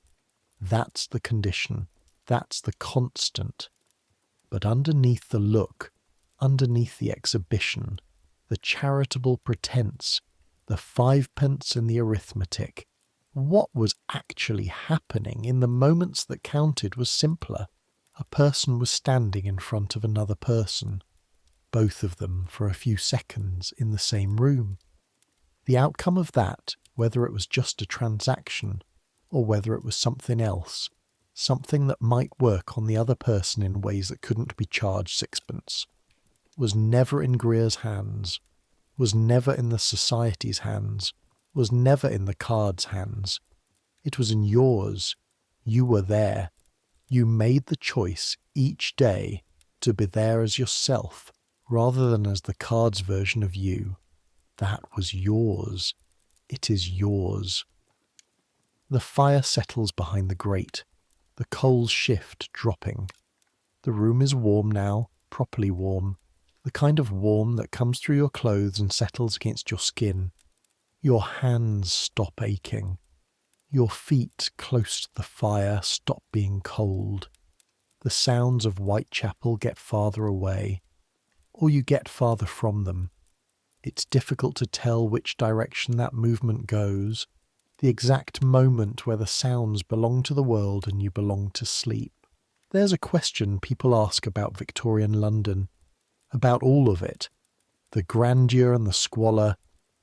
That's the condition. That's the constant. But underneath the look, underneath the exhibition, the charitable pretense, the 5 pence and the arithmetic, what was actually happening in the moments that counted was simpler. A person was standing in front of another person, both of them for a few seconds in the same room. The outcome of that, whether it was just a transaction or whether it was something else, something that might work on the other person in ways that couldn't be charged 6 pence, was never in Greer's hands, was never in the society's hands, was never in the card's hands. It was in yours. You were there. You made the choice each day to be there as yourself rather than as the card's version of you. That was yours. It is yours. The fire settles behind the grate. The coals shift, dropping. The room is warm now, properly warm. The kind of warm that comes through your clothes and settles against your skin. Your hands stop aching. Your feet close to the fire stop being cold. The sounds of Whitechapel get farther away, or you get farther from them. It's difficult to tell which direction that movement goes, the exact moment where the sounds belong to the world and you belong to sleep. There's a question people ask about Victorian London, about all of it, the grandeur and the squalor,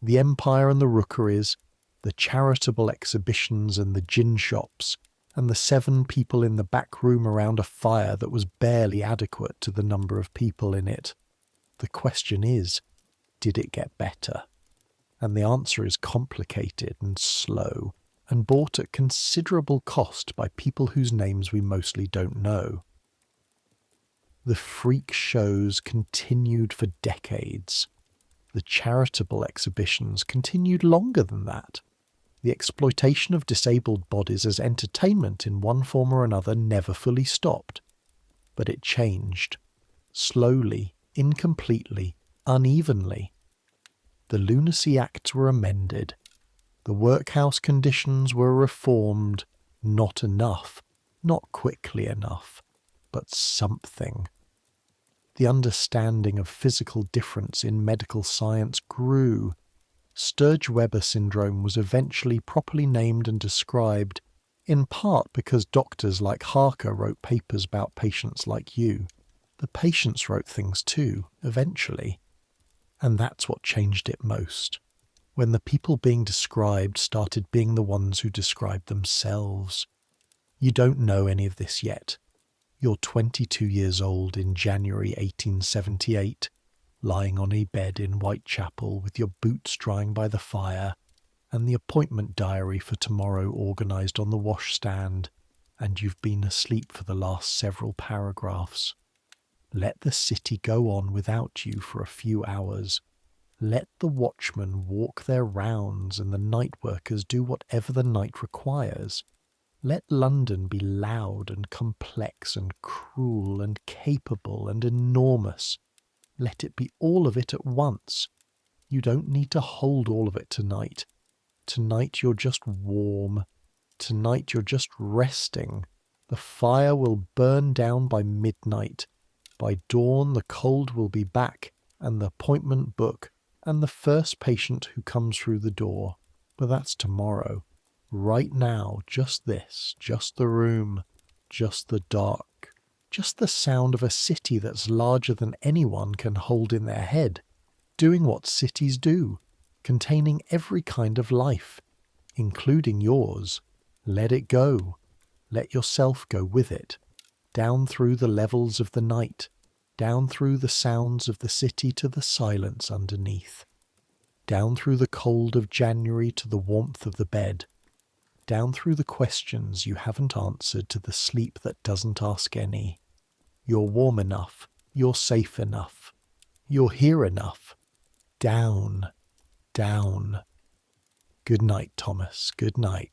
the empire and the rookeries, the charitable exhibitions and the gin shops, and the 7 people in the back room around a fire that was barely adequate to the number of people in it. The question is, did it get better? And the answer is complicated and slow, and bought at considerable cost by people whose names we mostly don't know. The freak shows continued for decades. The charitable exhibitions continued longer than that. The exploitation of disabled bodies as entertainment in one form or another never fully stopped. But it changed. Slowly, incompletely, unevenly. The lunacy acts were amended. The workhouse conditions were reformed. Not enough, not quickly enough, but something. The understanding of physical difference in medical science grew. Sturge-Weber syndrome was eventually properly named and described, in part because doctors like Harker wrote papers about patients like you. The patients wrote things too, eventually. And that's what changed it most, when the people being described started being the ones who described themselves. You don't know any of this yet. You're 22 years old in January 1878, lying on a bed in Whitechapel with your boots drying by the fire, and the appointment diary for tomorrow organised on the washstand, and you've been asleep for the last several paragraphs. Let the city go on without you for a few hours. Let the watchmen walk their rounds and the night workers do whatever the night requires. Let London be loud and complex and cruel and capable and enormous. Let it be all of it at once. You don't need to hold all of it tonight. Tonight you're just warm. Tonight you're just resting. The fire will burn down by midnight. By dawn the cold will be back, and the appointment book, and the first patient who comes through the door. But that's tomorrow. Right now, just this, just the room, just the dark, just the sound of a city that's larger than anyone can hold in their head, doing what cities do, containing every kind of life, including yours. Let it go. Let yourself go with it. Down through the levels of the night, down through the sounds of the city to the silence underneath, down through the cold of January to the warmth of the bed, down through the questions you haven't answered to the sleep that doesn't ask any. You're warm enough, you're safe enough, you're here enough. Down, down. Good night, Thomas, good night.